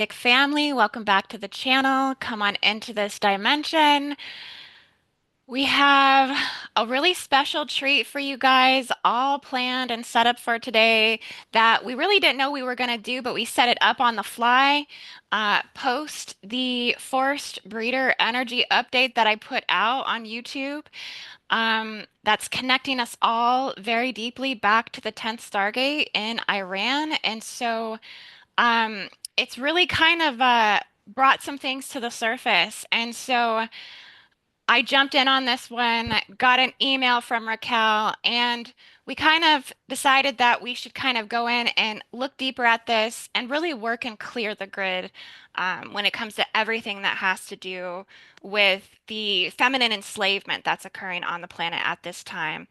TiK family, welcome back to the channel. Come on into this dimension. We have a really special treat for you guys, all planned and set up for today that we really didn't know we were going to do, but we set it up on the fly. Post the forced breeder energy update that I put out on YouTube. That's connecting us all very deeply back to the 10th Stargate in Iran. And so um, it's really kind of brought some things to the surface. And so I jumped in on this one, got an email from Racquell, and we kind of decided that we should kind of go in and look deeper at this and really work and clear the grid when it comes to everything that has to do with the feminine enslavement that's occurring on the planet at this time.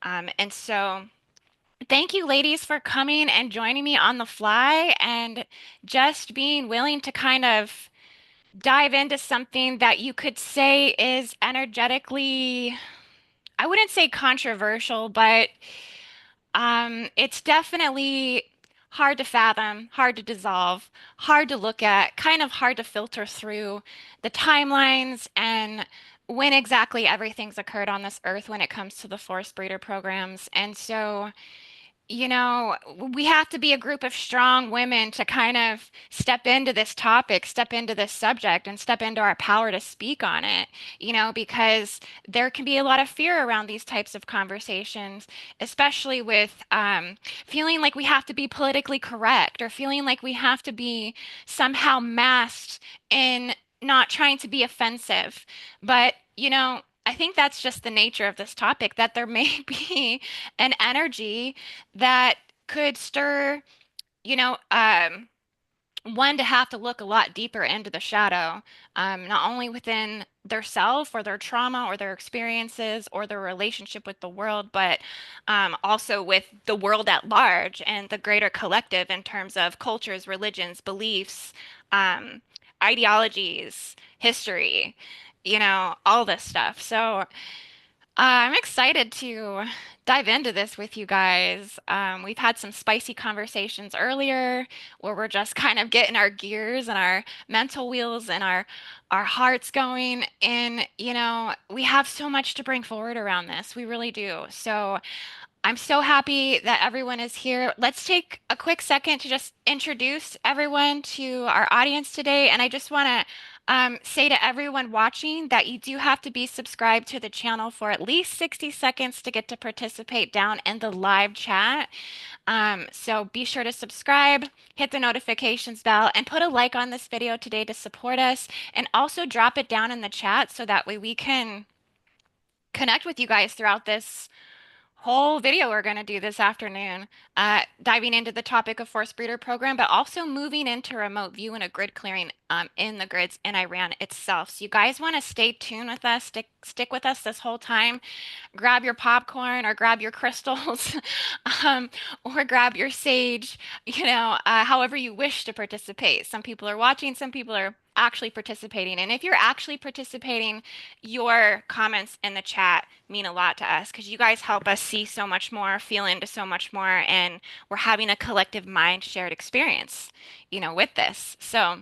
And so thank you, ladies, for coming and joining me on the fly and just being willing to kind of dive into something that you could say is energetically, I wouldn't say controversial, but it's definitely hard to fathom, hard to dissolve, hard to look at, kind of hard to filter through the timelines and when exactly everything's occurred on this earth when it comes to the forced breeder programs. And so we have to be a group of strong women to kind of step into this topic, step into this subject, and step into our power to speak on it, because there can be a lot of fear around these types of conversations, especially with feeling like we have to be politically correct or feeling like we have to be somehow masked in not trying to be offensive. But, I think that's just the nature of this topic, that there may be an energy that could stir, you know, one to have to look a lot deeper into the shadow, not only within their self or their trauma or their experiences or their relationship with the world, but also with the world at large and the greater collective in terms of cultures, religions, beliefs, um, ideologies, history, all this stuff. So, I'm excited to dive into this with you guys. We've had some spicy conversations earlier where we're just kind of getting our gears and our mental wheels and our hearts going. And, we have so much to bring forward around this. We really do. So I'm so happy that everyone is here. Let's take a quick second to just introduce everyone to our audience today. And I just want to say to everyone watching that you do have to be subscribed to the channel for at least 60 seconds to get to participate down in the live chat. So be sure to subscribe, hit the notifications bell, and put a like on this video today to support us. And also drop it down in the chat so that way we can connect with you guys throughout this whole video we're going to do this afternoon, diving into the topic of force breeder program, but also moving into remote view and a grid clearing in the grids in Iran itself. So you guys want to stay tuned with us, stick with us this whole time. Grab your popcorn or grab your crystals, um, or grab your sage, however you wish to participate. Some people are watching, some people are actually participating. And if you're actually participating, your comments in the chat mean a lot to us because you guys help us see so much more, feel into so much more, and we're having a collective mind shared experience, with this. So,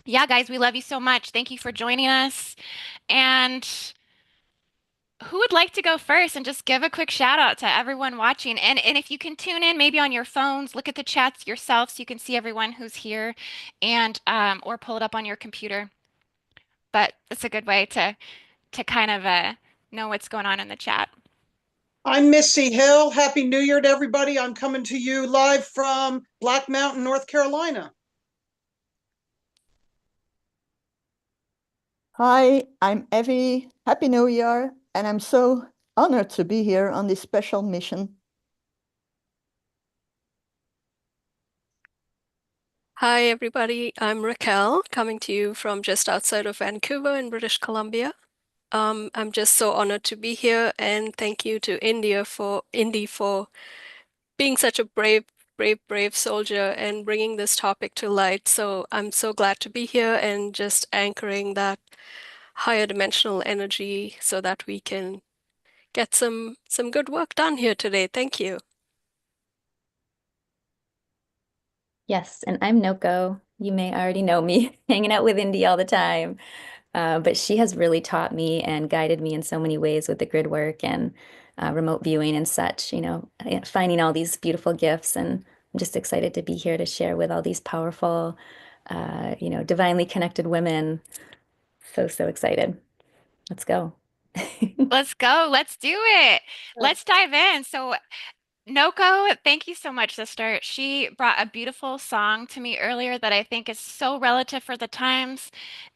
yeah, guys, we love you so much. Thank you for joining us. And who would like to go first and just give a quick shout out to everyone watching? And if you can tune in maybe on your phones, look at the chats yourself so you can see everyone who's here and or pull it up on your computer. But it's a good way to kind of know what's going on in the chat. I'm Missy Hill. Happy New Year to everybody. I'm coming to you live from Black Mountain, North Carolina. Hi, I'm Evi. Happy New Year, and I'm so honored to be here on this special mission. Hi, everybody. I'm Racquell, coming to you from just outside of Vancouver in British Columbia. I'm just so honored to be here, and thank you to Indy for being such a brave soldier and bringing this topic to light. So I'm so glad to be here and just anchoring that higher dimensional energy so that we can get some good work done here today. Thank you. Yes, and I'm Noko. You may already know me, hanging out with Indy all the time. But she has really taught me and guided me in so many ways with the grid work and remote viewing and such, finding all these beautiful gifts. And I'm just excited to be here to share with all these powerful, divinely connected women. So, so excited. Let's go. Let's go. Let's do it. Let's dive in. So, Noko, thank you so much, sister. She brought a beautiful song to me earlier that I think is so relative for the times.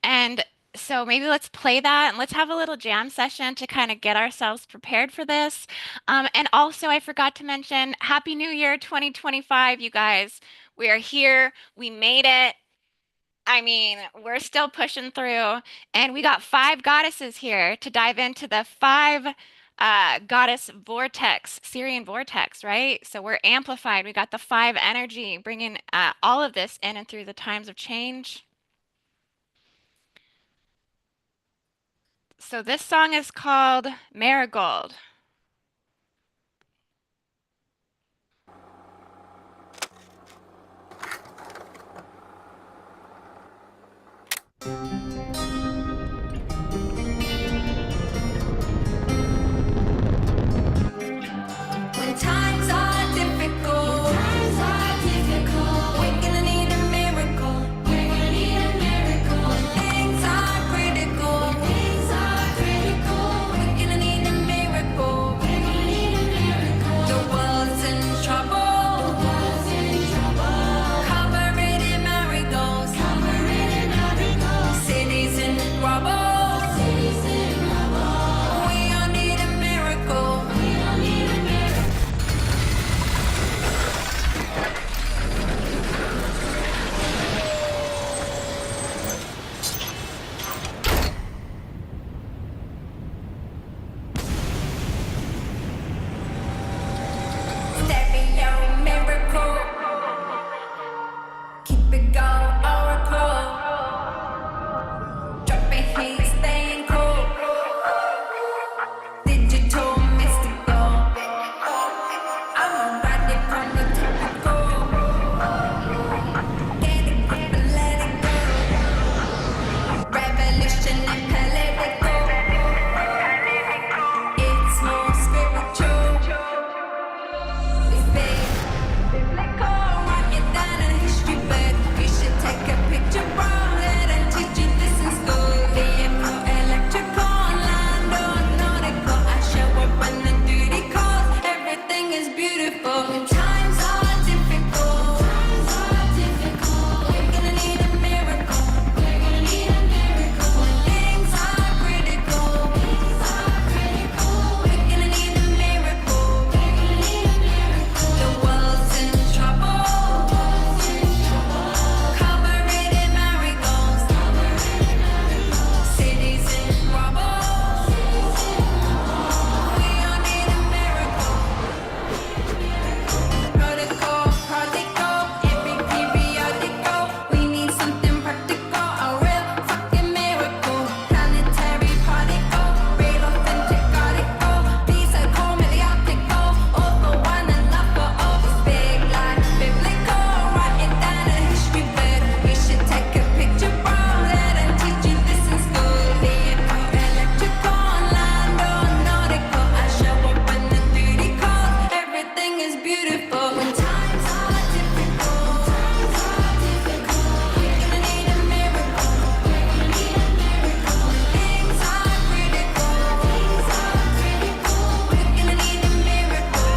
And so maybe let's play that and let's have a little jam session to kind of get ourselves prepared for this. And also, I forgot to mention Happy New Year 2025, you guys. We are here. We made it. I mean, we're still pushing through, and we got five goddesses here to dive into the five goddess vortex, Syrian vortex, right? So we're amplified. We got the five energy, bringing all of this in and through the times of change. So this song is called Marigold. When times are difficult, we're gonna need a miracle. When things are critical, we're gonna need a miracle. The world's in trouble, cover it in marigolds, cities in rubble. We all need a miracle. Stereo miracle. Keep it going, oracle. Dropping heat, staying cool. Digital mystical. I'm a ride from the typical. Get it, grip and let it go. Revolution and political. It's more spiritual. It's big. Biblical. Write it down in a history book. You should take a picture, bro. Let them teach you this in school. Vehicle, electrical, land or nautical. I show up when the duty calls. Everything is beautiful. When times are difficult, we're gonna need a miracle. When things are critical, we're gonna need a miracle. The world's in trouble, cover it in marigolds, cities in rubble. We all need a miracle. Protocol, particle, every periodical. We need something practical, a real fucking miracle. Planetary particle, real authentic article. These are called mediatical, all for one and love for all. It's big like biblical. Write it down in a history book. You should take a picture, bro. Let them teach you this in school. Vehicle, electrical, land or nautical. I show up when the duty calls. Everything is beautiful. When times are difficult, we're gonna need a miracle. Things are critical, we're gonna need a miracle.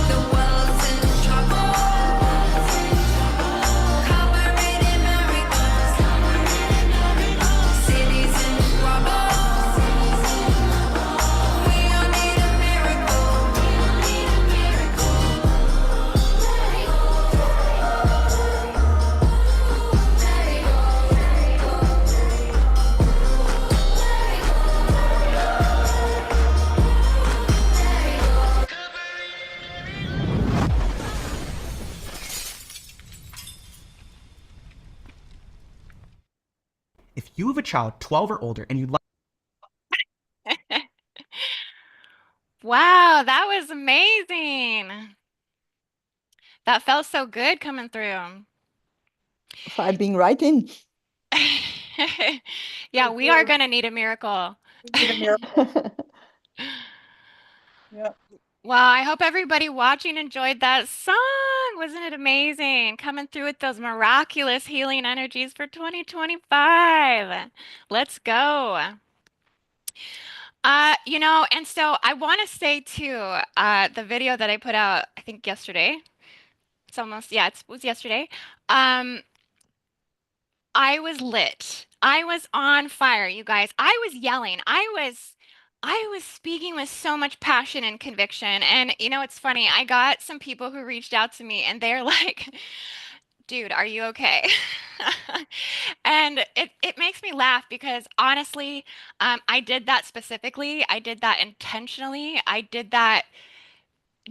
The world's in trouble, cover it in marigolds, cities in rubble. We all need a miracle. If you have a child 12 or older and you'd like Wow, that was amazing. That felt so good coming through. Vibing right in. Yeah, we are going to need a miracle. We need a miracle. Yeah. Well, I hope everybody watching enjoyed that song. Wasn't it amazing? Coming through with those miraculous healing energies for 2025. Let's go. And so I want to say too, the video that I put out, I think yesterday. It's almost, yeah, it was yesterday. I was lit. I was on fire, you guys. I was yelling. I was speaking with so much passion and conviction. And it's funny. I got some people who reached out to me and they're like, "Dude, are you okay?" And it makes me laugh because honestly, I did that specifically. I did that intentionally. I did that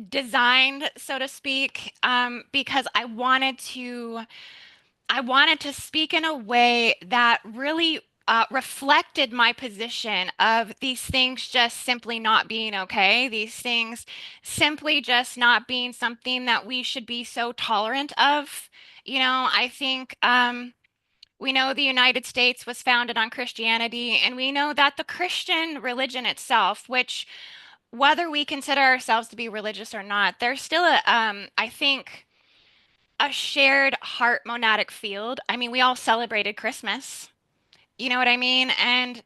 designed, so to speak, because I wanted to speak in a way that really reflected my position of these things just simply not being okay, these things simply just not being something that we should be so tolerant of. I think we know the United States was founded on Christianity, and we know that the Christian religion itself, which whether we consider ourselves to be religious or not, there's still I think a shared heart monadic field. I mean, we all celebrated Christmas. You know what I mean? And,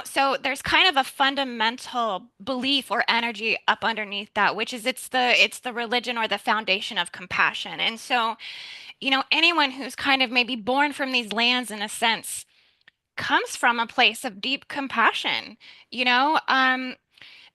so there's kind of a fundamental belief or energy up underneath that, which is it's the religion or the foundation of compassion. And so, anyone who's kind of maybe born from these lands in a sense comes from a place of deep compassion, you know?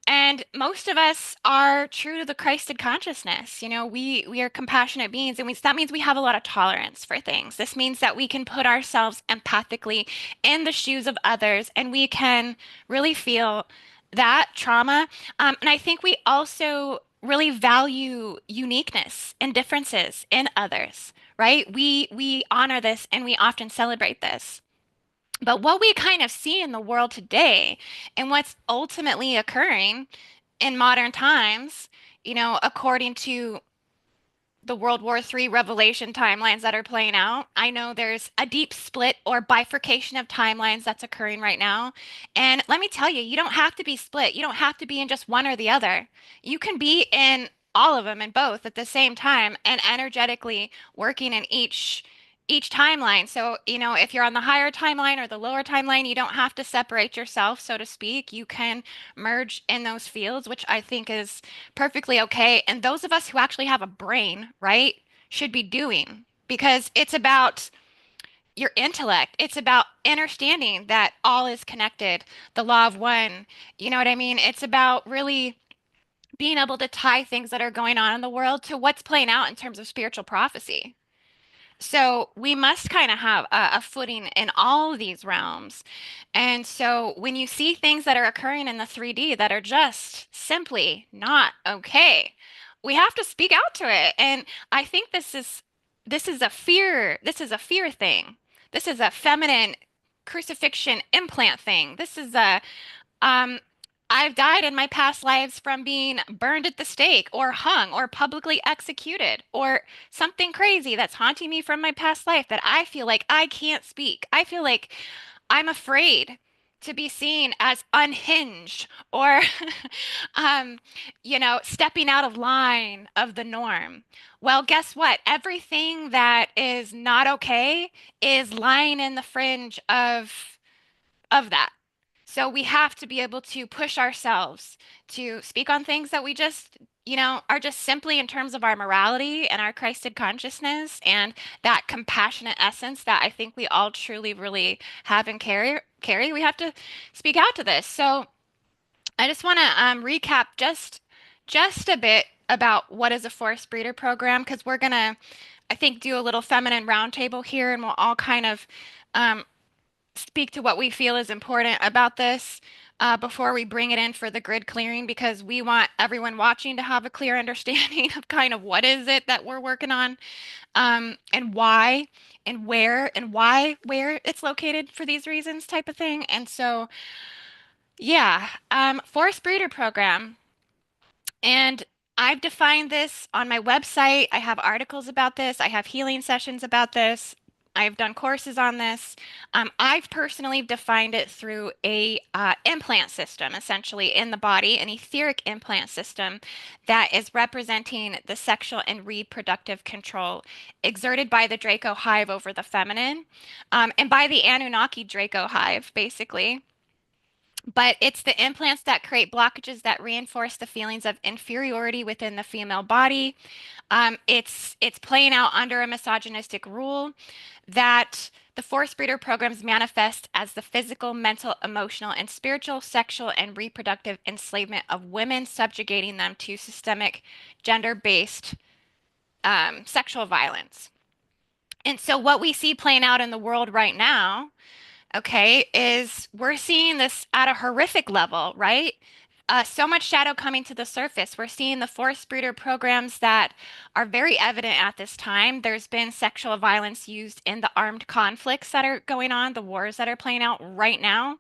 And most of us are true to the Christed consciousness. We are compassionate beings, and that means we have a lot of tolerance for things. This means that we can put ourselves empathically in the shoes of others, and we can really feel that trauma. And I think we also really value uniqueness and differences in others, right? We honor this, and we often celebrate this. But what we kind of see in the world today and what's ultimately occurring in modern times, according to the World War III Revelation timelines that are playing out. I know there's a deep split or bifurcation of timelines that's occurring right now. And let me tell you, you don't have to be split. You don't have to be in just one or the other. You can be in all of them and both at the same time and energetically working in each timeline. So, if you're on the higher timeline or the lower timeline, you don't have to separate yourself, so to speak. You can merge in those fields, which I think is perfectly okay. And those of us who actually have a brain, right, should be doing because it's about your intellect. It's about understanding that all is connected, the law of one. You know what I mean? It's about really being able to tie things that are going on in the world to what's playing out in terms of spiritual prophecy. So we must kind of have a footing in all of these realms. And so when you see things that are occurring in the 3D that are just simply not okay, we have to speak out to it. And I think this is a fear thing. This is a feminine crucifixion implant thing. This is a um, I've died in my past lives from being burned at the stake or hung or publicly executed or something crazy that's haunting me from my past life that I feel like I can't speak. I feel like I'm afraid to be seen as unhinged or, stepping out of line of the norm. Well, guess what? Everything that is not okay is lying in the fringe of that. So we have to be able to push ourselves to speak on things that we just, are just simply in terms of our morality and our Christed consciousness and that compassionate essence that I think we all truly, really have and carry. We have to speak out to this. So I just want to recap just a bit about what is a forest breeder program because we're gonna, I think, do a little feminine roundtable here, and we'll all kind of um, speak to what we feel is important about this before we bring it in for the grid clearing because we want everyone watching to have a clear understanding of kind of what is it that we're working on and why and where it's located for these reasons type of thing. And so, yeah, forest breeder program. And I've defined this on my website. I have articles about this. I have healing sessions about this. I've done courses on this. I've personally defined it through a implant system, essentially in the body, an etheric implant system that is representing the sexual and reproductive control exerted by the Draco hive over the feminine, and by the Anunnaki Draco hive, basically. But it's the implants that create blockages that reinforce the feelings of inferiority within the female body. It's playing out under a misogynistic rule that the force breeder programs manifest as the physical, mental, emotional, and spiritual, sexual, and reproductive enslavement of women, subjugating them to systemic gender-based sexual violence. And so what we see playing out in the world right now, okay, is we're seeing this at a horrific level, right? So much shadow coming to the surface. We're seeing the force breeder programs that are very evident at this time. There's been sexual violence used in the armed conflicts that are going on, the wars that are playing out right now.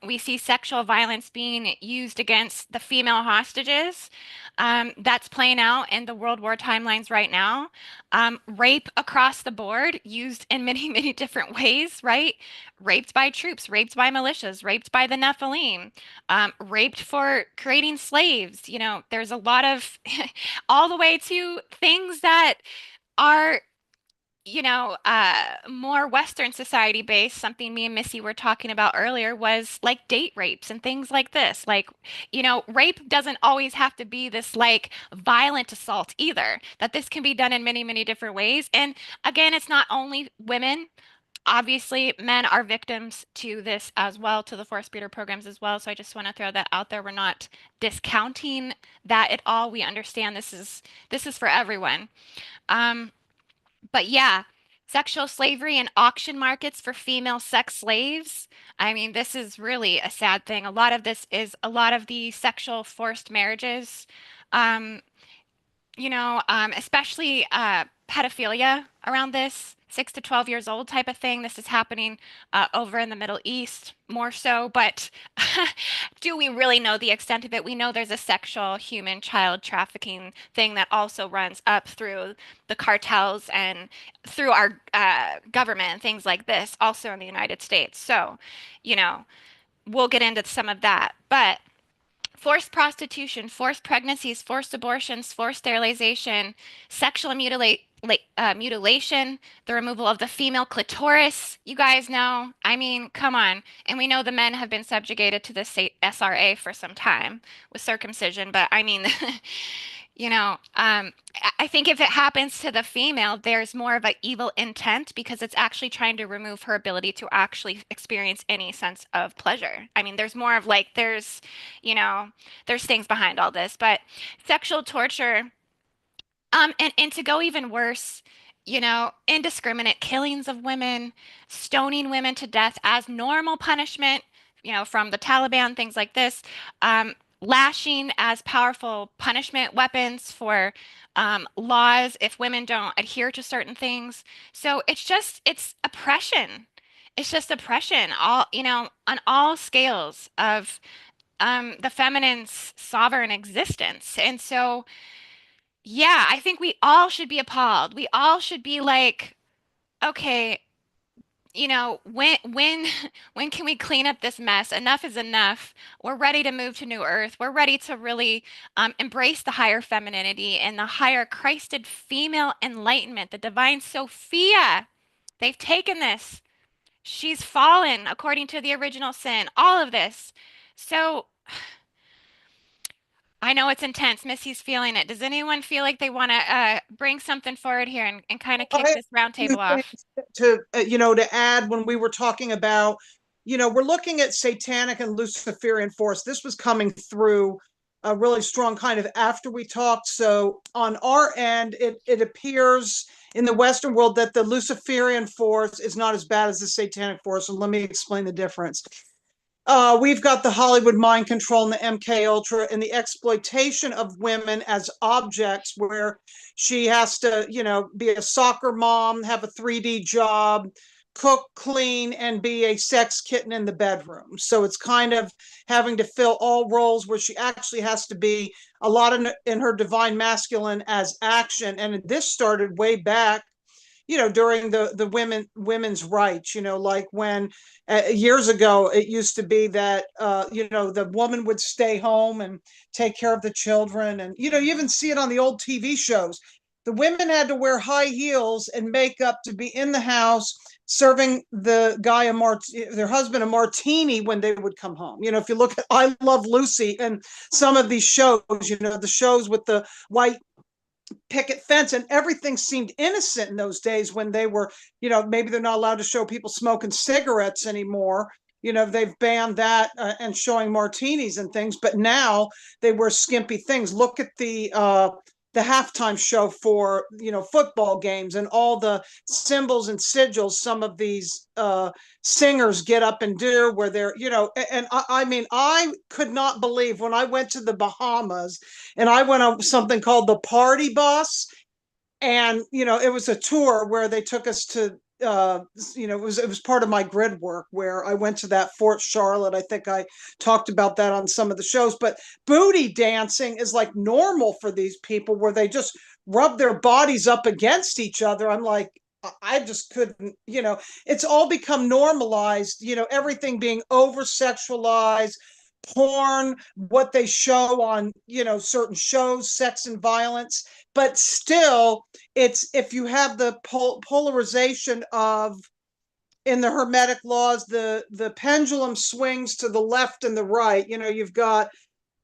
We see sexual violence being used against the female hostages. That's playing out in the World War timelines right now. Rape across the board, used in many, many different ways, right? Raped by troops, raped by militias, raped by the Nephilim, raped for creating slaves. You know, there's a lot of, all the way to things that are more Western society based. Something me and Missy were talking about earlier was like date rapes and things like this. Like, rape doesn't always have to be this like violent assault either, that this can be done in many, many different ways. And again, it's not only women. Obviously, men are victims to this as well, to the force breeder programs as well. So I just want to throw that out there. We're not discounting that at all. We understand this is for everyone. But yeah, sexual slavery and auction markets for female sex slaves. I mean, this is really a sad thing. A lot of this is a lot of the sexual forced marriages, um, especially pedophilia around this, 6 to 12 years old type of thing. This is happening over in the Middle East more so, but do we really know the extent of it? We know there's a sexual human child trafficking thing that also runs up through the cartels and through our government and things like this, also in the United States. So, we'll get into some of that, but forced prostitution, forced pregnancies, forced abortions, forced sterilization, sexual mutilation, the removal of the female clitoris. You guys know, I mean, come on. And we know the men have been subjugated to the SRA for some time with circumcision, but I mean, I think if it happens to the female, there's more of an evil intent because it's actually trying to remove her ability to actually experience any sense of pleasure. I mean, there's more of like, there's things behind all this, but sexual torture, and to go even worse, indiscriminate killings of women, stoning women to death as normal punishment, from the Taliban, things like this, lashing as powerful punishment weapons for laws if women don't adhere to certain things. So it's oppression. It's just oppression, all, on all scales of the feminine's sovereign existence. And so, yeah, I think we all should be appalled. We all should be like, okay, when when can we clean up this mess? Enough is enough. We're ready to move to New Earth. We're ready to really embrace the higher femininity and the higher Christed female enlightenment, the divine Sophia. They've taken this. She's fallen according to the original sin. All of this. So I know it's intense. Missy's feeling it. Does anyone feel like they want to bring something forward here and kind of kick this roundtable off? To add, when we were talking about, we're looking at satanic and Luciferian force. This was coming through a really strong kind of after we talked. So on our end, it appears in the Western world that the Luciferian force is not as bad as the satanic force. And let me explain the difference. We've got the Hollywood mind control and the MK Ultra and the exploitation of women as objects where she has to, be a soccer mom, have a 3D job, cook, clean, and be a sex kitten in the bedroom. So it's kind of having to fill all roles where she actually has to be a lot in her divine masculine as action. And this started way back, during the women's rights, like when years ago it used to be that the woman would stay home and take care of the children, and you even see it on the old TV shows. The women had to wear high heels and makeup to be in the house serving the guy their husband a martini when they would come home. If you look at I Love Lucy and some of these shows, the shows with the white picket fence, and everything seemed innocent in those days when they were, maybe they're not allowed to show people smoking cigarettes anymore. They've banned that and showing martinis and things, but now they wear skimpy things. Look at the halftime show for football games and all the symbols and sigils some of these singers get up and do, where they're and I mean, I could not believe when I went to the Bahamas and I went on something called the Party Bus, and it was a tour where they took us to it was part of my grid work where I went to that Fort Charlotte. I think I talked about that on some of the shows, but booty dancing is like normal for these people, where they just rub their bodies up against each other. I'm like, I just couldn't, it's all become normalized, everything being over sexualized, porn, what they show on, certain shows, sex and violence. But still, it's, if you have the polarization of, in the Hermetic laws, the pendulum swings to the left and the right. You've got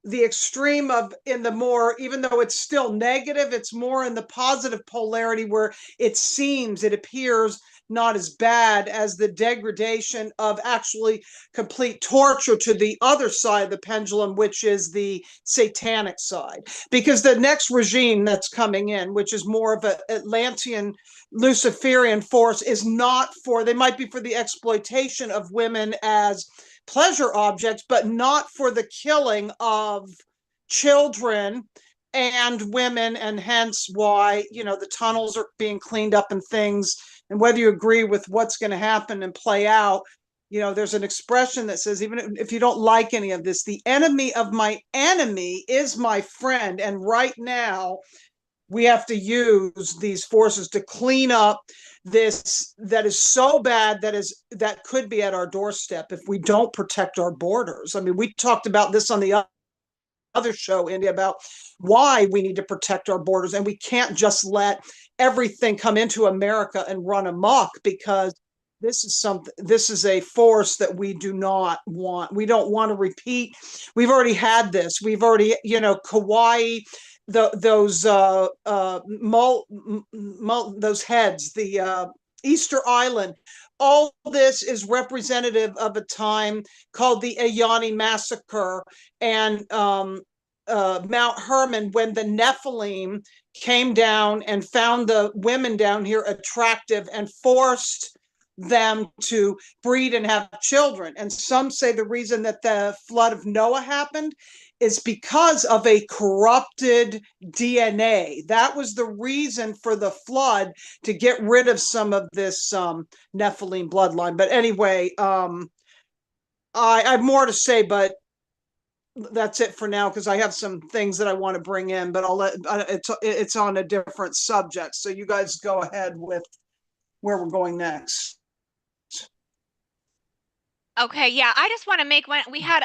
the extreme of, in the more, even though it's still negative, it's more in the positive polarity, where it appears not as bad as the degradation of actually complete torture to the other side of the pendulum, which is the satanic side. Because the next regime that's coming in, which is more of an Atlantean Luciferian force, is not for, they might be for the exploitation of women as pleasure objects, but not for the killing of children and women. And hence why, the tunnels are being cleaned up and things. And whether you agree with what's going to happen and play out, there's an expression that says, even if you don't like any of this, the enemy of my enemy is my friend. And right now, we have to use these forces to clean up this that is so bad, that could be at our doorstep if we don't protect our borders. I mean, we talked about this on the other show, India, about why we need to protect our borders, and we can't just let everything come into America and run amok, because this is a force that we do not want. We don't want to repeat. We've already had this. We've already, Kauai, those those heads, the Easter Island. All this is representative of a time called the Ayani Massacre, and Mount Hermon, when the Nephilim came down and found the women down here attractive and forced them to breed and have children. And some say the reason that the flood of Noah happened is because of a corrupted DNA. That was the reason for the flood, to get rid of some of this Nephilim bloodline. But anyway, I have more to say, but that's it for now, because I have some things that I want to bring in, but it's on a different subject. So you guys go ahead with where we're going next. Okay, yeah, I just want to make one. We had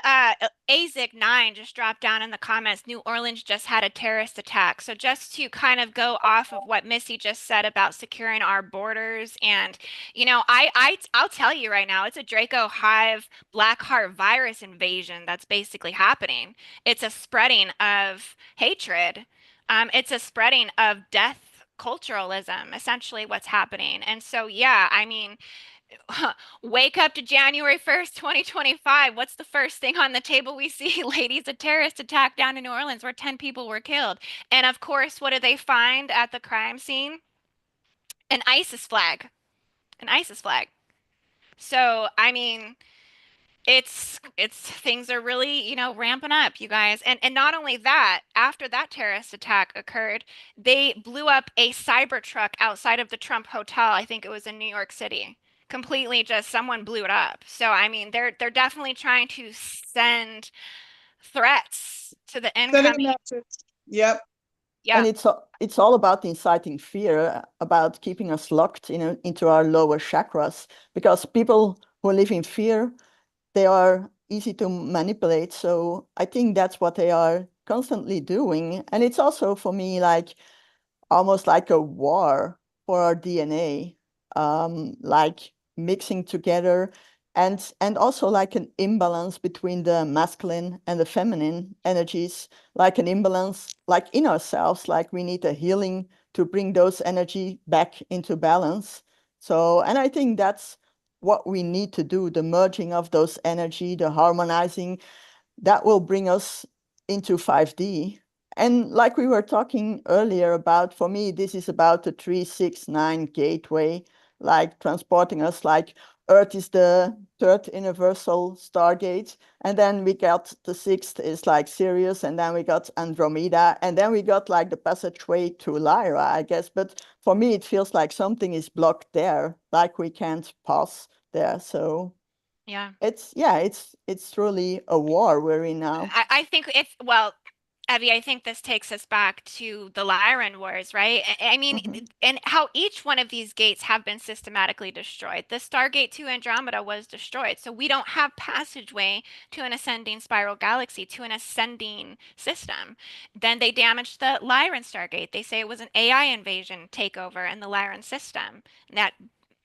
AZIC9 just dropped down in the comments. New Orleans just had a terrorist attack. So just to kind of go off of what Missy just said about securing our borders, and I'll tell you right now, it's a Draco hive black heart virus invasion that's basically happening. It's a spreading of hatred. It's a spreading of death culturalism, essentially what's happening. And so, yeah, I mean, wake up to January 1st, 2025. What's the first thing on the table we see? Ladies, a terrorist attack down in New Orleans where 10 people were killed. And of course, what do they find at the crime scene? An ISIS flag. An ISIS flag. So, I mean, it's things are really, ramping up, you guys. And not only that, after that terrorist attack occurred, they blew up a Cybertruck outside of the Trump Hotel. I think it was in New York City. completely just someone blew it up. So I mean, they're definitely trying to send threats to the Sending a incoming. message. Yep. And Yeah, it's all about inciting fear, about keeping us locked into our lower chakras, because people who live in fear, they are easy to manipulate. So I think that's what they are constantly doing. And it's also for me like almost like a war for our DNA, like mixing together, and also like an imbalance between the masculine and the feminine energies, like an imbalance like in ourselves, like we need a healing to bring those energy back into balance. So, and I think that's what we need to do, the merging of those energy, the harmonizing, that will bring us into 5D. And like we were talking earlier about, for me, this is about the 369 gateway, like transporting us, like Earth is the third universal stargate. And then we got the sixth is like Sirius, and then we got Andromeda, and then we got like the passageway to Lyra, I guess. But for me, it feels like something is blocked there, like we can't pass there. So yeah. it's truly a war we're in now. I think it's, well, Evie, I think this takes us back to the Lyran Wars, right? I mean, Mhm. and how each one of these gates have been systematically destroyed. The Stargate to Andromeda was destroyed, so we don't have passageway to an ascending spiral galaxy, to an ascending system. Then they damaged the Lyran Stargate. They say it was an AI invasion takeover in the Lyran system. And that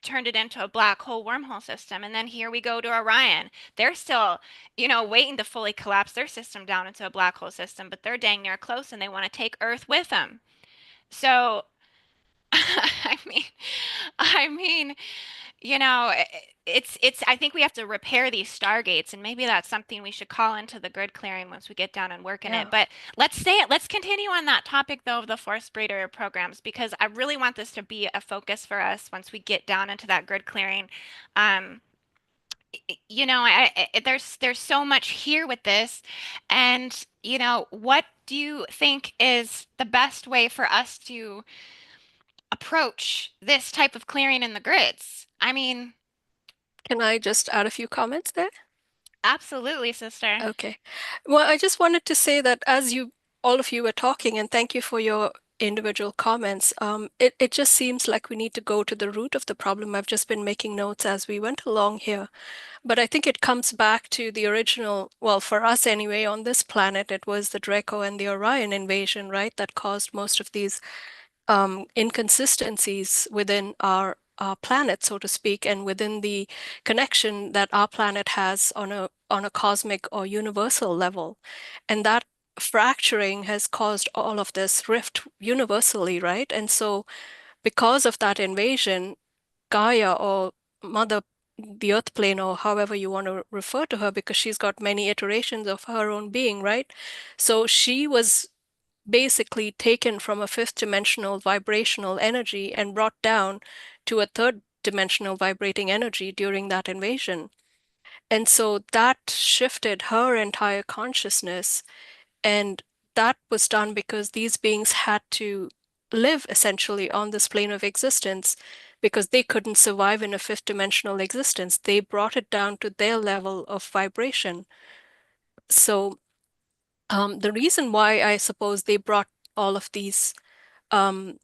turned it into a black hole wormhole system. And then here we go to Orion. They're still, waiting to fully collapse their system down into a black hole system, but they're dang near close and they want to take Earth with them. So, I mean, I mean, it's I think we have to repair these stargates, and maybe that's something we should call into the grid clearing once we get down and work in it. Yeah. But let's continue on that topic though of the force breeder programs, because I really want this to be a focus for us once we get down into that grid clearing. Um, there's so much here with this, and what do you think is the best way for us to approach this type of clearing in the grids? I mean, Can I just add a few comments there? absolutely, sister. Okay. Well, I just wanted to say that as all of you were talking, and thank you for your individual comments, it just seems like we need to go to the root of the problem. I've just been making notes as we went along here. But I think it comes back to the original, well, for us anyway, on this planet, it was the Draco and the Orion invasion, right, that caused most of these inconsistencies within our planet, so to speak, and within the connection that our planet has on a cosmic or universal level. And that fracturing has caused all of this rift universally, right? And so because of that invasion, Gaia, or Mother, the Earth plane, or however you want to refer to her, because she's got many iterations of her own being, right? So she was basically taken from a fifth dimensional vibrational energy and brought down to a third dimensional vibrating energy during that invasion. And so that shifted her entire consciousness. And that was done because these beings had to live essentially on this plane of existence because they couldn't survive in a fifth dimensional existence. They brought it down to their level of vibration. So the reason why I suppose they brought all of these um,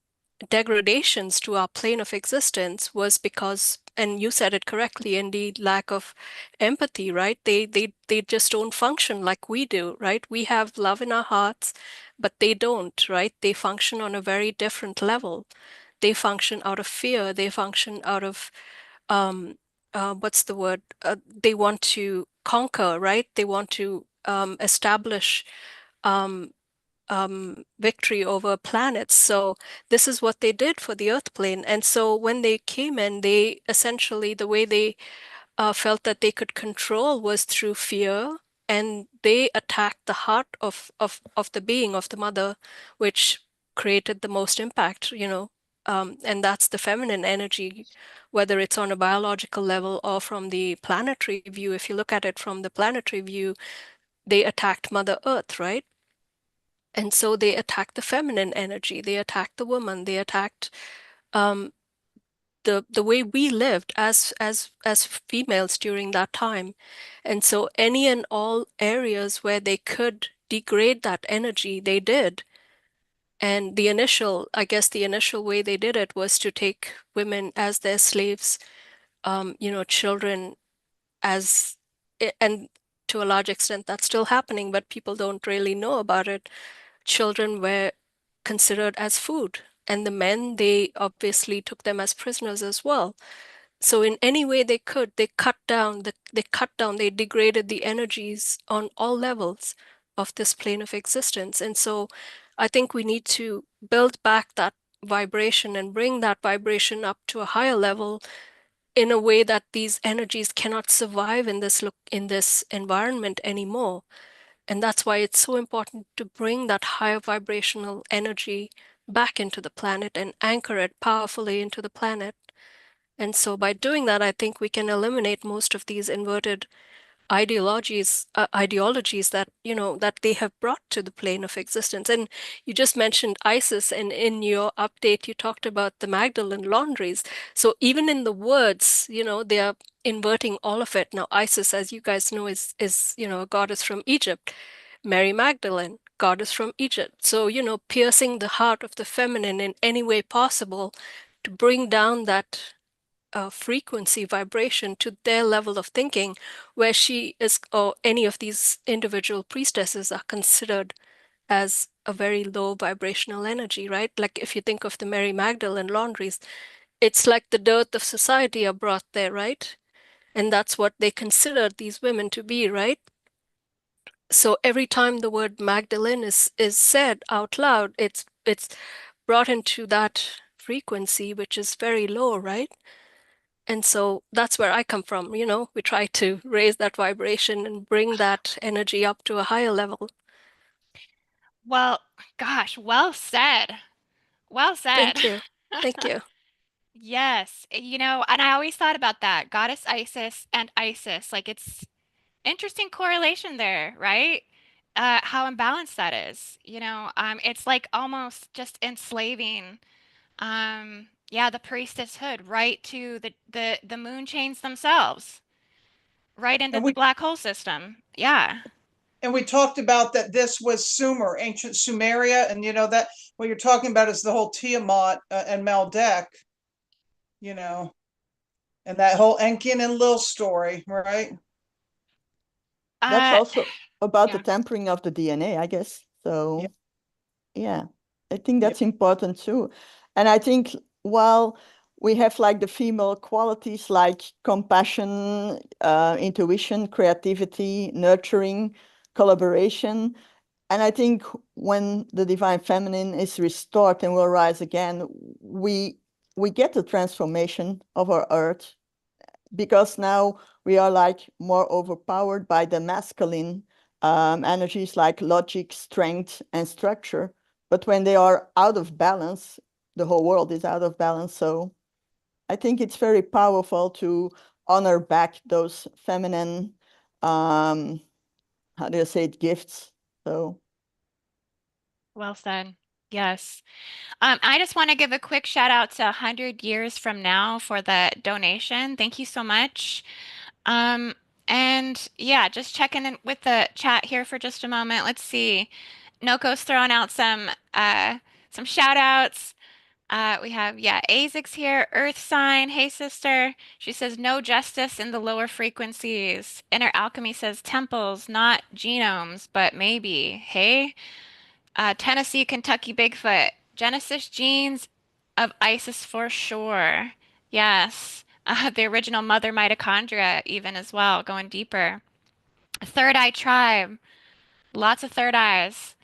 degradations to our plane of existence was because, and you said it correctly, indeed, lack of empathy, right? They just don't function like we do, right? We have love in our hearts, but they don't, right? They function on a very different level. They function out of fear. They function out of what's the word? They want to conquer, right? They want to establish um, victory over planets. So this is what they did for the Earth plane. And so when they came in, they essentially, the way they felt that they could control was through fear. And they attacked the heart of the being, of the mother, which created the most impact, and that's the feminine energy, whether it's on a biological level or from the planetary view. If you look at it from the planetary view, they attacked Mother Earth, right? And so they attacked the feminine energy, they attacked the woman, they attacked um, the way we lived as females during that time. And so any and all areas where they could degrade that energy, they did. And I guess the initial way they did it was to take women as their slaves, children as, and to a large extent that's still happening, but people don't really know about it. Children were considered as food, and the men, they obviously took them as prisoners as well. So in any way they could, they degraded the energies on all levels of this plane of existence. And so I think we need to build back that vibration and bring that vibration up to a higher level in a way that these energies cannot survive in this environment anymore. And that's why it's so important to bring that higher vibrational energy back into the planet and anchor it powerfully into the planet. And so by doing that, I think we can eliminate most of these inverted ideologies that, that they have brought to the plane of existence. And you just mentioned Isis, and in your update, you talked about the Magdalene laundries. So even in the words, they are inverting all of it. Now, Isis, as you guys know, is a goddess from Egypt. Mary Magdalene, goddess from Egypt. So, piercing the heart of the feminine in any way possible to bring down that frequency vibration to their level of thinking, where she is, or any of these individual priestesses are considered as a very low vibrational energy, right? Like if you think of the Mary Magdalene laundries, it's like the dirt of society are brought there, right? And that's what they considered these women to be, right? So every time the word Magdalene is said out loud, it's brought into that frequency, which is very low, right? And so that's where I come from. We try to raise that vibration and bring that energy up to a higher level. Well, gosh, well said. Well said. Thank you. Thank you. Yes, and I always thought about that, Goddess Isis and Isis. Like it's interesting correlation there, right? How imbalanced that is. It's like almost just enslaving, yeah, the priestesshood right to the moon chains themselves, right into And the we black hole system. Yeah. and we talked about that this was Sumer, ancient Sumeria, and that what you're talking about is the whole Tiamat and Maldek, you know, and that whole Enki and Lil story, right? That's Uh, also about the yeah. tampering of the DNA, I guess. Yeah. So yeah, I think Yeah. that's important too. And I think while we have like the female qualities like compassion, intuition, creativity, nurturing, collaboration. And I think when the divine feminine is restored and will rise again, we get the transformation of our earth, because now we are like more overpowered by the masculine energies like logic, strength, and structure. But when they are out of balance, the whole world is out of balance. So I think it's very powerful to honor back those feminine, how do you say it, gifts. So Well said. Yes. I just want to give a quick shout out to 100 years from now for the donation. Thank you so much. Um, and yeah, just checking in with the chat here for just a moment. Let's see. Noko's throwing out some shout outs. We have, yeah, Azix here, Earth sign. Hey, sister. She says no justice in the lower frequencies. Inner Alchemy says temples, not genomes, but maybe. Hey. Tennessee, Kentucky Bigfoot. Genesis genes of Isis for sure. Yes. The original mother mitochondria, even as well, going deeper. Third Eye Tribe. Lots of third eyes.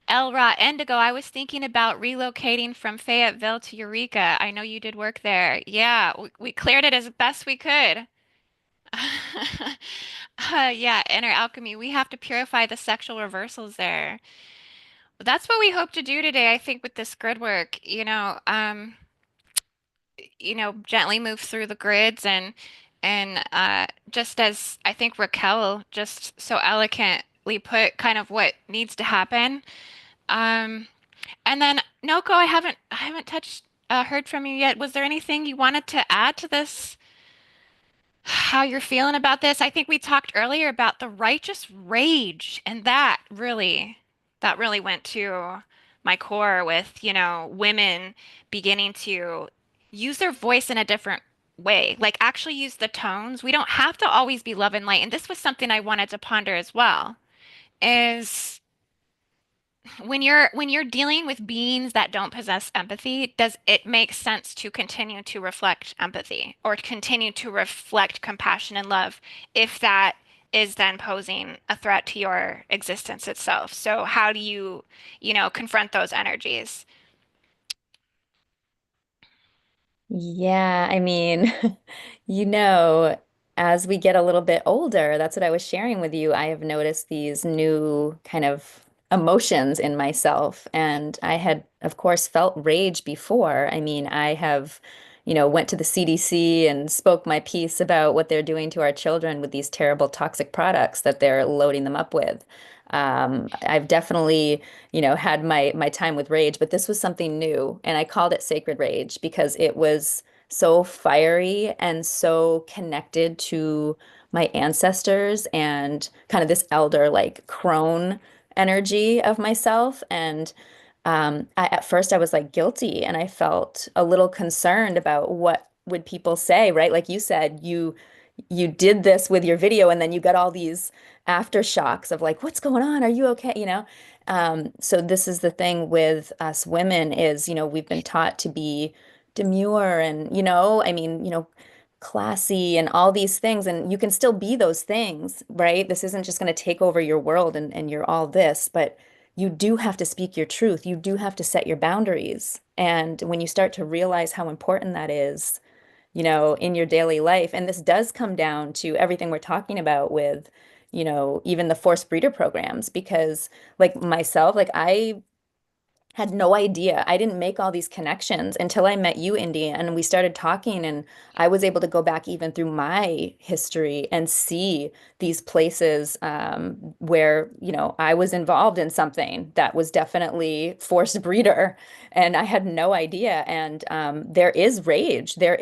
Elra Indigo, I was thinking about relocating from Fayetteville to Eureka. I know you did work there. Yeah, we cleared it as best we could. Yeah, Inner Alchemy. We have to purify the sexual reversals there. That's what we hope to do today, I think, with this grid work. Gently move through the grids and just as I think Raquel just so eloquently put kind of what needs to happen. Um, and then Noko, I haven't touched heard from you yet. Was there anything you wanted to add to this? How you're feeling about this? I think we talked earlier about the righteous rage, and that really went to my core with, women beginning to use their voice in a different way, like actually use the tones. We don't have to always be love and light. And this was something I wanted to ponder as well, is when you're dealing with beings that don't possess empathy, does it make sense to continue to reflect empathy or continue to reflect compassion and love if that is then posing a threat to your existence itself? So how do you, confront those energies? Yeah, I mean, you know, as we get a little bit older, that's what I was sharing with you. I have noticed these new kind of emotions in myself. And I had, of course, felt rage before. I mean, I have, went to the CDC and spoke my piece about what they're doing to our children with these terrible toxic products that they're loading them up with. I've definitely had my time with rage, but this was something new, and I called it sacred rage because it was so fiery and so connected to my ancestors and kind of this elder like crone energy of myself. And at first I was like guilty, and I felt a little concerned about what would people say, right? Like you said, you did this with your video and then you got all these aftershocks of like, what's going on? Are you okay? So this is the thing with us women is, we've been taught to be demure and, I mean, classy and all these things. And you can still be those things, right? This isn't just going to take over your world and you're all this, but you do have to speak your truth. You do have to set your boundaries. And when you start to realize how important that is, in your daily life. And this does come down to everything we're talking about with, even the forced breeder programs, because like myself, like I had no idea. I didn't make all these connections until I met you, Indy, and we started talking, and I was able to go back even through my history and see these places where, I was involved in something that was definitely forced breeder, and I had no idea. And there is rage. There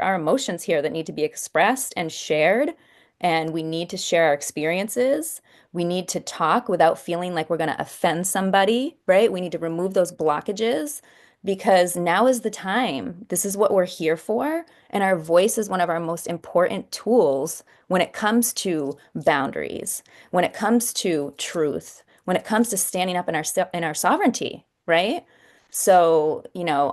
are emotions here that need to be expressed and shared, and we need to share our experiences. We need to talk without feeling like we're going to offend somebody, right? We need to remove those blockages because now is the time. This is what we're here for. And our voice is one of our most important tools when it comes to boundaries, when it comes to truth, when it comes to standing up in our sovereignty, right? So,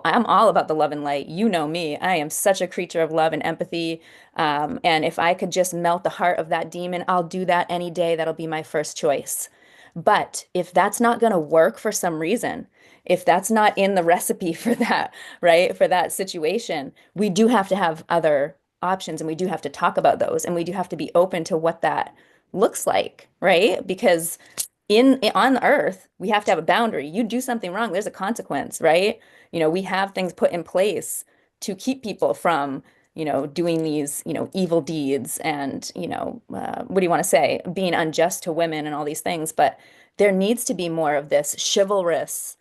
I'm all about the love and light. You know me. I am such a creature of love and empathy. And if I could just melt the heart of that demon, I'll do that any day. That'll be my first choice. But if that's not going to work for some reason, if that's not in the recipe for that, right, for that situation, we do have to have other options and we do have to talk about those and we do have to be open to what that looks like, right? Because on earth, we have to have a boundary. You do something wrong, there's a consequence, right? We have things put in place to keep people from, doing these, evil deeds and, what do you want to say, being unjust to women and all these things. But there needs to be more of this chivalrous,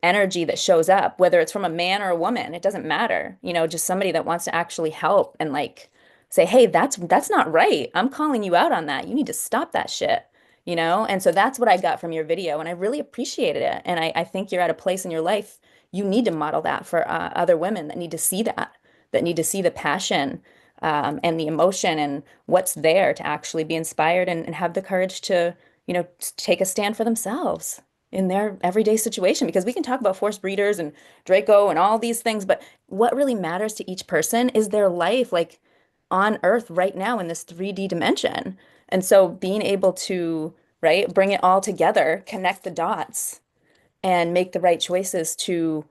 energy that shows up, whether it's from a man or a woman, it doesn't matter, just somebody that wants to actually help and like say, hey, that's not right. I'm calling you out on that. You need to stop that shit, And so that's what I got from your video, and I really appreciated it. And I think you're at a place in your life you need to model that for other women that need to see that need to see the passion and the emotion and what's there to actually be inspired and have the courage to, take a stand for themselves in their everyday situation. Because we can talk about forced breeders and Draco and all these things, but what really matters to each person is their life, like on Earth right now in this 3D dimension. And so being able to, right, bring it all together, connect the dots, and make the right choices to,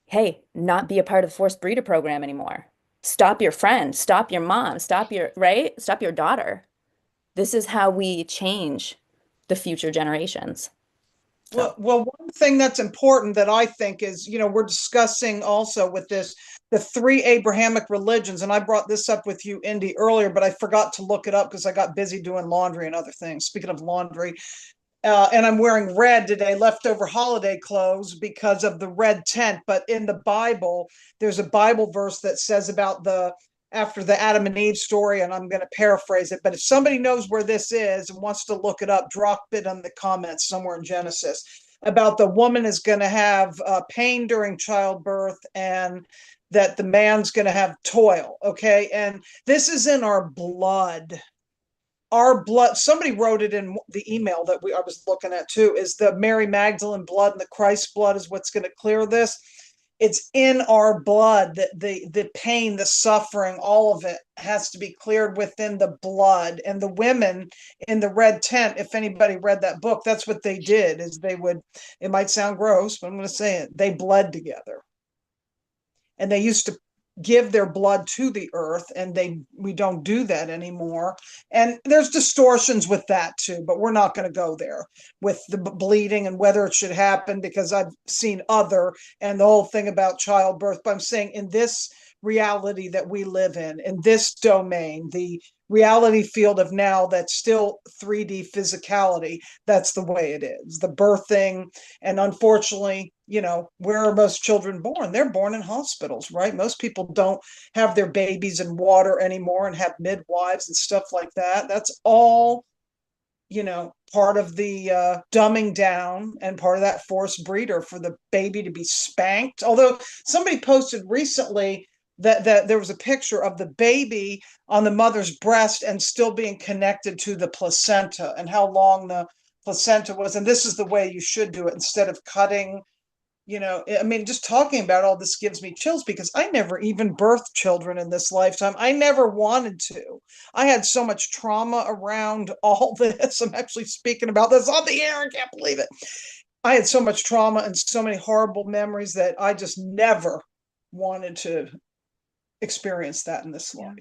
hey, not be a part of the forced breeder program anymore. Stop your friend, stop your mom, stop your daughter. This is how we change the future generations. So. Well, one thing that's important that I think is, we're discussing also with this, the three Abrahamic religions. And I brought this up with you, Indy, earlier, but I forgot to look it up because I got busy doing laundry and other things. Speaking of laundry, And I'm wearing red today, leftover holiday clothes because of the red tent. But in the Bible, there's a Bible verse that says about after the Adam and Eve story, and I'm going to paraphrase it. But if somebody knows where this is and wants to look it up, drop it in the comments somewhere in Genesis about the woman is going to have pain during childbirth and that the man's going to have toil. Okay. And this is in our blood. Our blood, somebody wrote it in the email that I was looking at too, is the Mary Magdalene blood and the Christ blood is what's going to clear this. It's in our blood that the pain, the suffering, all of it has to be cleared within the blood. And the women in the red tent, if anybody read that book, that's what they did, is they would, it might sound gross, but I'm going to say it, they bled together. And they used to give their blood to the earth, and we don't do that anymore. And there's distortions with that too, but we're not going to go there with the bleeding and whether it should happen, because I've seen other and the whole thing about childbirth. But I'm saying in this reality that we live in this domain, the reality field of now that's still 3D physicality, that's the way it is, the birthing. And unfortunately, where are most children born? They're born in hospitals, right? Most people don't have their babies in water anymore and have midwives and stuff like that. That's all, part of the dumbing down and part of that forced breeder for the baby to be spanked. Although somebody posted recently that there was a picture of the baby on the mother's breast and still being connected to the placenta and how long the placenta was. And this is the way you should do it instead of cutting. I mean, just talking about all this gives me chills because I never even birthed children in this lifetime. I never wanted to. I had so much trauma around all this. I'm actually speaking about this on the air. I can't believe it. I had so much trauma and so many horrible memories that I just never wanted to experience that in this life.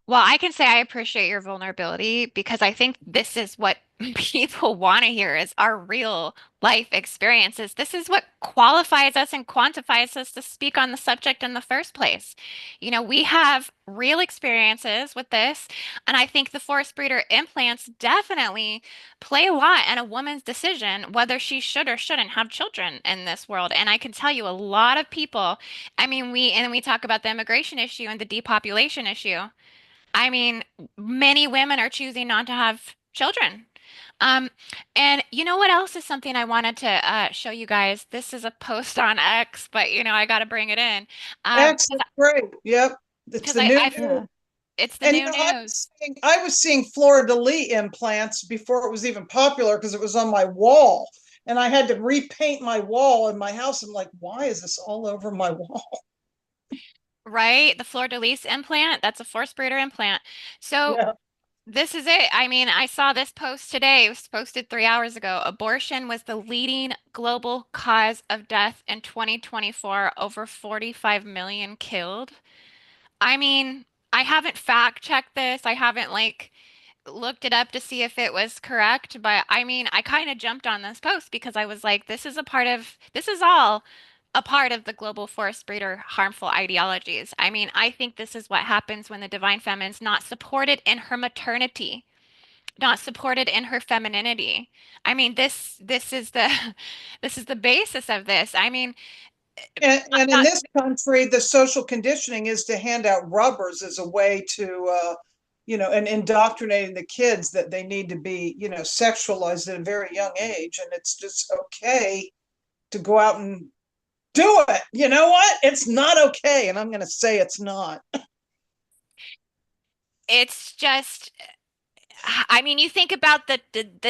Well, I can say I appreciate your vulnerability because I think this is what people want to hear is our real life experiences. This is what qualifies us and quantifies us to speak on the subject in the first place. We have real experiences with this, and I think the forest breeder implants definitely play a lot in a woman's decision whether she should or shouldn't have children in this world. And I can tell you a lot of people, I mean, we talk about the immigration issue and the depopulation issue. I mean, many women are choosing not to have children. Um, and you know what else is something I wanted to show you guys? This is a post on X, but I got to bring it in. Excellent, great. Yep, it's Because the new news. It's the And new news. I was seeing Fleur de Lis implants before it was even popular because it was on my wall, and I had to repaint my wall in my house. I'm like, why is this all over my wall? Right? The Fleur de Lis implant, that's a force breeder implant. So Yeah. this is it. I mean, I saw this post today. It was posted 3 hours ago. Abortion was the leading global cause of death in 2024, over 45 million killed. I mean, I haven't fact checked this. I haven't looked it up to see if it was correct, but I mean, I kind of jumped on this post because I was like, this is all a part of the global forest breeder harmful ideologies. I mean, I think this is what happens when the divine feminine's not supported in her maternity, not supported in her femininity. I mean, this is the this is the basis of this. I mean, And in this country, the social conditioning is to hand out rubbers as a way to, and indoctrinating the kids that they need to be, sexualized at a very young age. And it's just okay to go out and do it. You know what? It's not okay. And I'm going to say it's not. it's just I mean, you think about the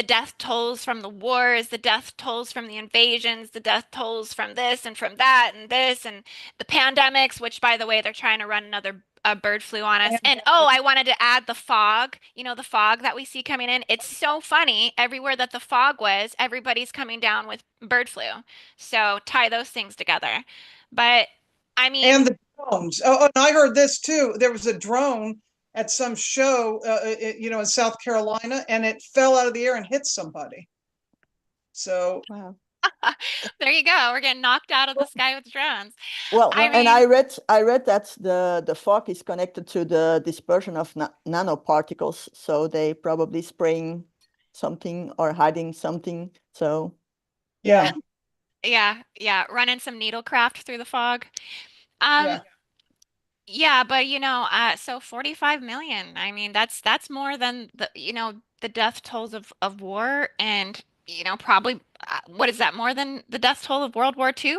death tolls from the wars, the death tolls from the invasions, the death tolls from this and from that and this and the pandemics, which by the way, they're trying to run another bird flu on us. And oh, I wanted to add the fog, the fog that we see coming in. It's so funny. Everywhere that the fog was, everybody's coming down with bird flu. So tie those things together. But I mean, And the drones. Oh, and I heard this too. There was a drone at some show, in South Carolina, and it fell out of the air and hit somebody. So, Wow. there you go. We're getting knocked out of the sky with drones. Well, I and mean, I read that the fog is connected to the dispersion of nanoparticles, so they probably spraying something or hiding something. So Yeah, Yeah, running some needlecraft through the fog. yeah. Um, yeah, but so 45 million. I mean, that's more than the death tolls of war and probably what is that more than the death toll of World War II?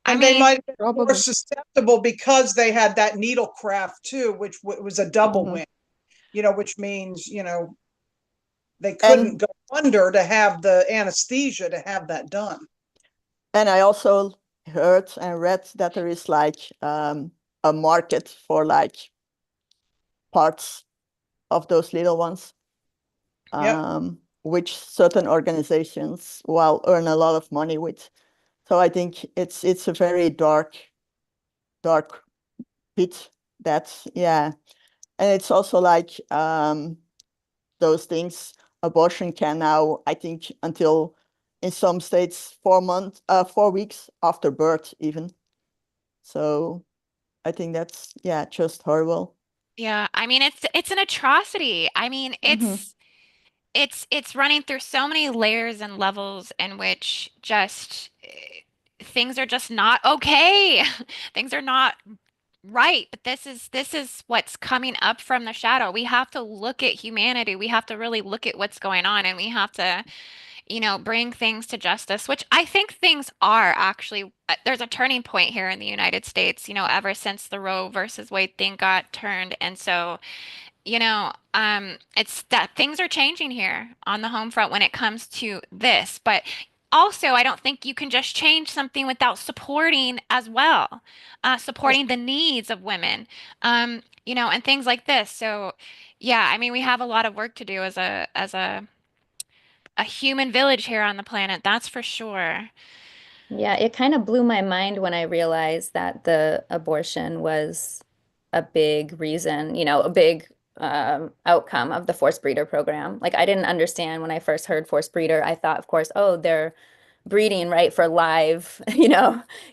I And they mean, might have been more probably. susceptible because they had that needlecraft too, which was a double Mhm. win, which means, they couldn't And go under to have the anesthesia to have that done. and I also heard and read that there is like a market for like parts of those little ones, Yep. which certain organizations will earn a lot of money with. So I think it's a very dark pit. That's yeah, and it's also like those things. Abortion can now, I think, until in some states 4 months, 4 weeks after birth, even. So I think that's just horrible. yeah, I mean it's an atrocity. I mean, Mm-hmm. it's running through so many layers and levels in which just things are just not okay. Things are not right, but this is what's coming up from the shadow. We have to look at humanity. We have to really look at what's going on, and we have to, bring things to justice, which I think things are actually, there's a turning point here in the United States, ever since the Roe versus Wade thing got turned. And so, it's that things are changing here on the home front when it comes to this. But also, I don't think you can just change something without supporting as well, supporting the needs of women, and things like this. So, yeah, I mean, we have a lot of work to do as a human village here on the planet, that's for sure. Yeah, it kind of blew my mind when I realized that the abortion was a big reason, a big outcome of the forced breeder program. Like I didn't understand when I first heard forced breeder. I thought, of course, oh, they're breeding, right, for live,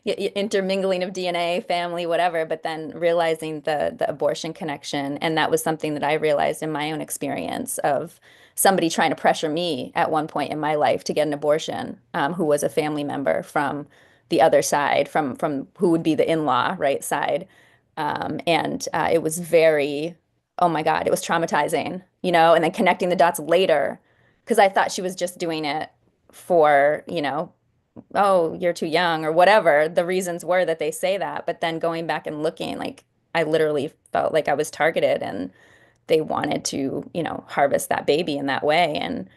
intermingling of DNA, family, whatever. But then realizing the abortion connection, and that was something that I realized in my own experience of somebody trying to pressure me at one point in my life to get an abortion, who was a family member from the other side, from who would be the in-law, right, side. And it was very, oh my God, it was traumatizing, and then connecting the dots later, because I thought she was just doing it for, oh, you're too young or whatever. The reasons were that they say that. But then going back and looking, like I literally felt like I was targeted and they wanted to, harvest that baby in that way. And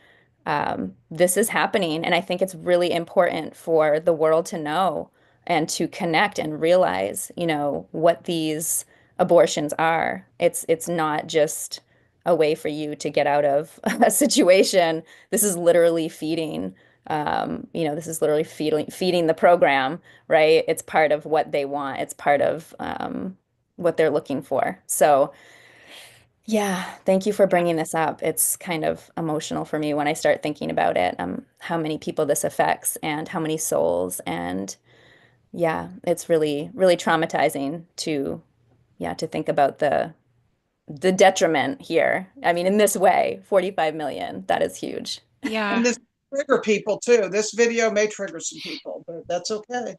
this is happening. And I think it's really important for the world to know and to connect and realize, what these abortions are. It's not just a way for you to get out of a situation. This is literally feeding, this is literally feeding the program, right? It's part of what they want. It's part of what they're looking for. So yeah, thank you for Yeah. bringing this up. It's kind of emotional for me when I start thinking about it, how many people this affects and how many souls. And yeah, it's really, really traumatizing to, yeah, to think about the detriment here. I mean, in this way, 45 million, that is huge. And Yeah. this trigger people too. This video may trigger some people, but that's okay.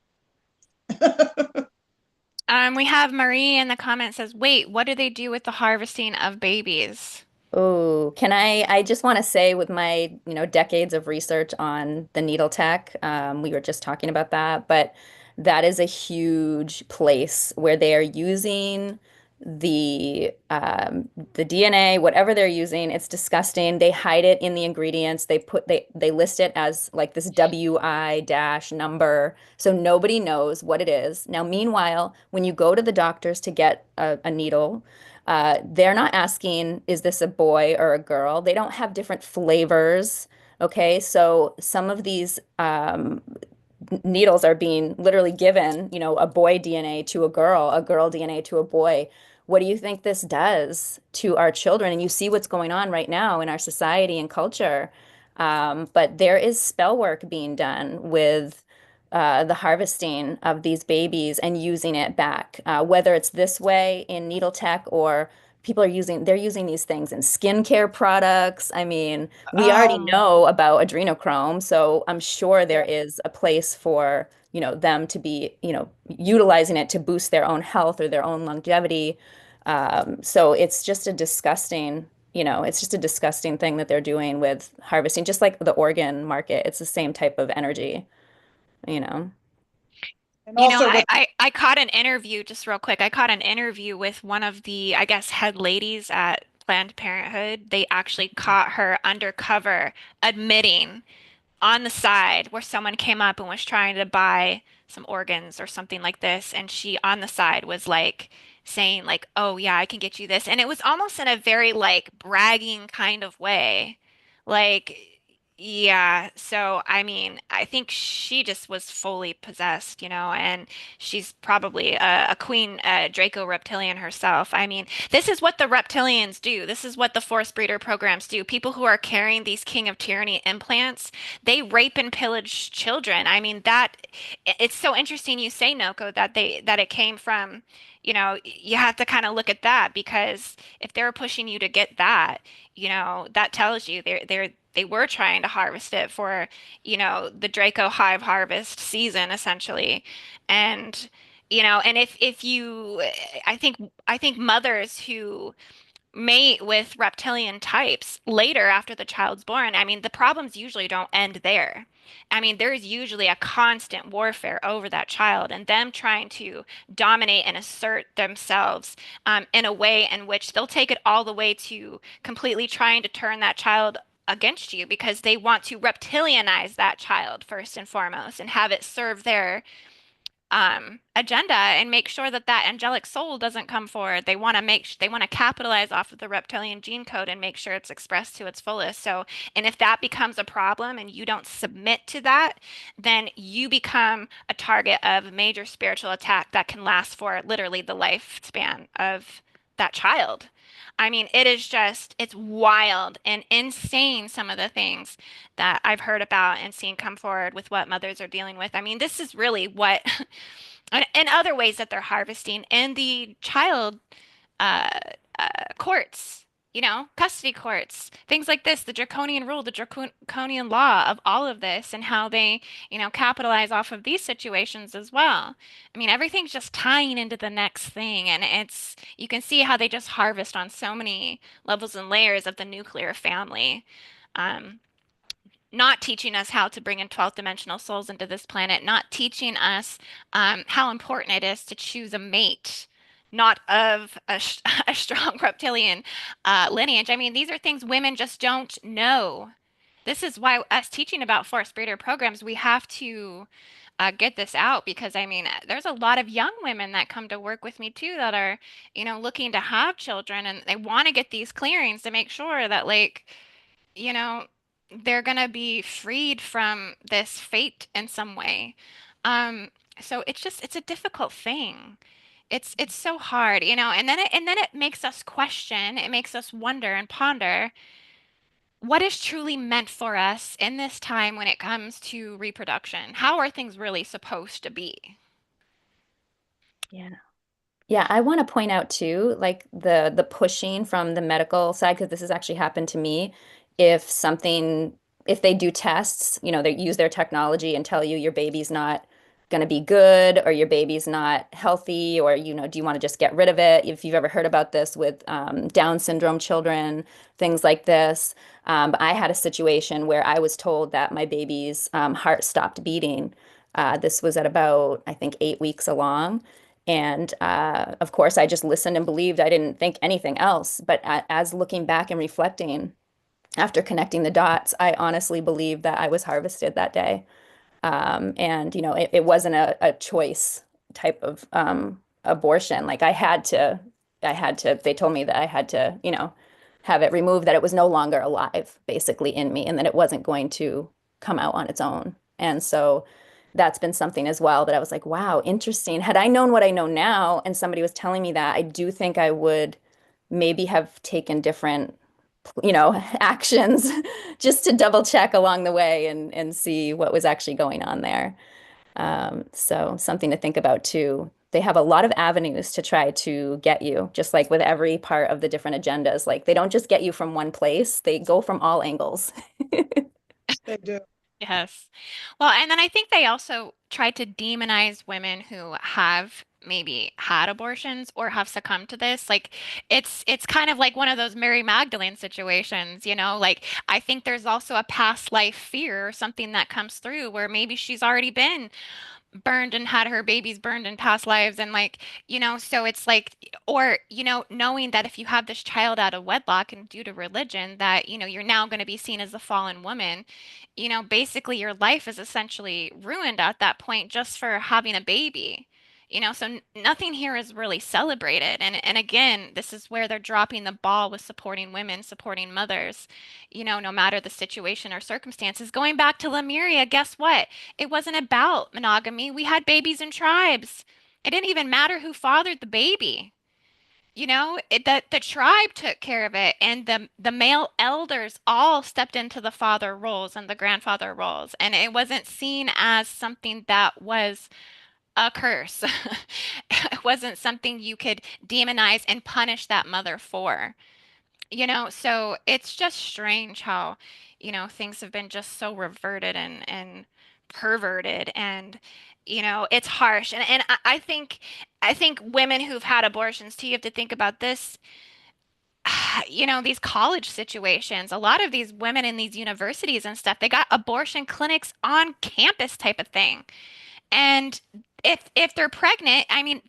We have Marie in the comments says, wait, what do they do with the harvesting of babies? Oh, I just want to say with my, decades of research on the needle tech, we were just talking about that, but that is a huge place where they are using the DNA, whatever they're using, it's disgusting. They hide it in the ingredients. They list it as like this WI dash number, so nobody knows what it is. Now, meanwhile, when you go to the doctors to get a needle, they're not asking, is this a boy or a girl? They don't have different flavors. Okay, so some of these needles are being literally given, a boy DNA to a girl DNA to a boy. What do you think this does to our children? And you see what's going on right now in our society and culture. But there is spell work being done with the harvesting of these babies and using it back, whether it's this way in needle tech or people they're using these things in skincare products. I mean, we already Oh, know about adrenochrome, so I'm sure there yep. is a place for, them to be, utilizing it to boost their own health or their own longevity. So it's just a disgusting, it's just a disgusting thing that they're doing with harvesting, just like the organ market. It's the same type of energy, you know. And You know, also I, what, I, I caught an interview, just real quick. I caught an interview with one of the, I guess, head ladies at Planned Parenthood. They actually caught her undercover admitting on the side where someone came up and was trying to buy some organs or something like this, and she on the side was like saying like, "Oh yeah, I can get you this," and it was almost in a very like bragging kind of way, like. Yeah, so I mean, I think she just was fully possessed, and she's probably a queen Draco reptilian herself. I mean, this is what the reptilians do. This is what the force breeder programs do. People who are carrying these King of Tyranny implants, they rape and pillage children. I mean, it's so interesting you say, Noko, that it came from, you have to kind of look at that because if they're pushing you to get that, that tells you they were trying to harvest it for, the Draco hive harvest season essentially. And and if you I think mothers who mate with reptilian types later after the child's born, I mean, the problems usually don't end there. I mean, there's usually a constant warfare over that child and them trying to dominate and assert themselves in a way in which they'll take it all the way to completely trying to turn that child against you because they want to reptilianize that child first and foremost and have it serve their agenda and make sure that that angelic soul doesn't come forward. They want to capitalize off of the reptilian gene code and make sure it's expressed to its fullest. So, and if that becomes a problem and you don't submit to that, then you become a target of major spiritual attack that can last for literally the lifespan of that child. I mean, it's wild and insane some of the things that I've heard about and seen come forward with what mothers are dealing with. I mean, this is really what and other ways that they're harvesting in the child uh, courts, custody courts, things like this, the draconian rule, the draconian law of all of this, and how they, capitalize off of these situations as well. I mean, everything's just tying into the next thing, and you can see how they just harvest on so many levels and layers of the nuclear family. Um, Not teaching us how to bring in 12th dimensional souls into this planet, not teaching us how important it is to choose a mate, not of a strong reptilian lineage. I mean, these are things women just don't know. This is why us teaching about force breeder programs, we have to get this out because I mean, there's a lot of young women that come to work with me too that are, looking to have children and they want to get these clearings to make sure that like you know, they're gonna be freed from this fate in some way. Um, so it's a difficult thing. It's so hard, and then it makes us question, it makes us wonder and ponder what is truly meant for us in this time when it comes to reproduction. How are things really supposed to be? Yeah. Yeah, I want to point out too, like the pushing from the medical side, because this has actually happened to me. If something, if they do tests, they use their technology and tell you your baby's not going to be good or your baby's not healthy, or do you want to just get rid of it? If you've ever heard about this with Down syndrome children, things like this. I had a situation where I was told that my baby's heart stopped beating. This was at about, I think, 8 weeks along. And of course, I just listened and believed. I didn't think anything else. But as looking back and reflecting after connecting the dots, I honestly believe that I was harvested that day. And, it wasn't a choice type of abortion. Like they told me that I had to, have it removed, that it was no longer alive, basically, in me, and that it wasn't going to come out on its own. And so that's been something as well that I was like, wow, interesting. Had I known what I know now and somebody was telling me that, I do think I would maybe have taken different, actions just to double check along the way and see what was actually going on there. So something to think about too. they have a lot of avenues to try to get you, just like with every part of the different agendas. Like they don't just get you from one place, they go from all angles. They do. Yes. Well, and then I think they also try to demonize women who have maybe had abortions or have succumbed to this. Like it's kind of like one of those Mary Magdalene situations, you know? Like I think there's also a past life fear or something that comes through where maybe she's already been burned and had her babies burned in past lives and like so it's like or knowing that if you have this child out of wedlock and due to religion that you're now going to be seen as a fallen woman, basically your life is essentially ruined at that point just for having a baby. So nothing here is really celebrated. And again, this is where they're dropping the ball with supporting women, supporting mothers, no matter the situation or circumstances. Going back to Lemuria, guess what? It wasn't about monogamy. We had babies in tribes. It didn't even matter who fathered the baby. The tribe took care of it, and the male elders all stepped into the father roles and the grandfather roles, and it wasn't seen as something that was a curse. It wasn't something you could demonize and punish that mother for. So it's just strange how, things have been just so reverted and perverted and, it's harsh. And I think women who've had abortions too, you have to think about this, these college situations. A lot of these women in these universities and stuff, they got abortion clinics on campus type of thing. And if they're pregnant, I mean,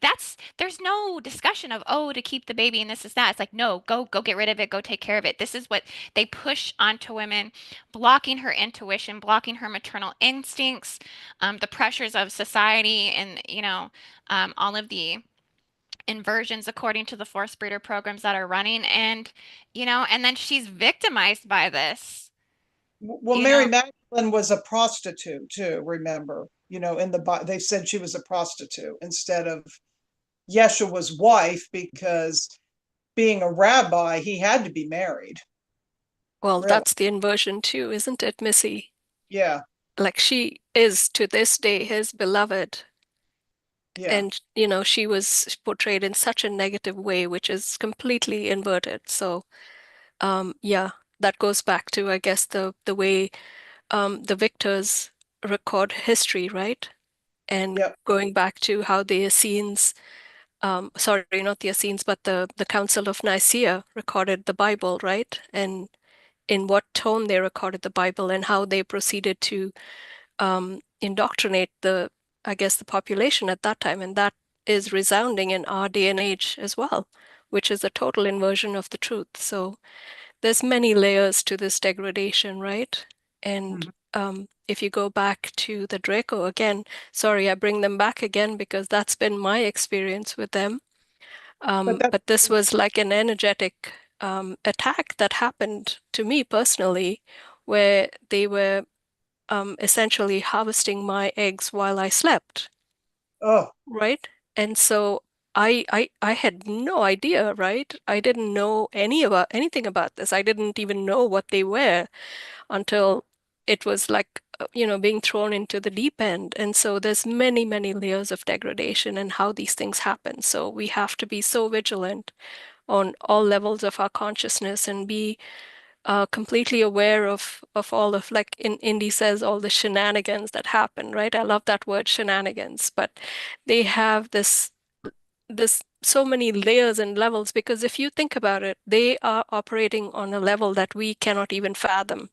there's no discussion of, oh, to keep the baby and this is that. It's like, no, go get rid of it, go take care of it. This is what they push onto women, blocking her intuition, blocking her maternal instincts, the pressures of society, and all of the inversions according to the force breeder programs that are running, and and then she's victimized by this. Well, You Mary know, Magdalene was a prostitute too, remember? In they said she was a prostitute instead of Yeshua's wife because being a rabbi, he had to be married. Well, Really? that's the inversion too, isn't it, Missy? Yeah, Like she is to this day his beloved. yeah. And, she was portrayed in such a negative way, which is completely inverted. So, yeah, that goes back to, I guess, the way the victors record history, right? And Yep. going back to how the Essenes, sorry, not the Essenes, but the Council of Nicaea recorded the Bible, right? And in what tone they recorded the Bible and how they proceeded to indoctrinate I guess, the population at that time. And that is resounding in our day and age as well, which is a total inversion of the truth. So there's many layers to this degradation, right? And if you go back to the Draco again, sorry, I bring them back again because that's been my experience with them. But this was like an energetic attack that happened to me personally, where they were essentially harvesting my eggs while I slept, Oh, right? And so I had no idea, right? I didn't know anything about this. I didn't even know what they were until it was like, being thrown into the deep end. And so there's many, many layers of degradation and how these things happen. So we have to be so vigilant on all levels of our consciousness and be completely aware of all of, like in Indy says, all the shenanigans that happen, right? I love that word shenanigans, but they have this so many layers and levels, because if you think about it, they are operating on a level that we cannot even fathom,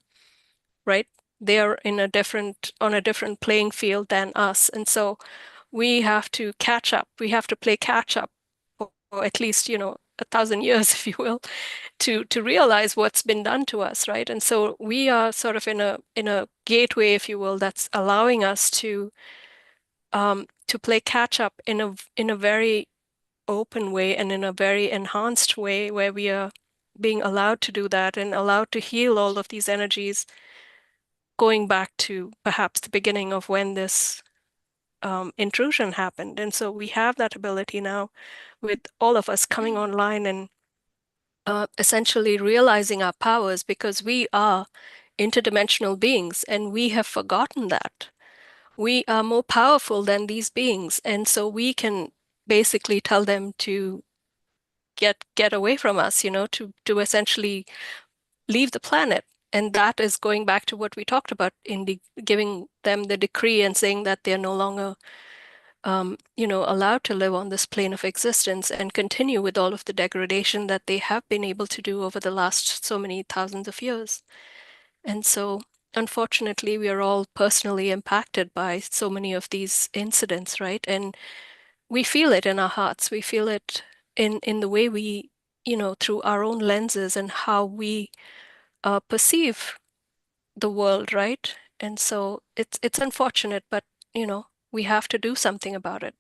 right? They are on a different playing field than us. And so we have to catch up. We have to play catch up for at least, 1,000 years, if you will, to realize what's been done to us, right? And so we are sort of in a gateway, if you will, that's allowing us to play catch up in a very open way and in a very enhanced way, where we are being allowed to do that and allowed to heal all of these energies, going back to perhaps the beginning of when this intrusion happened. And so we have that ability now, with all of us coming online and essentially realizing our powers, because we are interdimensional beings and we have forgotten that. We are more powerful than these beings. And so we can basically tell them to get away from us, to essentially leave the planet. And that is going back to what we talked about in giving them the decree and saying that they're no longer allowed to live on this plane of existence and continue with all of the degradation that they have been able to do over the last so many thousands of years. And so, unfortunately, we are all personally impacted by so many of these incidents, right? And we feel it in our hearts. We feel it in the way we, through our own lenses and how we perceive the world, right? And so it's unfortunate, but we have to do something about it.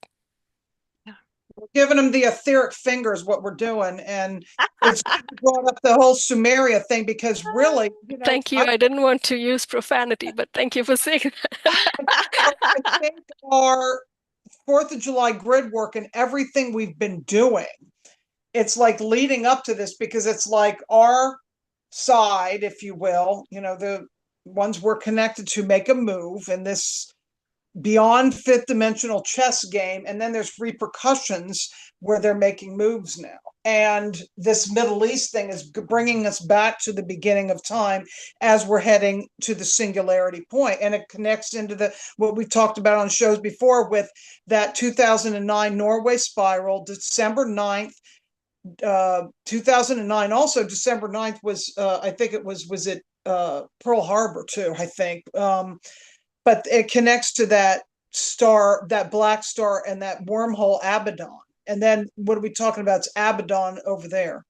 We're giving them the etheric fingers, what we're doing, and it's brought up the whole Sumeria thing because really, Thank you. I didn't want to use profanity, but thank you for saying that. I think our 4th of July grid work and everything we've been doing, it's like leading up to this because it's like our side, if you will, the ones we're connected to make a move in this beyond fifth dimensional chess game, and then there's repercussions where they're making moves now, and this Middle East thing is bringing us back to the beginning of time as we're heading to the singularity point, and it connects into what we talked about on shows before with that 2009 Norway spiral, December 9th, 2009. Also December 9th was I think it was it Pearl Harbor too, I think, but it connects to that star, that black star, and that wormhole Abaddon. And then what are we talking about? It's Abaddon over there.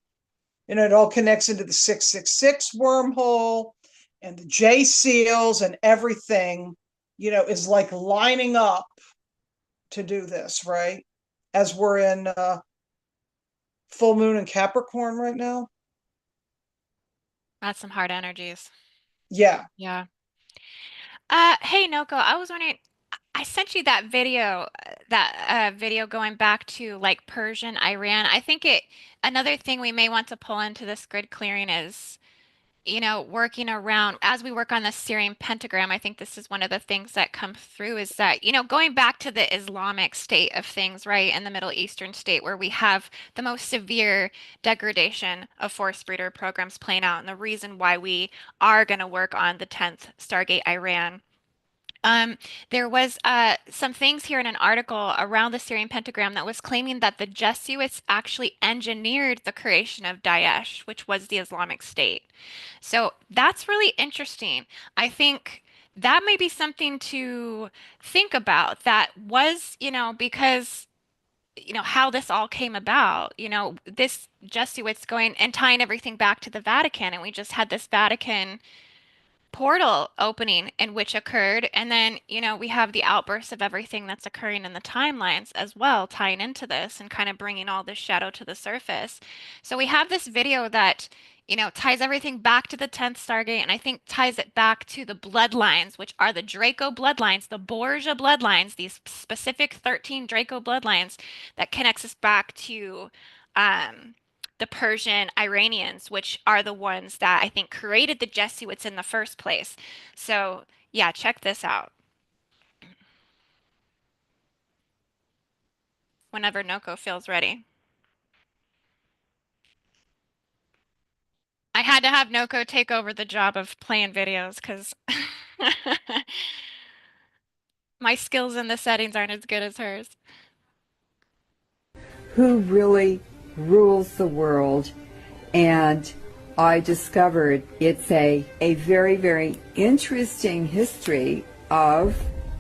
It all connects into the 666 wormhole and the J seals, and everything, is like lining up to do this, right? As we're in full moon in Capricorn right now. That's some hard energies. Yeah. Yeah. Hey, Noko, I was wondering, I sent you that video going back to like Persian, Iran. I think another thing we may want to pull into this grid clearing is, working around as we work on the Syrian pentagram. I think this is one of the things that come through is that, going back to the Islamic state of things, right, in the Middle Eastern state where we have the most severe degradation of force breeder programs playing out, and the reason why we are going to work on the 10th Stargate Iran. There was some things here in an article around the Syrian pentagram that was claiming that the Jesuits actually engineered the creation of Daesh, which was the Islamic State. So that's really interesting. I think that may be something to think about. That was, because how this all came about, this Jesuits going and tying everything back to the Vatican, and we just had this Vatican portal opening in which occurred, and then we have the outbursts of everything that's occurring in the timelines as well, tying into this and kind of bringing all this shadow to the surface. So we have this video that ties everything back to the 10th Stargate, and I think ties it back to the bloodlines, which are the Draco bloodlines, the Borgia bloodlines, these specific 13 Draco bloodlines that connects us back to the Persian Iranians, which are the ones that I think created the Jesuits in the first place. So yeah, check this out. Whenever Noko feels ready. I had to have Noko take over the job of playing videos because my skills in the settings aren't as good as hers. Who really rules the world? And I discovered it's a very, very interesting history of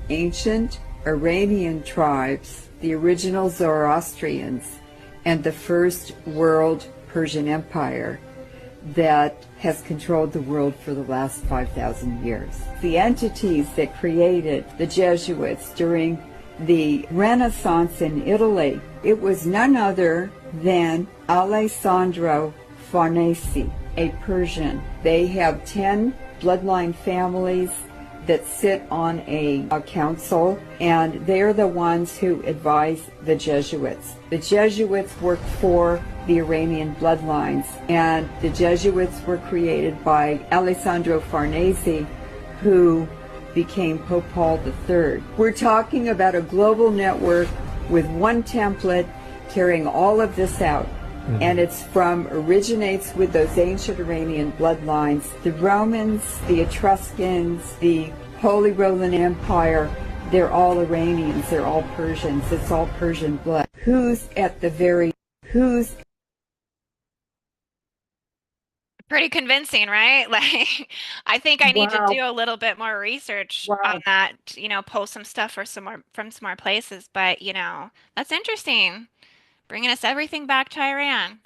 ancient Iranian tribes, the original Zoroastrians, and the first world Persian Empire that has controlled the world for the last 5,000 years. The entities that created the Jesuits during the Renaissance in Italy, it was none other than Alessandro Farnese, a Persian. They have 10 bloodline families that sit on a council, and they're the ones who advise the Jesuits. The Jesuits work for the Iranian bloodlines, and the Jesuits were created by Alessandro Farnese, who became Pope Paul III. We're talking about a global network with one template carrying all of this out. And originates with those ancient Iranian bloodlines. The Romans, the Etruscans, the Holy Roman Empire, they're all Iranians, they're all Persians, it's all Persian blood. Who's Pretty convincing, right? Like, I think I need to Wow. do a little bit more research Wow. on that, pull some stuff from some more places. But, that's interesting. Bringing us everything back to Iran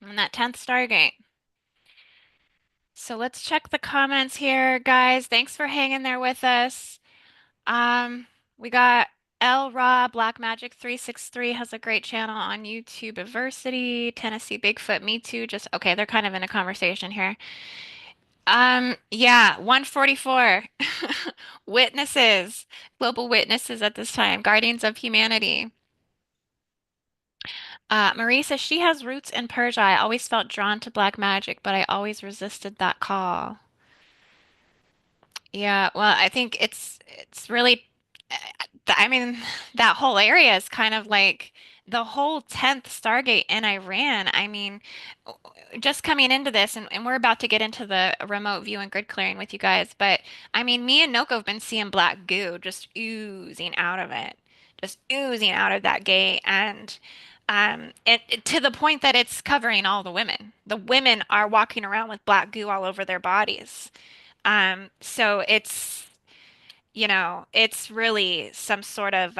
and that 10th Stargate. So let's check the comments here, guys. Thanks for hanging there with us. We got L Ra Black Magic 363 has a great channel on YouTube. Diversity, Tennessee Bigfoot, me too. Just okay, they're kind of in a conversation here. Yeah, 144. Witnesses, global witnesses at this time, guardians of humanity. Marie says she has roots in Persia. I always felt drawn to black magic, but I always resisted that call. Yeah, well, I think it's really, I mean, that whole area is kind of like the whole 10th Stargate in Iran. I mean, just coming into this, and we're about to get into the remote view and grid clearing with you guys, but I mean, me and Noko have been seeing black goo just oozing out of it, just oozing out of that gate, and to the point that it's covering all the women. The women are walking around with black goo all over their bodies. So it's really some sort of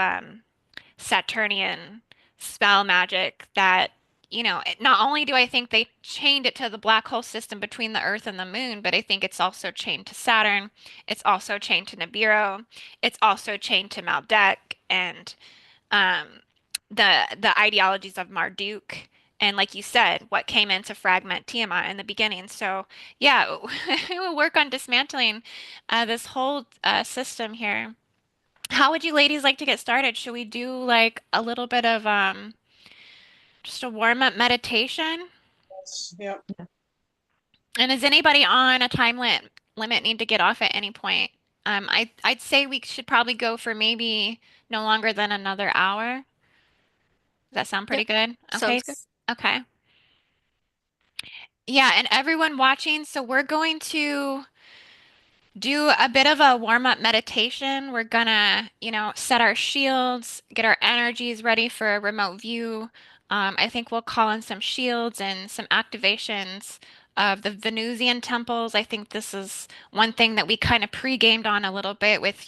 Saturnian spell magic that, not only do I think they chained it to the black hole system between the Earth and the Moon, but I think it's also chained to Saturn. It's also chained to Nibiru. It's also chained to Maldek and um, the ideologies of Marduk. And like you said, what came in to fragment Tiamat in the beginning. So yeah, we'll work on dismantling this whole system here. How would you ladies like to get started? Should we do like a little bit of just a warm-up meditation? Yeah. And is anybody on a time limit need to get off at any point? I'd say we should probably go for maybe no longer than another hour. Does that sound pretty good? Okay. Sounds good. Okay. Yeah, and everyone watching, so we're going to do a bit of a warm-up meditation. We're gonna, set our shields, get our energies ready for a remote view. I think we'll call in some shields and some activations of the Venusian temples. I think this is one thing that we kind of pre-gamed on a little bit with,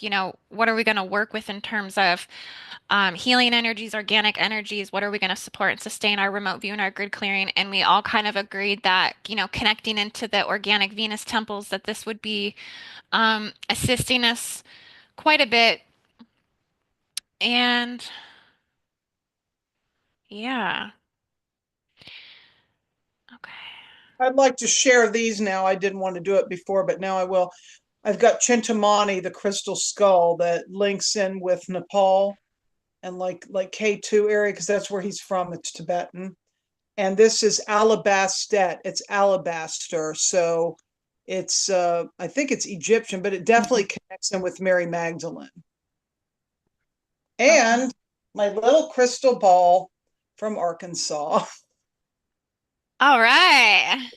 what are we going to work with in terms of healing energies, organic energies, what are we going to support and sustain our remote view and our grid clearing? And we all kind of agreed that, connecting into the organic Venus temples, that this would be assisting us quite a bit. And yeah. Okay. I'd like to share these now. I didn't want to do it before, but now I will. I've got Chintamani, the crystal skull that links in with Nepal and like K2 area, because that's where he's from. It's Tibetan. And this is alabastet. It's alabaster. So it's I think it's Egyptian, but it definitely connects in with Mary Magdalene. And my little crystal ball from Arkansas. All right.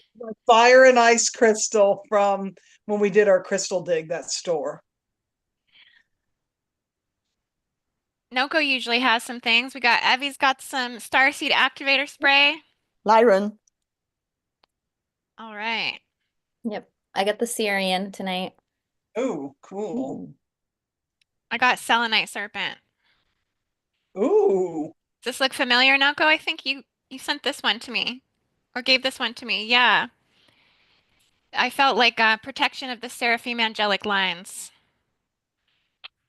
Fire and ice crystal from when we did our crystal dig, that store. Noko usually has some things. Evi's got some Starseed activator spray. Lyron. All right. Yep. I got the Syrian tonight. Oh, cool. I got selenite serpent. Ooh. Does this look familiar, Noko? I think you sent this one to me or gave this one to me. Yeah. I felt like protection of the seraphim angelic lines.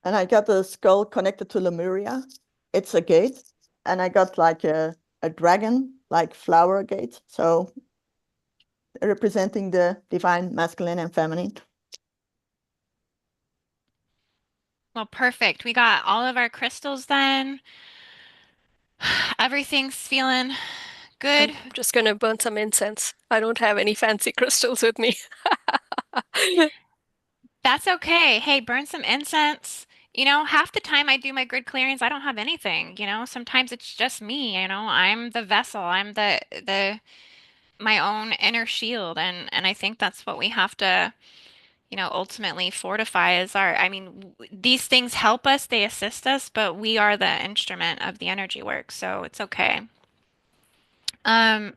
And I got the skull connected to Lemuria. It's a gate. And I got like a dragon, like flower gate. So representing the divine masculine and feminine. Well, perfect. We got all of our crystals then. Everything's feeling good. I'm just gonna burn some incense. I don't have any fancy crystals with me. That's okay. Hey, burn some incense. You know, half the time I do my grid clearings, I don't have anything, Sometimes it's just me, I'm the vessel. I'm the my own inner shield, and I think that's what we have to, ultimately fortify is these things help us, they assist us, but we are the instrument of the energy work, so it's okay. Um,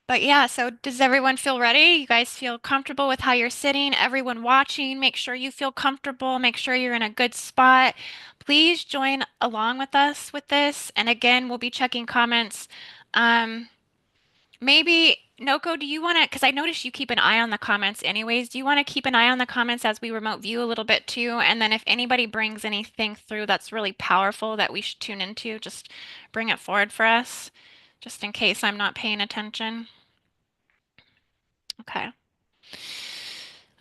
but yeah, so does everyone feel ready? You guys feel comfortable with how you're sitting? Everyone watching, make sure you feel comfortable, make sure you're in a good spot. Please join along with us with this. And again, we'll be checking comments. Um, Maybe, Noko, do you want to, because I noticed you keep an eye on the comments anyways. Do you want to keep an eye on the comments as we remote view a little bit too? And then if anybody brings anything through that's really powerful that we should tune into, just bring it forward for us, just in case I'm not paying attention. Okay.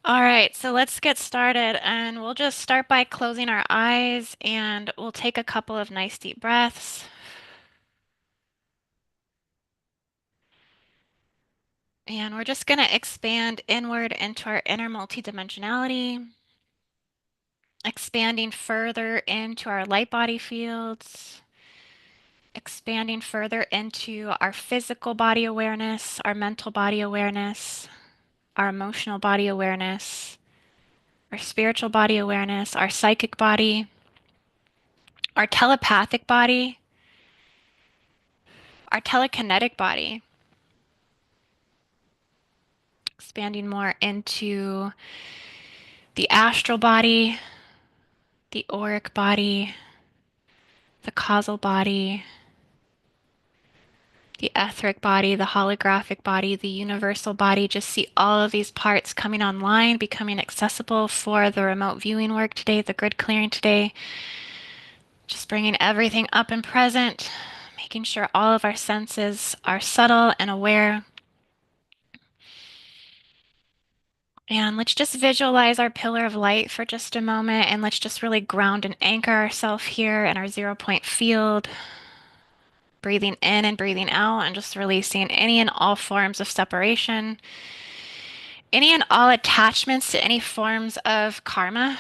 All right, so let's get started, and we'll just start by closing our eyes, and we'll take a couple of nice deep breaths. And we're just going to expand inward into our inner multidimensionality, expanding further into our light body fields, expanding further into our physical body awareness, our mental body awareness, our emotional body awareness, our spiritual body awareness, our psychic body, our telepathic body, our telekinetic body, expanding more into the astral body, the auric body, the causal body, the etheric body, the holographic body, the universal body. Just see all of these parts coming online, becoming accessible for the remote viewing work today, the grid clearing today. Just bringing everything up and present, making sure all of our senses are subtle and aware. And let's just visualize our pillar of light for just a moment, and let's just really ground and anchor ourselves here in our 0 point field. Breathing in and breathing out, and just releasing any and all forms of separation, any and all attachments to any forms of karma.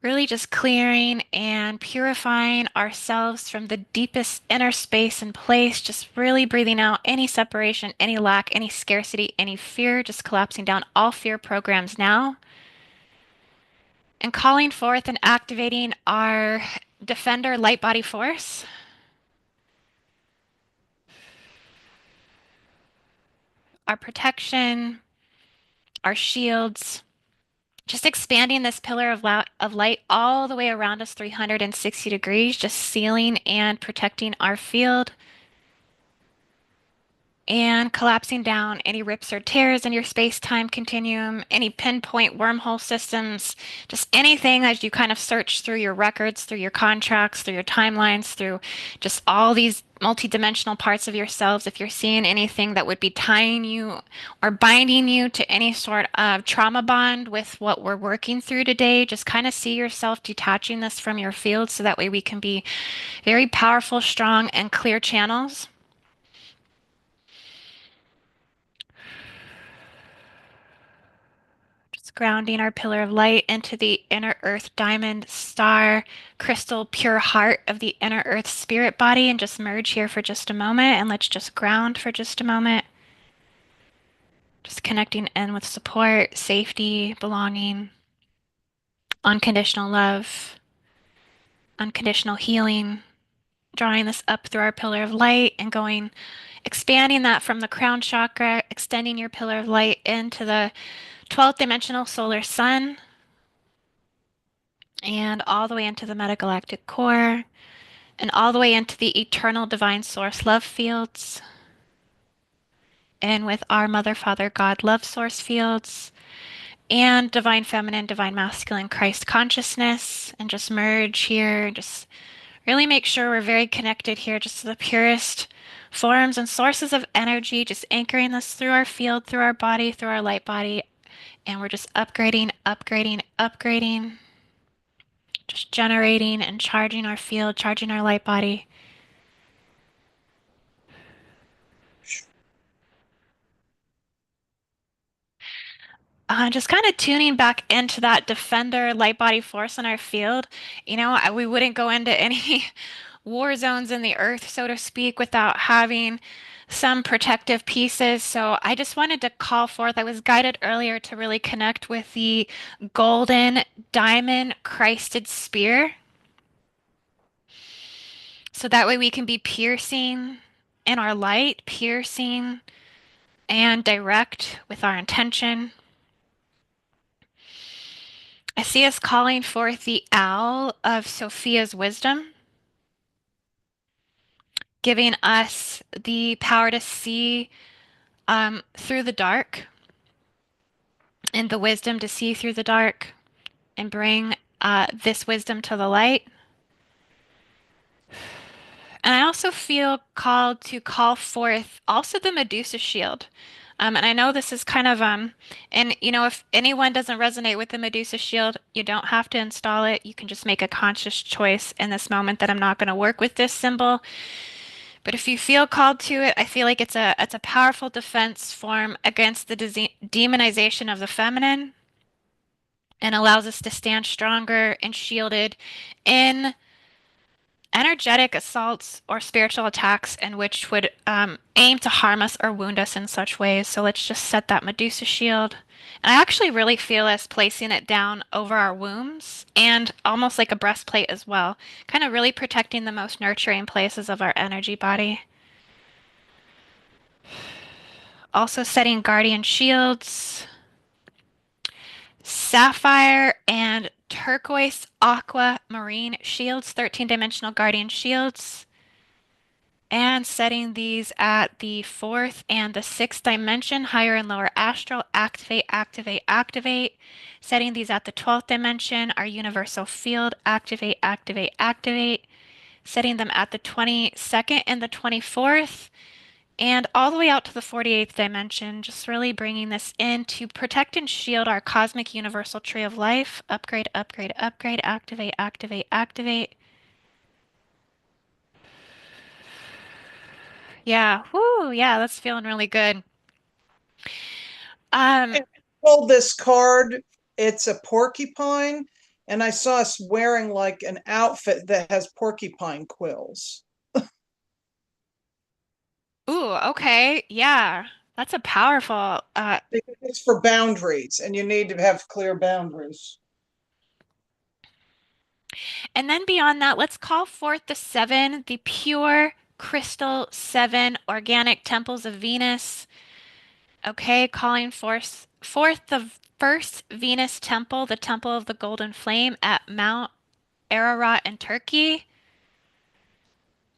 Really just clearing and purifying ourselves from the deepest inner space and place, just really breathing out any separation, any lack, any scarcity, any fear, just collapsing down all fear programs now. And calling forth and activating our defender light body force. Our protection, our shields, just expanding this pillar of light all the way around us 360 degrees, just sealing and protecting our field. And collapsing down any rips or tears in your space-time continuum, any pinpoint wormhole systems, just anything as you kind of search through your records, through your contracts, through your timelines, through just all these multidimensional parts of yourselves. If you're seeing anything that would be tying you or binding you to any sort of trauma bond with what we're working through today, just kind of see yourself detaching this from your field so that way we can be very powerful, strong, and clear channels. Grounding our pillar of light into the inner earth diamond star crystal pure heart of the inner earth spirit body, and just merge here for just a moment, and let's just ground for just a moment. Just connecting in with support, safety, belonging, unconditional love, unconditional healing. Drawing this up through our pillar of light and going, expanding that from the crown chakra, extending your pillar of light into the 12th dimensional solar sun, and all the way into the metagalactic core, and all the way into the eternal divine source love fields, and with our Mother, Father, God love source fields, and divine feminine, divine masculine Christ consciousness, and just merge here, just really make sure we're very connected here, just to the purest forms and sources of energy, just anchoring this through our field, through our body, through our light body, and we're just upgrading, upgrading, upgrading. Just generating and charging our field, charging our light body. Just kind of tuning back into that defender light body force in our field. We wouldn't go into any war zones in the earth, so to speak, without having some protective pieces. So I just wanted to call forth, I was guided earlier to really connect with the golden diamond Christed spear. So that way we can be piercing in our light, piercing and direct with our intention. I see us calling forth the owl of Sophia's wisdom, giving us the power to see through the dark and the wisdom to see through the dark and bring this wisdom to the light. And I also feel called to call forth also the Medusa shield. And I know this is kind of, and if anyone doesn't resonate with the Medusa shield, you don't have to install it. You can just make a conscious choice in this moment that I'm not going to work with this symbol. But if you feel called to it, I feel like it's a powerful defense form against the demonization of the feminine and allows us to stand stronger and shielded in energetic assaults or spiritual attacks in which would aim to harm us or wound us in such ways. So let's just set that Medusa shield. And I actually really feel us placing it down over our wombs and almost like a breastplate as well, kind of really protecting the most nurturing places of our energy body. Also setting guardian shields, sapphire and turquoise aqua marine shields, 13-dimensional guardian shields. And setting these at the 4th and the 6th dimension, higher and lower astral, activate, activate, activate. Setting these at the 12th dimension, our universal field, activate, activate, activate. Setting them at the 22nd and the 24th, and all the way out to the 48th dimension, just really bringing this in to protect and shield our cosmic universal tree of life. Upgrade, upgrade, upgrade, activate, activate, activate. Yeah, whoo, yeah, that's feeling really good. And pulled this card. It's a porcupine, and I saw us wearing like an outfit that has porcupine quills. Ooh, okay, yeah, that's a powerful, Because it's for boundaries, and you need to have clear boundaries. and then beyond that, let's call forth the 7, the pure crystal 7 organic temples of Venus. Okay, calling forth the first Venus temple, the Temple of the Golden Flame at Mount Ararat in Turkey.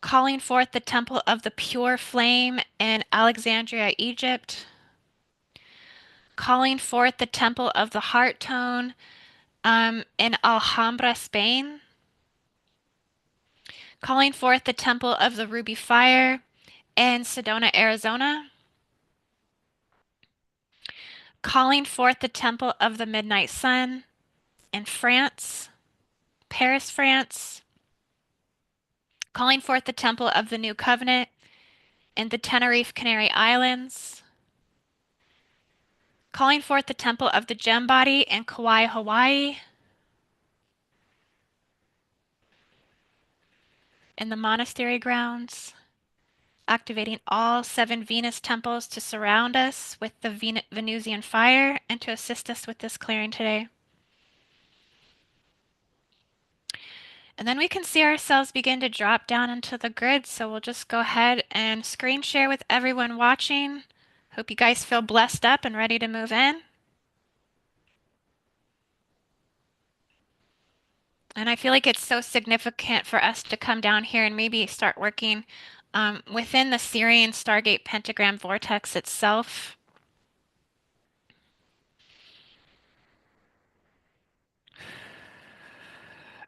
Calling forth the Temple of the Pure Flame in Alexandria, Egypt. Calling forth the Temple of the Heart Tone in Alhambra, Spain. Calling forth the Temple of the Ruby Fire in Sedona, Arizona. Calling forth the Temple of the Midnight Sun in France, Paris, France. Calling forth the Temple of the New Covenant in the Tenerife, Canary Islands. Calling forth the Temple of the Gem Body in Kauai, Hawaii. In the monastery grounds. Activating all 7 Venus temples to surround us with the Venusian fire and to assist us with this clearing today. And then we can see ourselves begin to drop down into the grid. So we'll just go ahead and screen share with everyone watching. Hope you guys feel blessed up and ready to move in. And I feel like it's so significant for us to come down here and maybe start working within the Syrian Stargate pentagram vortex itself.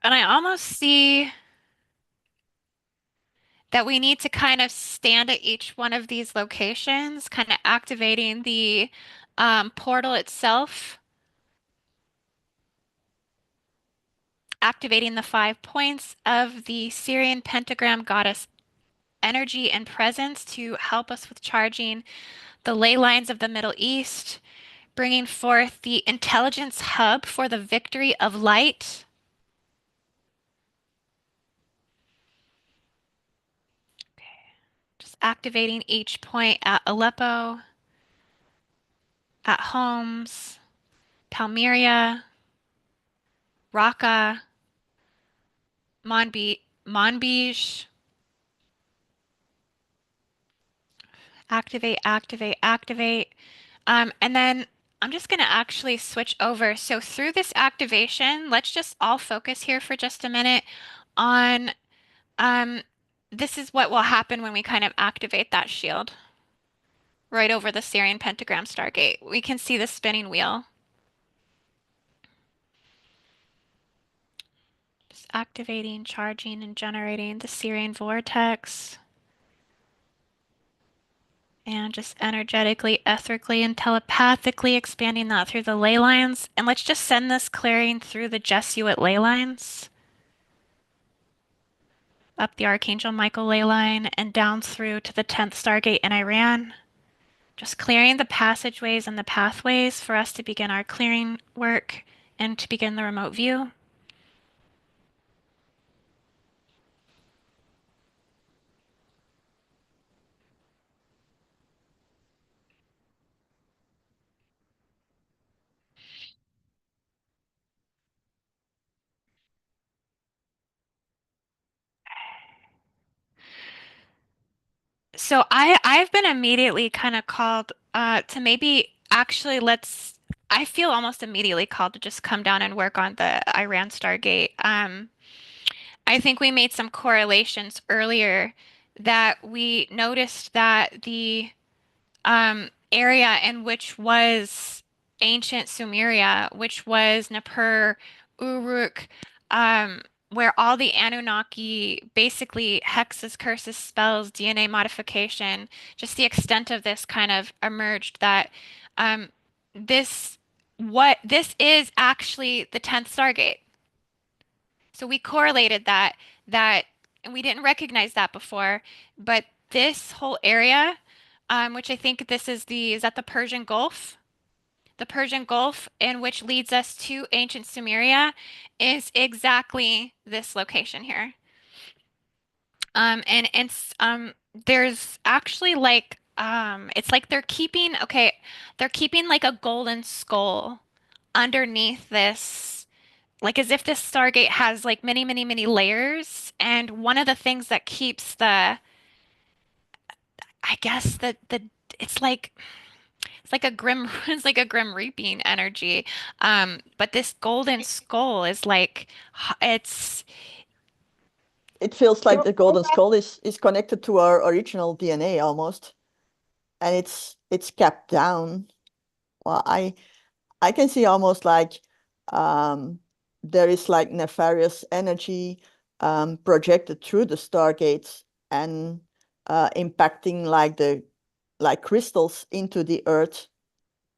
And I almost see that we need to kind of stand at each one of these locations, kind of activating the portal itself, activating the 5 points of the Syrian pentagram goddess energy and presence to help us with charging the ley lines of the Middle East, bringing forth the intelligence hub for the victory of light. Just activating each point at Aleppo, at Homs, Palmyra, Raqqa, Monbij. Activate, activate, activate. And then I'm just going to actually switch over. So through this activation, let's just all focus here for just a minute on this is what will happen when we kind of activate that shield right over the Syrian pentagram Stargate. We can see the spinning wheel. Just activating, charging, and generating the Syrian vortex. And just energetically, etherically, and telepathically expanding that through the ley lines. And let's just send this clearing through the Jesuit ley lines, up the Archangel Michael ley line, and down through to the 10th Stargate in Iran. Just clearing the passageways and the pathways for us to begin our clearing work and to begin the remote view. So I've been immediately kind of called to maybe actually I feel almost immediately called to just come down and work on the Iran Stargate. I think we made some correlations earlier that we noticed that the area in which was ancient Sumeria, which was Nippur, Uruk, where all the Anunnaki basically hexes, curses, spells, DNA modification, just the extent of this kind of emerged that um, this is actually the 10th Stargate. So we correlated that and we didn't recognize that before, but this whole area, which I think is that the Persian Gulf? The Persian Gulf, in which leads us to ancient Sumeria, is exactly this location here. And it's there's actually like it's like they're keeping like a golden skull underneath this, like as if this Stargate has like many, many, many layers. And one of the things that keeps I guess the it's like it's like a grim it's like a grim reaping energy. But this golden skull is like it's It feels like Go the go golden back. skull is connected to our original DNA almost, and it's kept down. Well, I can see almost like um, there is like nefarious energy projected through the stargates and impacting like crystals into the earth,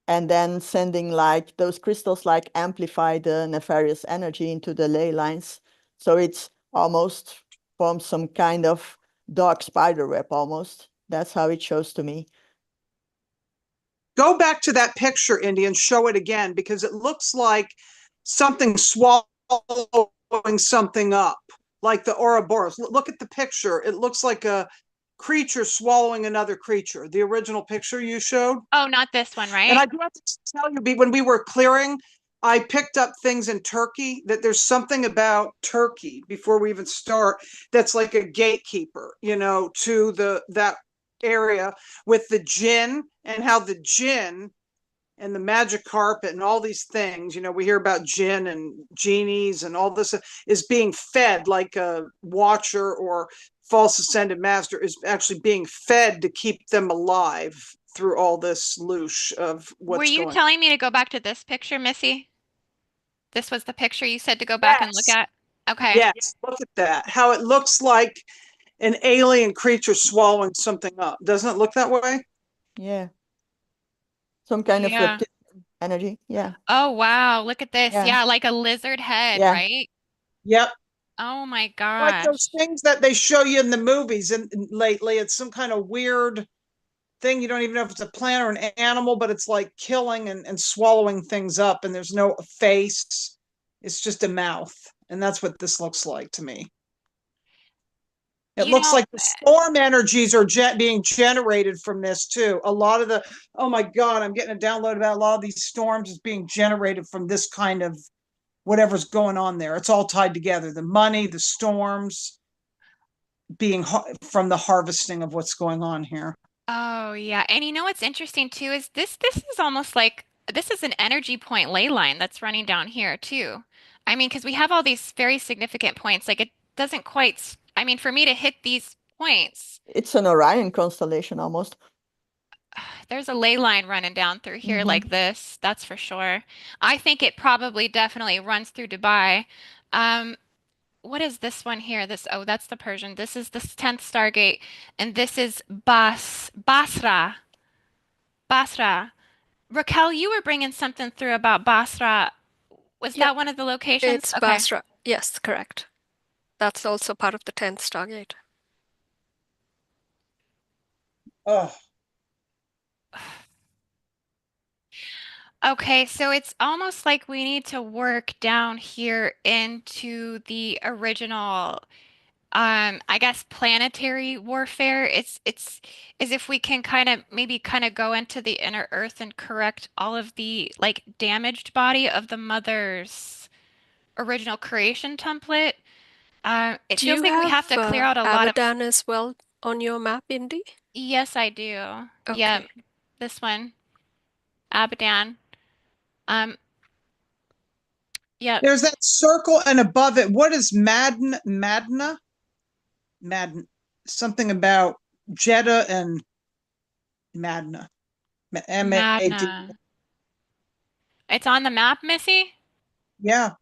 and then sending like those crystals like amplify the nefarious energy into the ley lines. So it's almost forms some kind of dark spider web almost. That's how it shows to me. Go back to that picture, Indy, and show it again because it looks like something swallowing something up, like the Ouroboros. Look at the picture. It looks like a creature swallowing another creature. The original picture you showed. oh, not this one, And right? I do have to tell you, when we were clearing, I picked up things in Turkey that there's something about Turkey before we even start that's like a gatekeeper, to that area with the jinn and how the jinn and the magic carpet and all these things, we hear about jinn and genies and all this is being fed like a watcher or false ascended master is actually being fed to keep them alive through all this loosh of Were what's you going. telling me to go back to this picture, Missy? This was the picture you said to go back and look Yes, at? Okay. yes, look at that. How it looks like an alien creature swallowing something up. Doesn't it look that way? Yeah, some kind of Yeah. reptilian energy. Yeah, Oh, wow. Look at this. yeah, Yeah, like a lizard head, yeah. right? Yep. Oh my Like those gosh. things that they show you in the movies and lately. It's some kind of weird thing. You don't even know if it's a plant or an animal, but it's like killing and swallowing things up, and there's no face. It's just a mouth. And that's what this looks like to me. It You looks know, like the storm energies are being generated from this too. A lot of the, oh my God, I'm getting a download about a lot of these storms is being generated from this kind of whatever's going on there. It's all tied together. The money, the storms being from the harvesting of what's going on here. oh yeah. And you know what's interesting too is this is almost like this is an energy point ley line that's running down here too. I mean, because we have all these very significant points. Like it doesn't quite, I mean, for me to hit these points, It's an Orion constellation almost. there's a ley line running down through here Mhm. like this, that's for sure. I think it probably definitely runs through Dubai. Um, what is this one here? This, oh, that's the Persian. This is the 10th Stargate, and this is Basra. Basra. Raquel, you were bringing something through about Basra. Was Yep, that one of the locations? it's Okay. Basra. Yes, correct. That's also part of the 10th Stargate. Oh, Okay, so it's almost like we need to work down here into the original I guess planetary warfare. It's as if we can kind of maybe kind of go into the inner earth and correct all of the like damaged body of the mother's original creation template. It Do feels you like we have have to clear out a lot of. Abadan as well on your map, Indy? Yes, I do. Yeah, Okay. this one, Abadan. Um, yeah, there's that circle and above it. What is Madna? Madden, something about Jeddah and Madna. M-A-D. Madna. It's on the map, Missy. Yeah,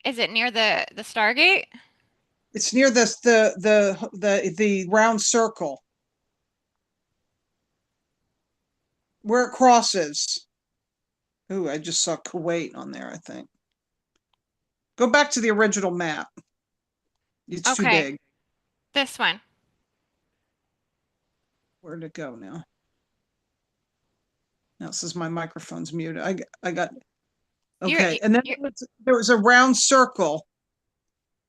Is it near the Stargate? it's near this the round circle where it crosses. Ooh, I just saw Kuwait on there, I think. Go back to the original map. It's too Okay, big. this one. Where'd it go now? Now it says my microphone's muted. I got okay. And then there was a round circle.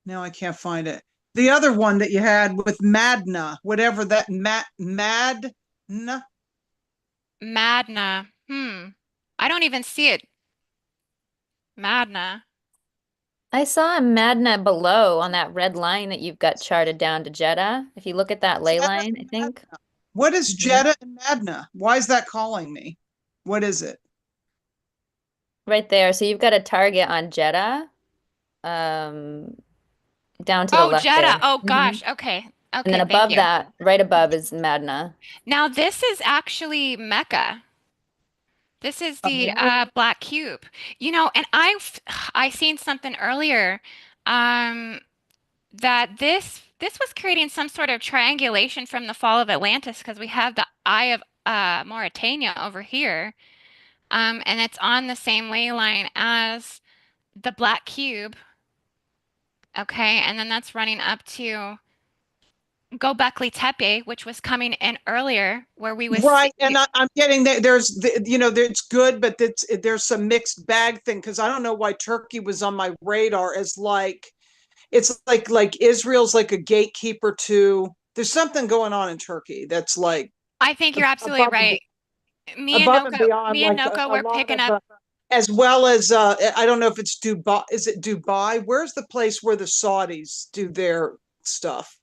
Now I can't find it. The other one that you had with Madna, whatever that Madna. Madna. I don't even see it. Madna. I saw a Madna below on that red line that you've got charted down to Jeddah. If you look at that ley Jeddah line, I and think. Madna. What is Mhm. Jeddah and Madna? Why is that calling me? What is it? Right there. So you've got a target on Jeddah, um, down to the Oh, left there. Jeddah. Oh Mhm. gosh. Okay. And then Okay, thank above you. that, right above is Madna. Now this is actually Mecca. This is the Oh, black cube. You know, and I seen something earlier um that this was creating some sort of triangulation from the fall of Atlantis because we have the Eye of Mauritania over here. And it's on the same ley line as the black cube. Okay, and then that's running up to Gobekli Tepe, which was coming in earlier, where we was right. And I'm getting that there's it's good, but there's some mixed bag thing because I don't know why Turkey was on my radar as like it's like Israel's like a gatekeeper to there's something going on in Turkey that's like I think you're absolutely above right. above and beyond Me and like Noko, a we're lot picking of up. as well as I don't know if it's Dubai. Is it Dubai? Where's the place where the Saudis do their stuff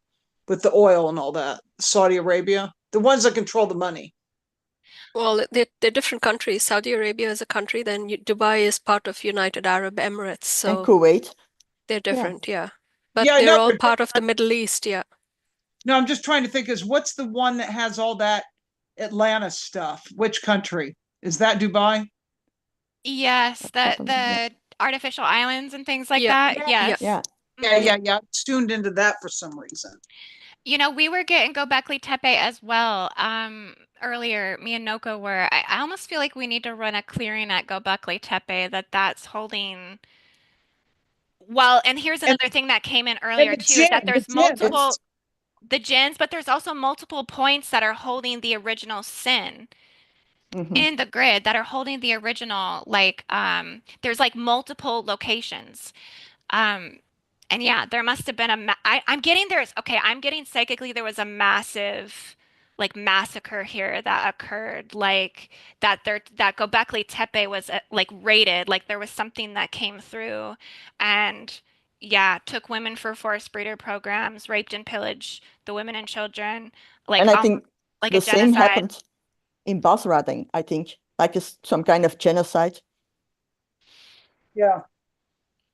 with the oil and all that? Saudi Arabia, the ones that control the money. Well, they're different countries. Saudi Arabia is a country, then Dubai is part of United Arab Emirates, And so Kuwait. they're Yeah. different, yeah. But Yeah, I they're know. all part of the Middle East, yeah. No, I'm just trying to think is what's the one that has all that Atlanta stuff? Which country? Is that Dubai? Yes, Probably, yeah. the artificial islands and things like Yeah, that. Yeah. Yes. Yeah. Yeah, Mhm. yeah. It's tuned into that for some reason. You know, we were getting Gobekli Tepe as well. Earlier, me and Noko were. I almost feel like we need to run a clearing at Gobekli Tepe that's holding. Well, and here's And another thing that came in and earlier the too, is that gym, there's the gym. multiple. the jinns, but there's also multiple points that are holding the original sin Mhm. in the grid that are holding the original, like, there's like multiple locations. Um, and yeah, there must have been I'm getting there's okay, I'm getting psychically there was a massive like massacre here that occurred, like that Göbekli Tepe was like raided, like there was something that came through and yeah, took women for forced breeder programs, raped and pillaged the women and children, like And I almost think like a the same genocide. happened in Basra, I think, like some kind of genocide. Yeah,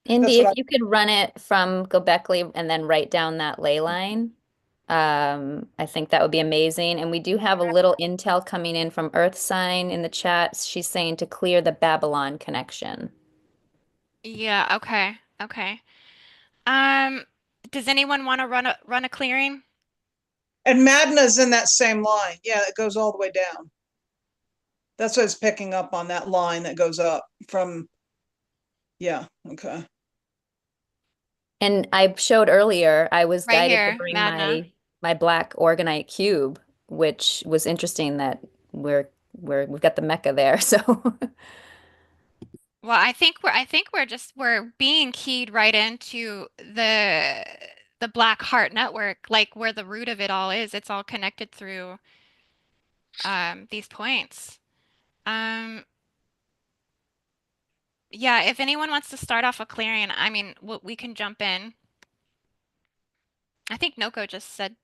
that's Indy, what if I, you could run it from Göbekli and then write down that ley line, I think that would be amazing. And we do have a little intel coming in from Earth Sign in the chat. She's saying to clear the Babylon connection. Yeah, okay. Okay. Um, does anyone want to run a clearing? and Madna's in that same line. Yeah, it goes all the way down. That's what it's picking up on, that line that goes up from, yeah, okay. And I showed earlier, I was Right guided to here, bring Madna. my black organite cube, which was interesting that we've got the Mecca there. So Well, I think we're being keyed right into the Black Heart Network, like where the root of it all is. It's all connected through these points. Um, yeah, if anyone wants to start off a clearing, I mean, we can jump in. I think Noko just said,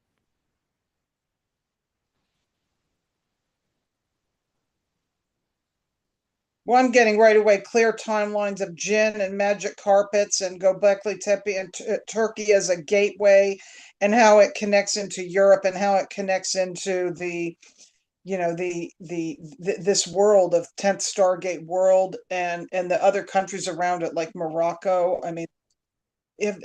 Well, I'm getting right away clear timelines of jinn and magic carpets and Göbekli Tepe and Turkey as a gateway, and how it connects into Europe and how it connects into the, this world of 10th Stargate world and the other countries around it, like Morocco. I mean, if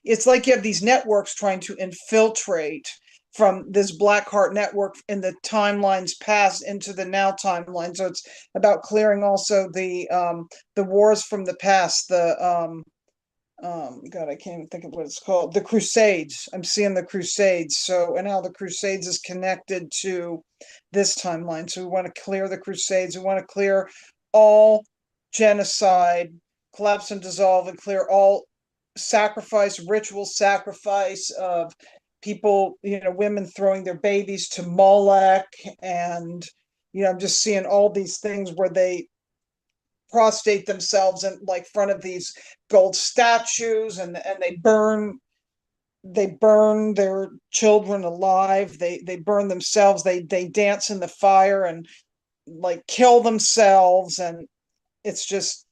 it's like you have these networks trying to infiltrate from this black heart network in the timelines past into the now timeline. So it's about clearing also the wars from the past, the God, I can't even think of what it's called, the crusades. I'm seeing the crusades, so, and how the crusades is connected to this timeline. So we want to clear the crusades, we want to clear all genocide, collapse and dissolve, and clear all sacrifice, ritual sacrifice of people, women throwing their babies to Moloch. And I'm just seeing all these things where they prostrate themselves in like front of these gold statues, and they burn their children alive, they burn themselves, they dance in the fire and like kill themselves. And it's just,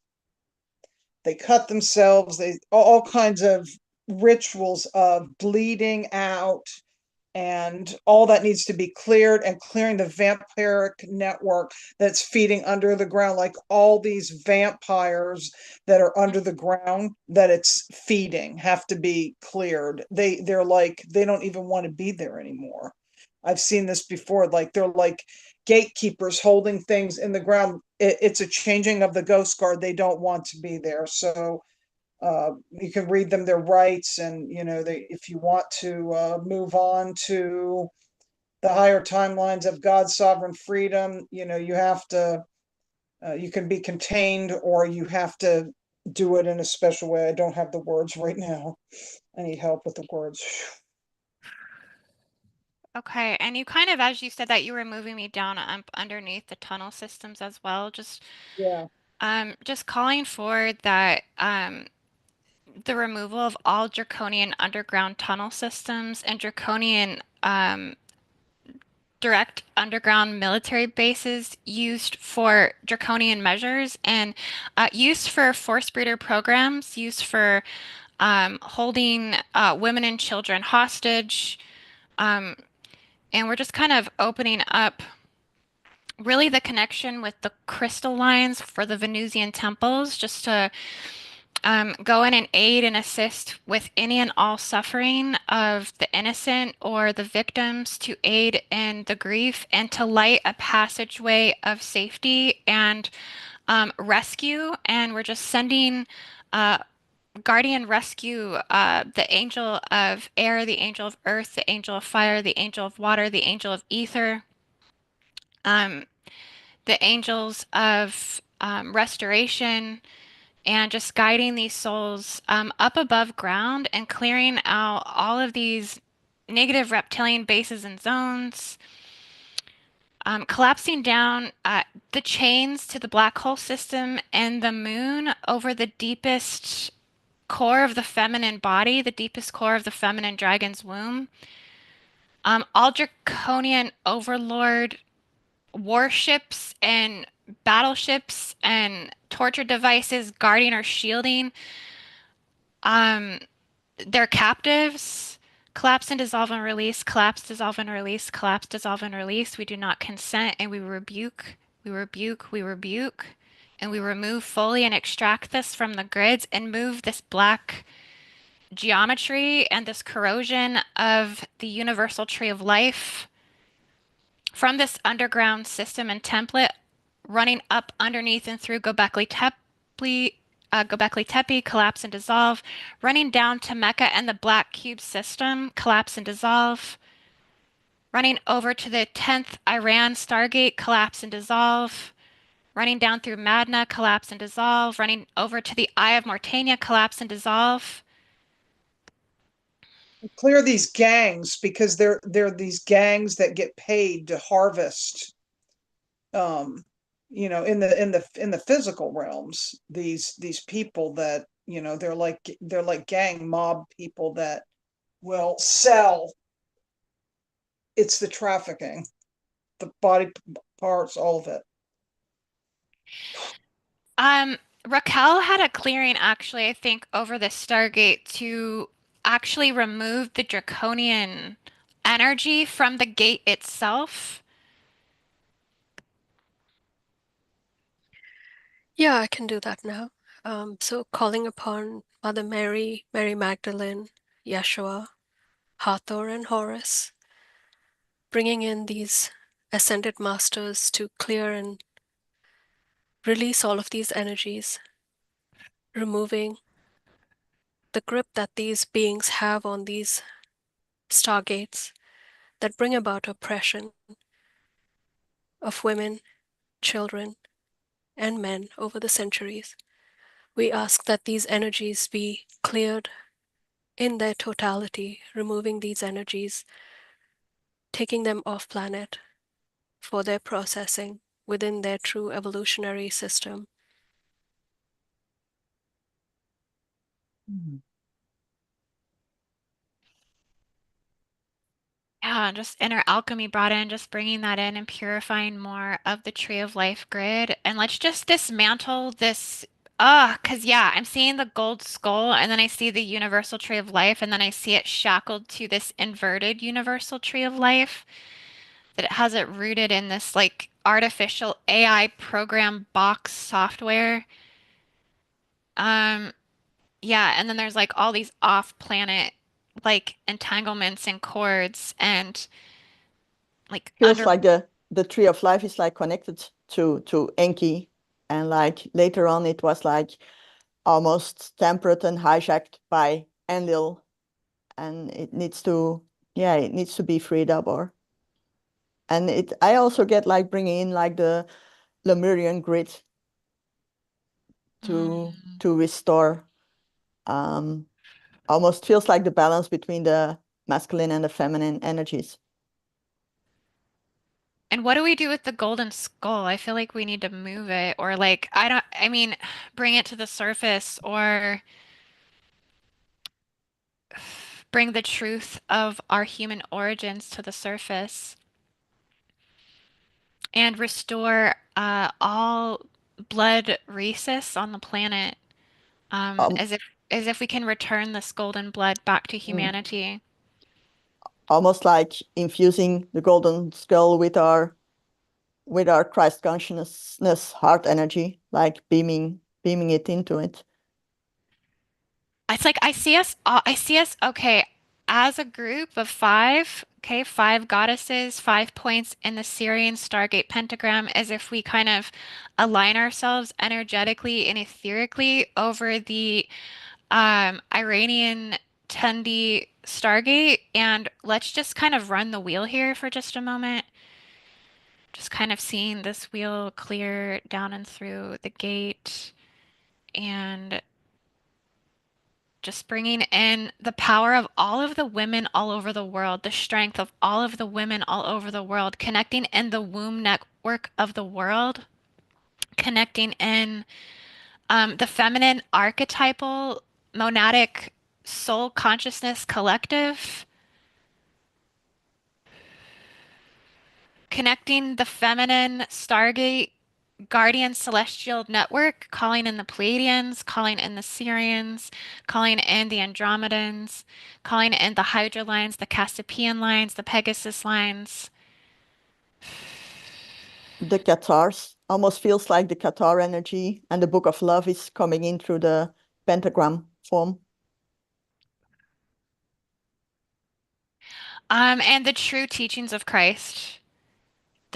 they cut themselves, they all kinds of rituals of bleeding out, and all that needs to be cleared, and clearing the vampiric network that's feeding under the ground, like all these vampires that are under the ground that it's feeding have to be cleared. They're like, they don't even want to be there anymore. I've seen this before, like they're like gatekeepers holding things in the ground. It's a changing of the ghost guard, they don't want to be there. So you can read them their rights, and if you want to move on to the higher timelines of God's sovereign freedom, you have to, you can be contained, or you have to do it in a special way. I don't have the words right now. I need help with the words. okay, and you kind of, as you said that, you were moving me down underneath the tunnel systems as well, Yeah. just calling for that the removal of all draconian underground tunnel systems and draconian direct underground military bases used for draconian measures and used for force breeder programs, used for holding women and children hostage. Um, and we're just kind of opening up really the connection with the crystal lines for the Venusian temples, just to go in and aid and assist with any and all suffering of the innocent or the victims, to aid in the grief and to light a passageway of safety and rescue. And we're just sending guardian rescue, the angel of air, the angel of earth, the angel of fire, the angel of water, the angel of ether, um, the angels of restoration, and just guiding these souls up above ground and clearing out all of these negative reptilian bases and zones, collapsing down the chains to the black hole system and the moon over the deepest core of the feminine body, the deepest core of the feminine dragon's womb. All draconian overlord warships and battleships and torture devices guarding or shielding um, their captives. Collapse and dissolve and release, collapse, dissolve and release, collapse, dissolve and release. We do not consent and we rebuke, we rebuke, we rebuke, and we remove fully and extract this from the grids and move this black geometry and this corrosion of the universal tree of life from this underground system and template running up underneath and through Gobekli Tepe, collapse and dissolve, running down to Mecca and the Black Cube system, collapse and dissolve, running over to the 10th Iran Stargate, collapse and dissolve, running down through Madna, collapse and dissolve, running over to the Eye of Mortania, collapse and dissolve. Clear these gangs, because they're these gangs that get paid to harvest, in the physical realms, these people that, they're like gang mob people that will sell. It's the trafficking, the body parts, all of it. Racquell had a clearing actually, I think, over the Stargate to actually remove the draconian energy from the gate itself. Yeah, I can do that now. So calling upon Mother Mary, Mary Magdalene, Yeshua, Hathor, and Horus, bringing in these ascended masters to clear and release all of these energies, removing the grip that these beings have on these stargates that bring about oppression of women, children, and men over the centuries. We ask that these energies be cleared in their totality, removing these energies, taking them off planet for their processing within their true evolutionary system. Yeah, just inner alchemy brought in, just bringing that in and purifying more of the tree of life grid. And let's just dismantle this. Because yeah, I'm seeing the gold skull and then I see the universal tree of life and then I see it shackled to this inverted universal tree of life. That it has it rooted in this like artificial AI program box software. Um, yeah, and then there's like all these off-planet like entanglements and cords and like Feels under like the tree of life is like connected to Enki, and like later on it was like almost tempered and hijacked by Enlil, and it needs to be freed up. Or and it I also get like bringing in like the Lemurian grid to restore. Almost feels like the balance between the masculine and the feminine energies. And what do we do with the golden skull? I feel like we need to move it or like I mean, bring it to the surface or bring the truth of our human origins to the surface and restore all blood rhesus on the planet, Um, as if we can return this golden blood back to mm, humanity. Almost like infusing the golden skull with our Christ consciousness heart energy, like beaming it into it. It's like I see us, okay, as a group of five, okay, five goddesses, 5 points in the Syrian Stargate pentagram, as if we kind of align ourselves energetically and etherically over the Iranian Tundi Stargate, and let's just kind of run the wheel here for just a moment. Just kind of seeing this wheel clear down and through the gate, and just bringing in the power of all of the women all over the world, the strength of all of the women all over the world, connecting in the womb network of the world, connecting in the feminine archetypal monadic soul consciousness collective, connecting the feminine Stargate Guardian Celestial Network, calling in the Pleiadians, calling in the Sirians, calling in the Andromedans, calling in the Hydra lines, the Cassiopean lines, the Pegasus lines. The Catars almost feels like the Qatar energy, and the Book of Love is coming in through the pentagram form. And the true teachings of Christ.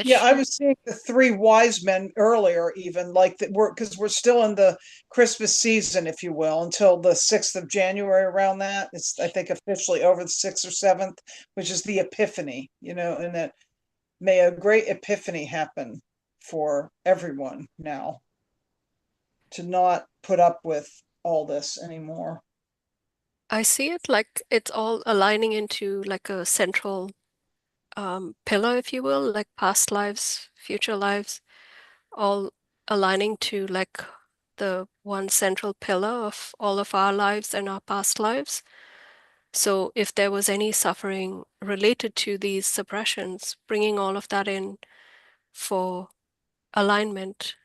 Yeah, I was seeing the three wise men earlier, even like that we're because we're still in the Christmas season, if you will, until the 6th of January around that. It's I think officially over the 6th or 7th, which is the Epiphany, and that may a great epiphany happen for everyone now to not put up with all this anymore. I see it like it's all aligning into like a central pillar, if you will, like past lives, future lives, all aligning to like the one central pillar of all of our lives and our past lives. So if there was any suffering related to these suppressions, bringing all of that in for alignment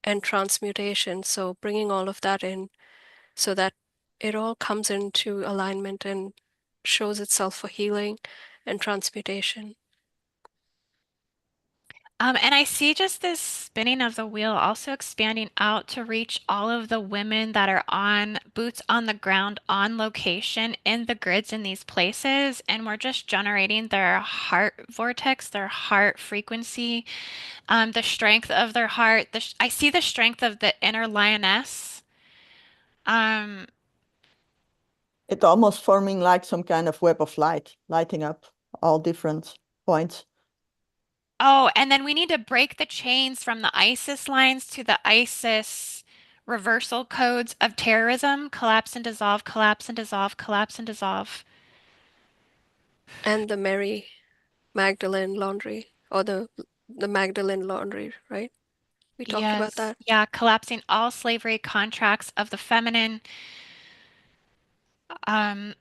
and transmutation. So bringing all of that in so that it all comes into alignment and shows itself for healing and transmutation. And I see just this spinning of the wheel also expanding out to reach all of the women that are on boots on the ground, on location in the grids in these places. And we're just generating their heart vortex, their heart frequency, the strength of their heart. I see the strength of the inner lioness. Um, It's almost forming like some kind of web of light, lighting up all different points. oh, and then we need to break the chains from the ISIS lines to the ISIS reversal codes of terrorism, collapse and dissolve, collapse and dissolve, collapse and dissolve. And the Mary Magdalene laundry, or the Magdalene laundry, right? We talked about Yes, that. yeah, collapsing all slavery contracts of the feminine, um,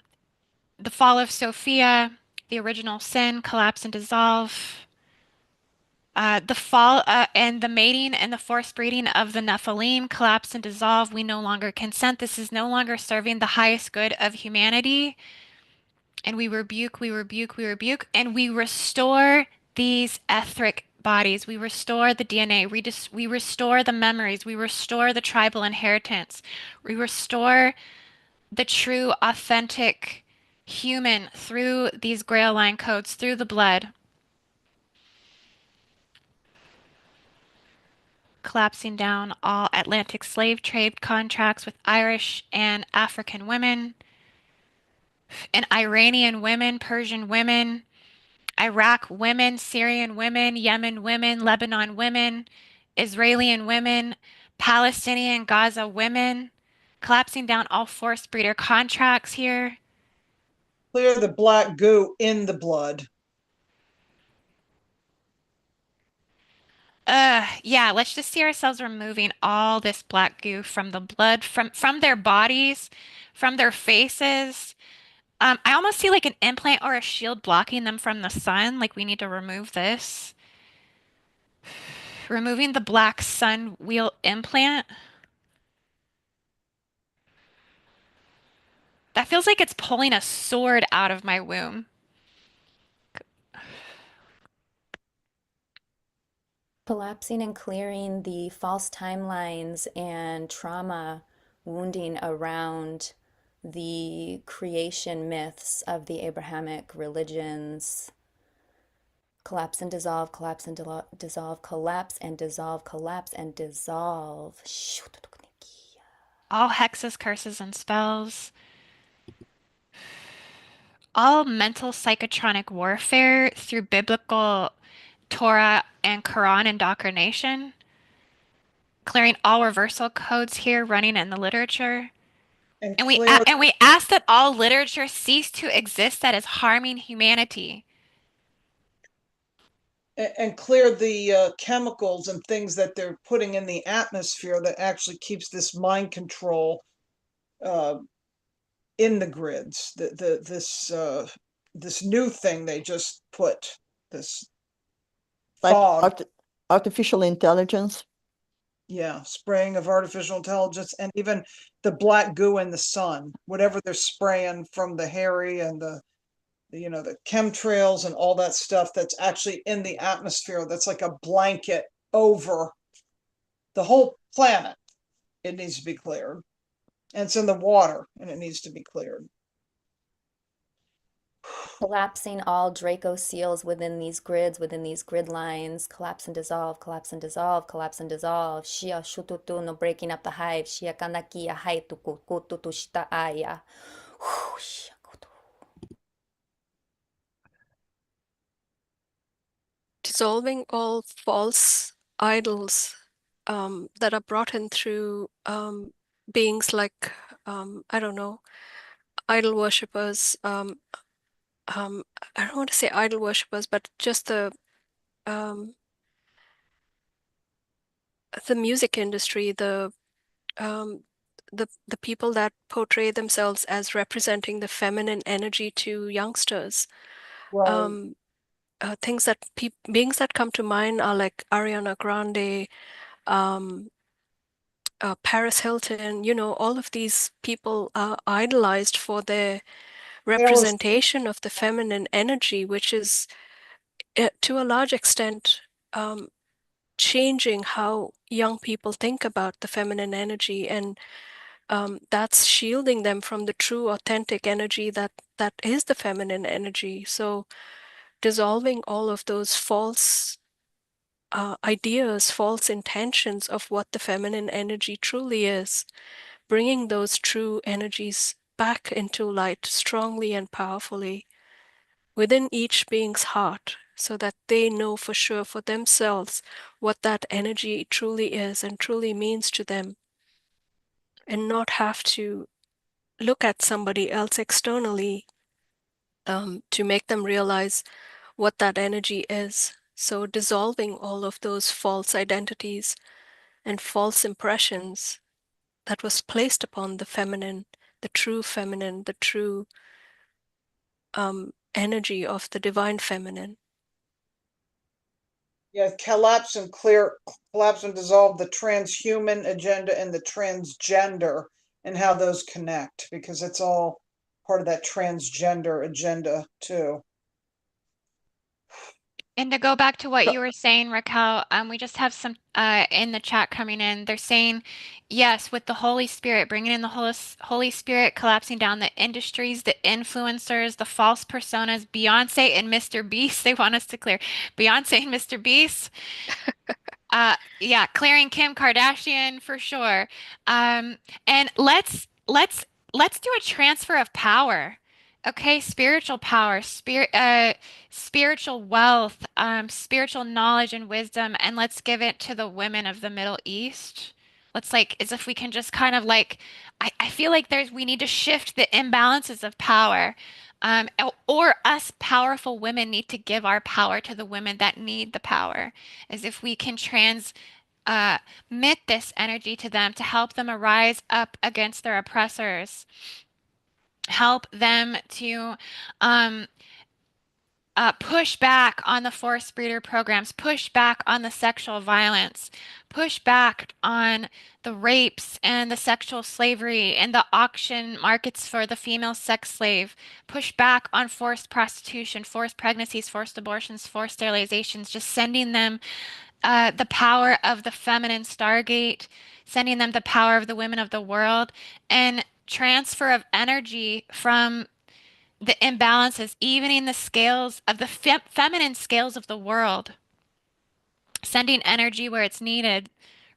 the fall of Sophia, the original sin, collapse and dissolve. The fall and the mating and the forced breeding of the Nephilim collapse and dissolve. We no longer consent. This is no longer serving the highest good of humanity. And we rebuke, we rebuke, we rebuke, and we restore these etheric bodies. We restore the DNA. We restore the memories. We restore the tribal inheritance. We restore the true, authentic human through these Grail line codes, through the blood. Collapsing down all Atlantic slave trade contracts with Irish and African women, and Iranian women, Persian women, Iraq women, Syrian women, Yemen women, Lebanon women, Israeli women, Palestinian Gaza women, collapsing down all forced breeder contracts here. Clear the black goo in the blood. Yeah, let's just see ourselves removing all this black goo from the blood, from their bodies, from their faces. I almost see like an implant or a shield blocking them from the sun. Like we need to remove this. Removing the black sun wheel implant. That feels like it's pulling a sword out of my womb. Collapsing and clearing the false timelines and trauma wounding around the creation myths of the Abrahamic religions. Collapse and dissolve, collapse and dissolve, collapse and dissolve, collapse and dissolve. all hexes, curses, and spells, all mental psychotronic warfare through biblical Torah and Quran indoctrination, clearing all reversal codes here running in the literature. And And we clear and we ask that all literature cease to exist that is harming humanity. and clear the chemicals and things that they're putting in the atmosphere that actually keeps this mind control uh, in the grids. This new thing they just put, this Like fog, artificial intelligence. yeah, spraying of artificial intelligence, and even the black goo in the sun, whatever they're spraying from the Harry and the the chemtrails and all that stuff that's actually in the atmosphere, that's like a blanket over the whole planet. It needs to be cleared, and it's in the water and it needs to be cleared. Collapsing all Draco seals within these grids, within these grid lines. Collapse and dissolve, collapse and dissolve, collapse and dissolve. Shia shututu no breaking up the hive. Shia kanaki ahai tuku kututu shita aya. Dissolving all false idols that are brought in through beings like, I don't know, idol worshippers. I don't want to say idol worshippers, but just um, the music industry, um, the people that portray themselves as representing the feminine energy to youngsters. Right. Things that beings that come to mind are like Ariana Grande, um, Paris Hilton. All of these people are idolized for their representation of the feminine energy, which is to a large extent um, changing how young people think about the feminine energy, and that's shielding them from the true, authentic energy that is the feminine energy. So dissolving all of those false ideas, false intentions of what the feminine energy truly is, bringing those true energies back into light strongly and powerfully within each being's heart, so that they know for sure for themselves what that energy truly is and truly means to them, and not have to look at somebody else externally to make them realize what that energy is. So dissolving all of those false identities and false impressions that was placed upon the true energy of the divine feminine. Yeah, collapse and dissolve the transhuman agenda and the transgender, and how those connect, because it's all part of that transgender agenda too. And to go back to what So- you were saying, Raquel, we just have some in the chat coming in. They're saying, yes, with the Holy Spirit, bringing in the Holy Spirit, collapsing down the industries, the influencers, the false personas, Beyonce and Mr. Beast. They want us to clear Beyonce and Mr. Beast. Yeah, clearing Kim Kardashian for sure. And let's do a transfer of power. Okay, spiritual power, spiritual wealth, spiritual knowledge and wisdom, and let's give it to the women of the Middle East. Let's like, as if we can just kind of like, I feel like we need to shift the imbalances of power. Or us powerful women need to give our power to the women that need the power, as if we can transmit this energy to them to help them arise up against their oppressors, help them to um, push back on the forced breeder programs, push back on the sexual violence, push back on the rapes and the sexual slavery and the auction markets for the female sex slave, push back on forced prostitution, forced pregnancies, forced abortions, forced sterilizations, just sending them the power of the feminine Stargate, sending them the power of the women of the world, and transfer of energy from the imbalances, evening the scales of the feminine scales of the world, sending energy where it's needed,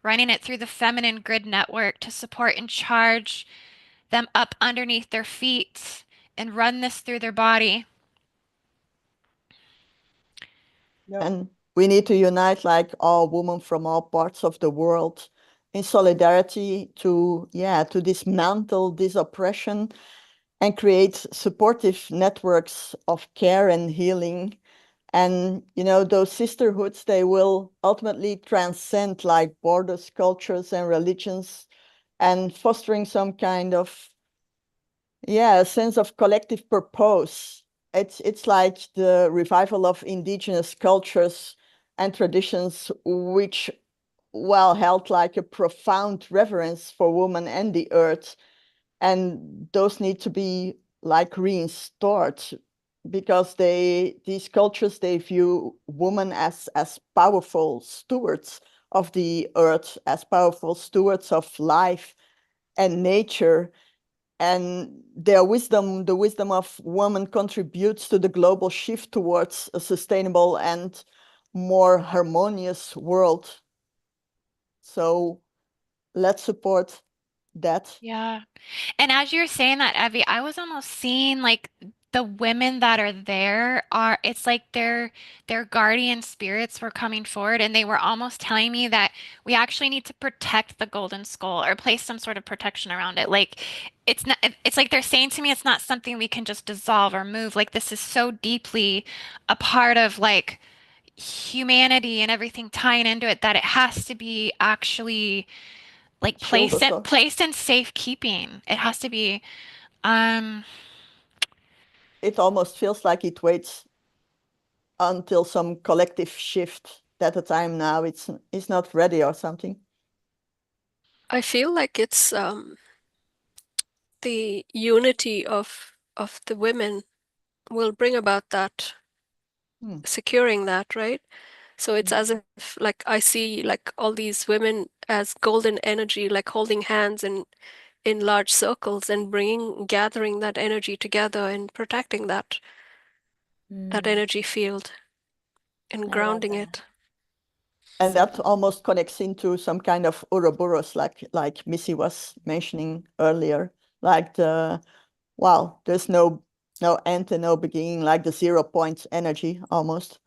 running it through the feminine grid network to support and charge them up underneath their feet and run this through their body. Yep. And we need to unite like all women from all parts of the world in solidarity to dismantle this oppression and create supportive networks of care and healing. And those sisterhoods, they will ultimately transcend like borders, cultures, and religions, and fostering some kind of a sense of collective purpose. It's like the revival of indigenous cultures and traditions, which held like a profound reverence for woman and the earth. And those need to be like restored, because these cultures, they view women as powerful stewards of the earth, as powerful stewards of life and nature. And the wisdom of women contributes to the global shift towards a sustainable and more harmonious world. So let's support that. Yeah. And as you're saying that, Evie, I was almost seeing like the women that are there are, it's like their guardian spirits were coming forward and they were almost telling me that we actually need to protect the golden skull or place some sort of protection around it. Like it's not, it's like they're saying to me it's not something we can just dissolve or move. Like this is so deeply a part of like humanity and everything tying into it that it has to be actually like Shielded. placed in safekeeping. It has to be um It almost feels like it waits until some collective shift that the time now it's not ready or something. I feel like it's the unity of the women will bring about that, securing that, right? So it's as if like I see like all these women as golden energy, like holding hands in large circles and gathering that energy together and protecting that energy field and I love grounding that. it. And So that almost connects into some kind of Ouroboros, like Missy was mentioning earlier. Like there's no end and no beginning, like the 0 point energy almost.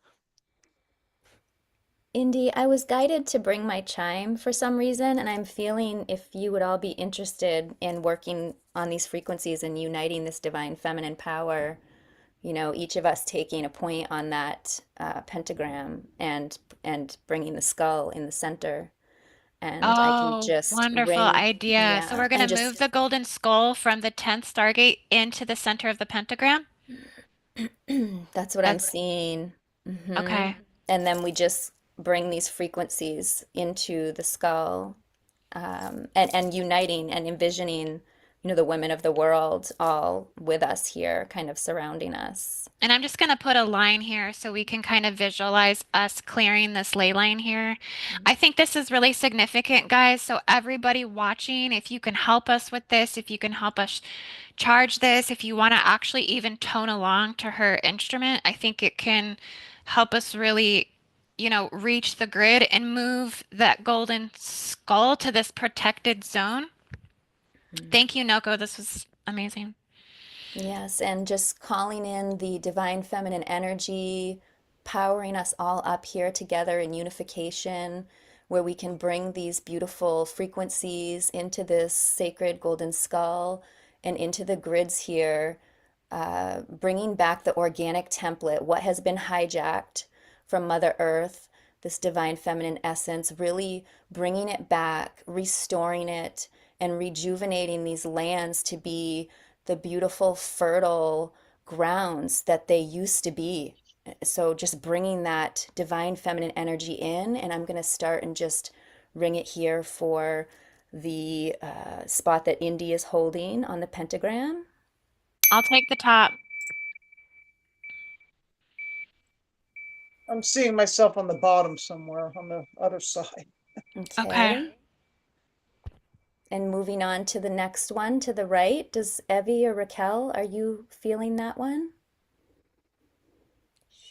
Indy, I was guided to bring my chime for some reason, and I'm feeling if you would all be interested in working on these frequencies and uniting this divine feminine power, each of us taking a point on that pentagram and bringing the skull in the center, and I can oh, just wonderful ring, idea. So yeah, we're gonna and move just the golden skull from the 10th Stargate into the center of the pentagram. that's what I'm That's seeing. okay. And then we just bring these frequencies into the skull, and uniting and envisioning, the women of the world all with us here, kind of surrounding us. And I'm just gonna put a line here so we can kind of visualize us clearing this ley line here. I think this is really significant, guys. So everybody watching, if you can help us with this, if you can help us charge this, if you want to actually even tone along to her instrument, I think it can help us really, reach the grid and move that golden skull to this protected zone. Thank you, Noko. This was amazing. Yes, and just calling in the divine feminine energy, powering us all up here together in unification, where we can bring these beautiful frequencies into this sacred golden skull and into the grids here, bringing back the organic template, what has been hijacked from Mother Earth, this divine feminine essence, really bringing it back, restoring it, and rejuvenating these lands to be the beautiful, fertile grounds that they used to be. So just bringing that divine feminine energy in, and I'm going to start and just ring it here for the spot that Indy is holding on the pentagram. I'll take the top. I'm seeing myself on the bottom somewhere on the other side. Okay. Okay. And moving on to the next one to the right, does Evie or Racquell, are you feeling that one?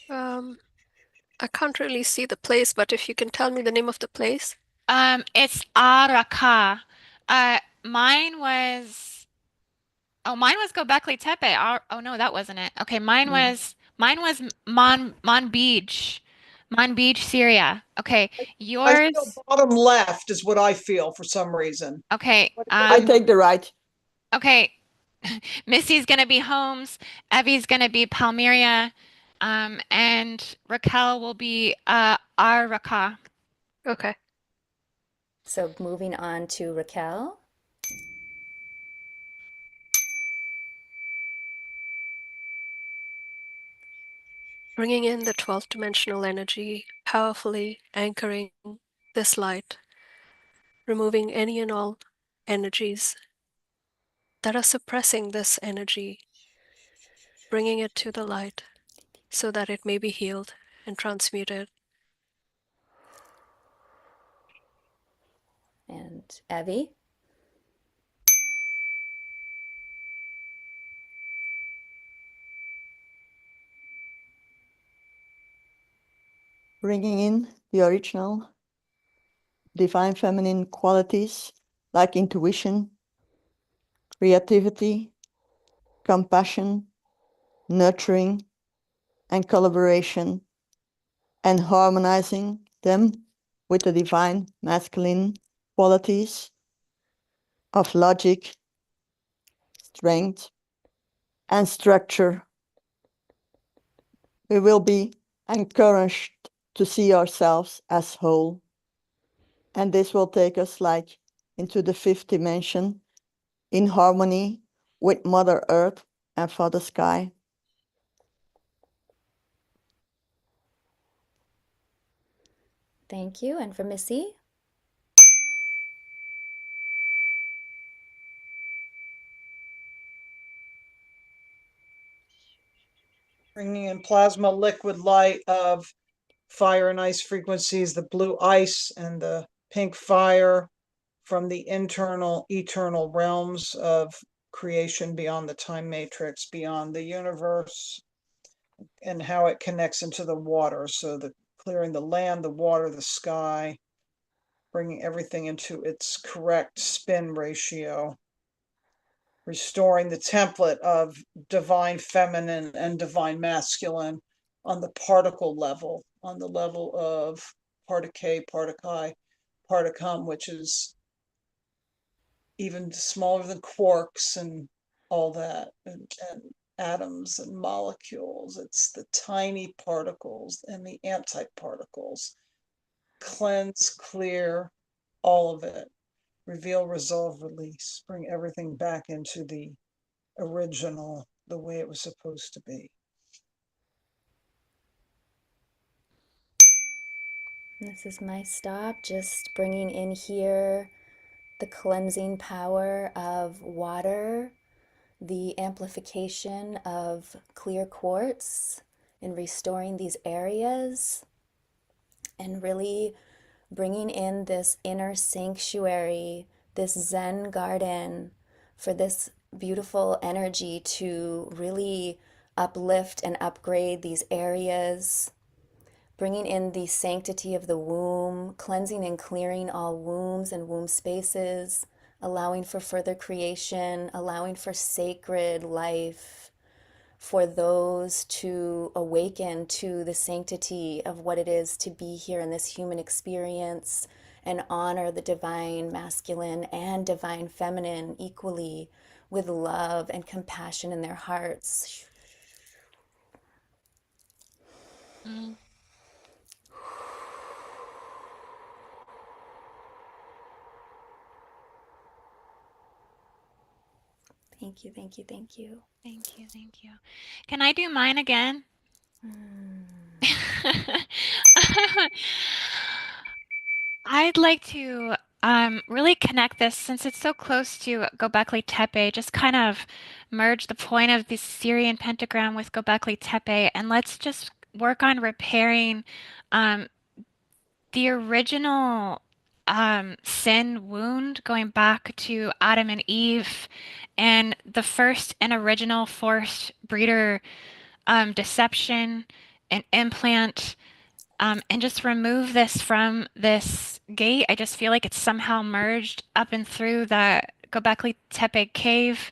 I can't really see the place, but if you can tell me the name of the place. It's Araka. Mine was mine was Göbekli Tepe. Oh no, that wasn't it. Okay, Mm. mine was Mon Beach. Mon Beach, Syria. Okay, I feel yours. bottom left is what I feel for some reason. Okay, I take the right. okay. Missy's gonna be Holmes, Evie's gonna be Palmyra, and Raquel will be Araka. Okay. So moving on to Raquel. Bringing in the 12th dimensional energy, powerfully anchoring this light, removing any and all energies that are suppressing this energy, bringing it to the light so that it may be healed and transmuted. And Evie. Bringing in the original divine feminine qualities like intuition, creativity, compassion, nurturing, and collaboration, and harmonizing them with the divine masculine qualities of logic, strength, and structure. We will be encouraged to see ourselves as whole. And this will take us like into the fifth dimension in harmony with Mother Earth and Father Sky. Thank you. And for Missy? Bringing in plasma liquid light of fire and ice frequencies, the blue ice and the pink fire from the internal eternal realms of creation beyond the time matrix, beyond the universe, and how it connects into the water. So the clearing the land, the water, the sky, bringing everything into its correct spin ratio, restoring the template of divine feminine and divine masculine on the particle level, on the level of particle, particle, particum, which is even smaller than quarks and all that, and atoms and molecules. It's the tiny particles and the antiparticles. Cleanse, clear, all of it. Reveal, resolve, release. Bring everything back into the original, the way it was supposed to be. This is my stop, just bringing in here the cleansing power of water, the amplification of clear quartz, and restoring these areas, and really bringing in this inner sanctuary, this Zen garden, for this beautiful energy to really uplift and upgrade these areas, bringing in the sanctity of the womb, cleansing and clearing all wombs and womb spaces, allowing for further creation, allowing for sacred life, for those to awaken to the sanctity of what it is to be here in this human experience and honor the divine masculine and divine feminine equally with love and compassion in their hearts. Mm. Thank you, thank you, thank you. Thank you, thank you. Can I do mine again? I'd like to really connect this since it's so close to Göbekli Tepe, just kind of merge the point of the Syrian pentagram with Göbekli Tepe, and let's just work on repairing um, the original sin wound going back to Adam and Eve and the first and original forced breeder deception and implant, and just remove this from this gate. I just feel like it's somehow merged up and through the Göbekli Tepe cave.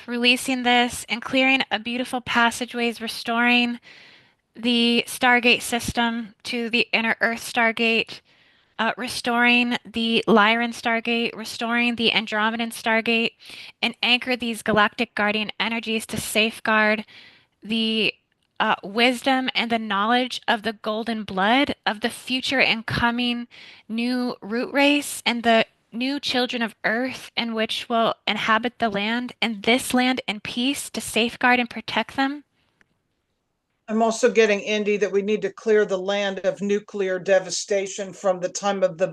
Releasing this and clearing a beautiful passageways, restoring the Stargate system to the inner Earth Stargate, restoring the Lyran Stargate, restoring the Andromedan Stargate, and anchor these galactic guardian energies to safeguard the wisdom and the knowledge of the golden blood of the future and coming new root race and the new children of earth in which will inhabit the land and this land in peace to safeguard and protect them. I'm also getting, Indy, that we need to clear the land of nuclear devastation from the time of the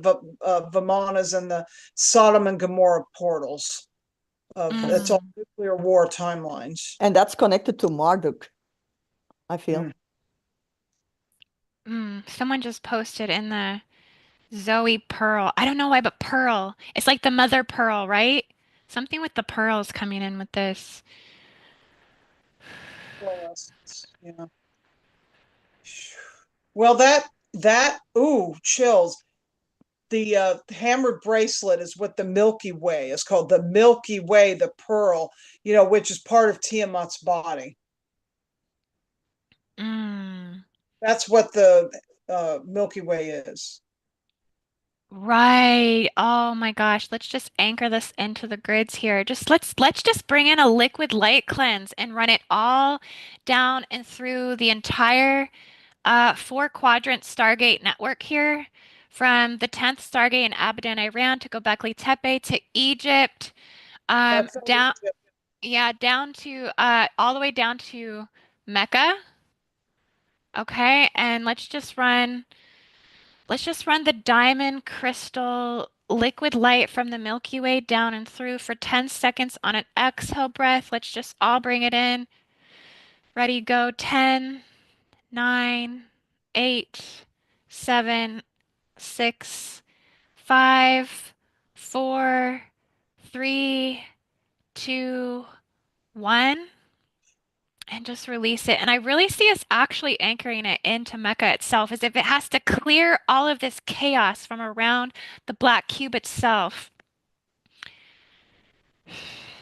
Vimanas and the Sodom and Gomorrah portals. It's all nuclear war timelines. And that's connected to Marduk, I feel. Someone just posted in the Zoe Pearl. I don't know why, but Pearl. It's like the mother pearl, right? Something with the pearls coming in with this. Yeah. Well, ooh, chills. The hammered bracelet is what the Milky Way is called. The Milky Way, the pearl, which is part of Tiamat's body. That's what the Milky Way is. Right. Oh my gosh. Let's just anchor this into the grids here. Let's just bring in a liquid light cleanse and run it all down and through the entire 4-quadrant Stargate network here, from the 10th Stargate in Abadan, Iran, to Göbekli Tepe to Egypt, That's down Egypt. yeah, down to all the way down to Mecca. Okay, and let's just run the diamond crystal liquid light from the Milky Way down and through for 10 seconds on an exhale breath. Let's just all bring it in. Ready, go. 10, 9, 8, 7, 6, 5, 4, 3, 2, 1. And just release it. And I really see us actually anchoring it into Mecca itself, as if it has to clear all of this chaos from around the black cube itself.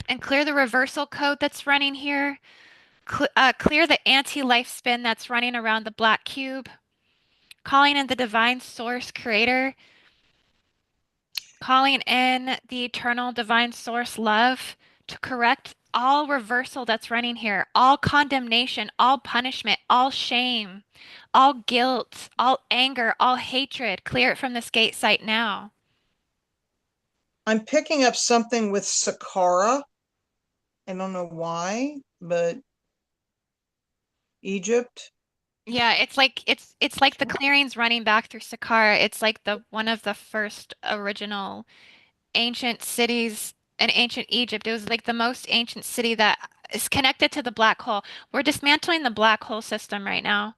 And clear the reversal code that's running here. Clear the anti-life spin that's running around the black cube. Calling in the divine source creator. Calling in the eternal divine source love to correct all reversal that's running here, all condemnation, all punishment, all shame, all guilt, all anger, all hatred. Clear it from this gate site now. I'm picking up something with Saqqara. I don't know why, but Egypt. Yeah, it's like the clearings running back through Saqqara. It's like the one of the first original ancient cities in ancient Egypt. It was like the most ancient city that is connected to the black hole. We're dismantling the black hole system right now.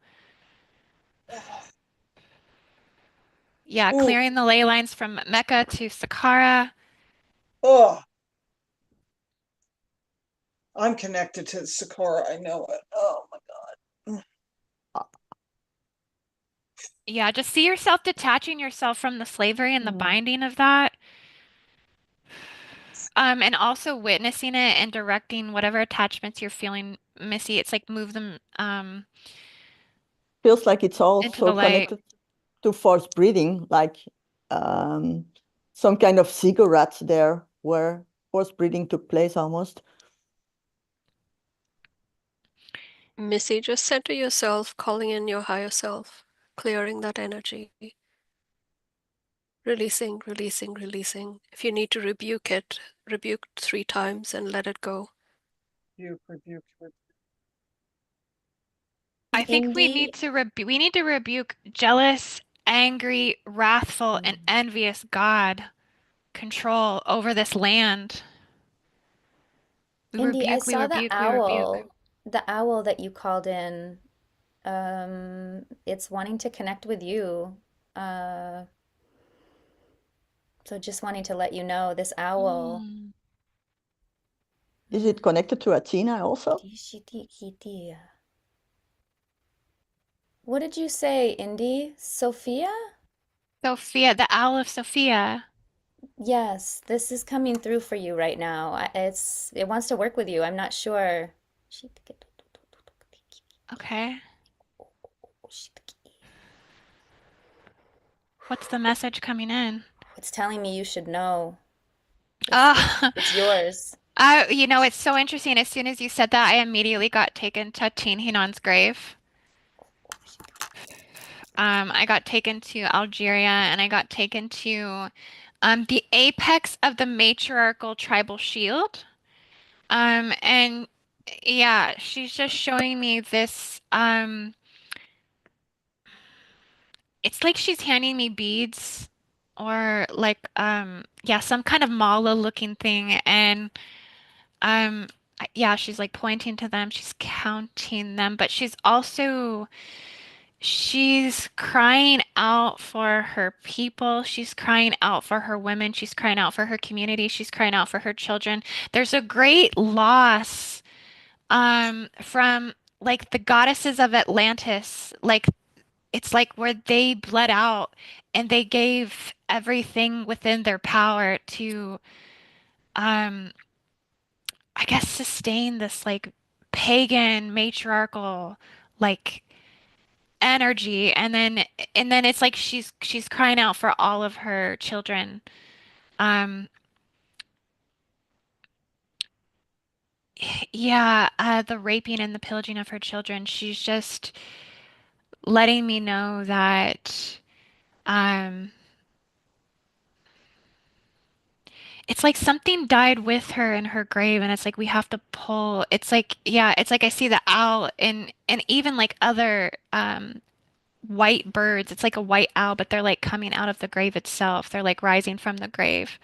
Yeah, Ooh. clearing the ley lines from Mecca to Saqqara. Oh, I'm connected to Saqqara. I know it. Oh my God. Yeah, just see yourself detaching yourself from the slavery and the binding of that. And also witnessing it and directing whatever attachments you're feeling, Missy. It's like move them Feels like it's into the also light. connected to forced breeding, like some kind of ziggurat there where forced breeding took place almost. Missy, just center yourself, calling in your higher self, clearing that energy. Releasing, releasing, releasing. If you need to rebuke it, rebuke 3 times and let it go. Rebuke. I think we need to rebuke jealous, angry, wrathful, and envious God control over this land. We Indy, I rebuke, we saw the rebuke, we rebuke. the owl that you called in. It's wanting to connect with you. So just wanting to let you know, this owl. Is it connected to Athena also? What did you say, Indy? Sophia? Sophia, the Owl of Sophia. Yes, this is coming through for you right now. It wants to work with you. I'm not sure. Okay. What's the message coming in? It's telling me you should know. Oh, It's yours. it's so interesting. As soon as you said that, I immediately got taken to Teen Hinon's grave. I got taken to Algeria and I got taken to the apex of the matriarchal tribal shield. And yeah, she's just showing me this. It's like she's handing me beads or like yeah, some kind of mala looking thing and yeah, she's like pointing to them, she's counting them, but she's crying out for her people, she's crying out for her women, she's crying out for her community, she's crying out for her children. There's a great loss from like the goddesses of Atlantis, like it's like where they bled out and they gave everything within their power to, um, I guess, sustain this like pagan matriarchal like energy. And then it's like she's crying out for all of her children. Um, yeah, the raping and the pillaging of her children. She's just letting me know that, um, it's like something died with her in her grave, and it's like we have to pull. It's like, yeah, it's like I see the owl and even like other white birds. It's like a white owl, but they're like coming out of the grave itself. They're like rising from the grave.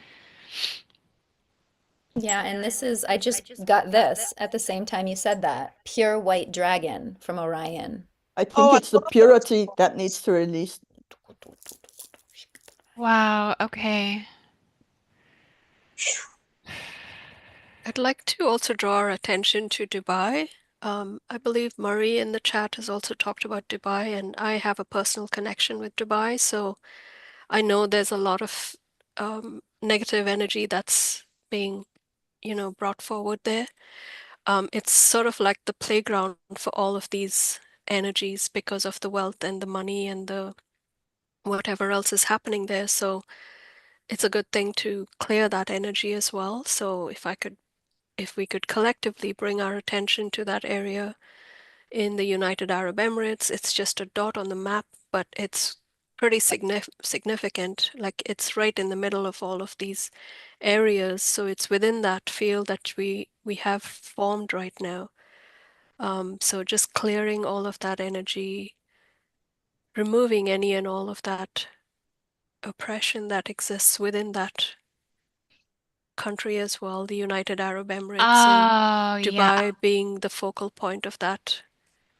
Yeah, and I just got this at the same time you said that. Pure white dragon from Orion. I think Oh, I it's the love purity that needs to release. Wow, okay. I'd like to also draw our attention to Dubai. I believe Murray in the chat has also talked about Dubai, and I have a personal connection with Dubai, so I know there's a lot of negative energy that's being, brought forward there. It's sort of like the playground for all of these energies because of the wealth and the money and the whatever else is happening there. So it's a good thing to clear that energy as well. So if we could collectively bring our attention to that area in the United Arab Emirates, it's just a dot on the map, but it's pretty significant. Like it's right in the middle of all of these areas. So it's within that field that we have formed right now. So just clearing all of that energy, removing any and all of that oppression that exists within that country as well, the United Arab Emirates, and Oh, yeah. Dubai being the focal point of that.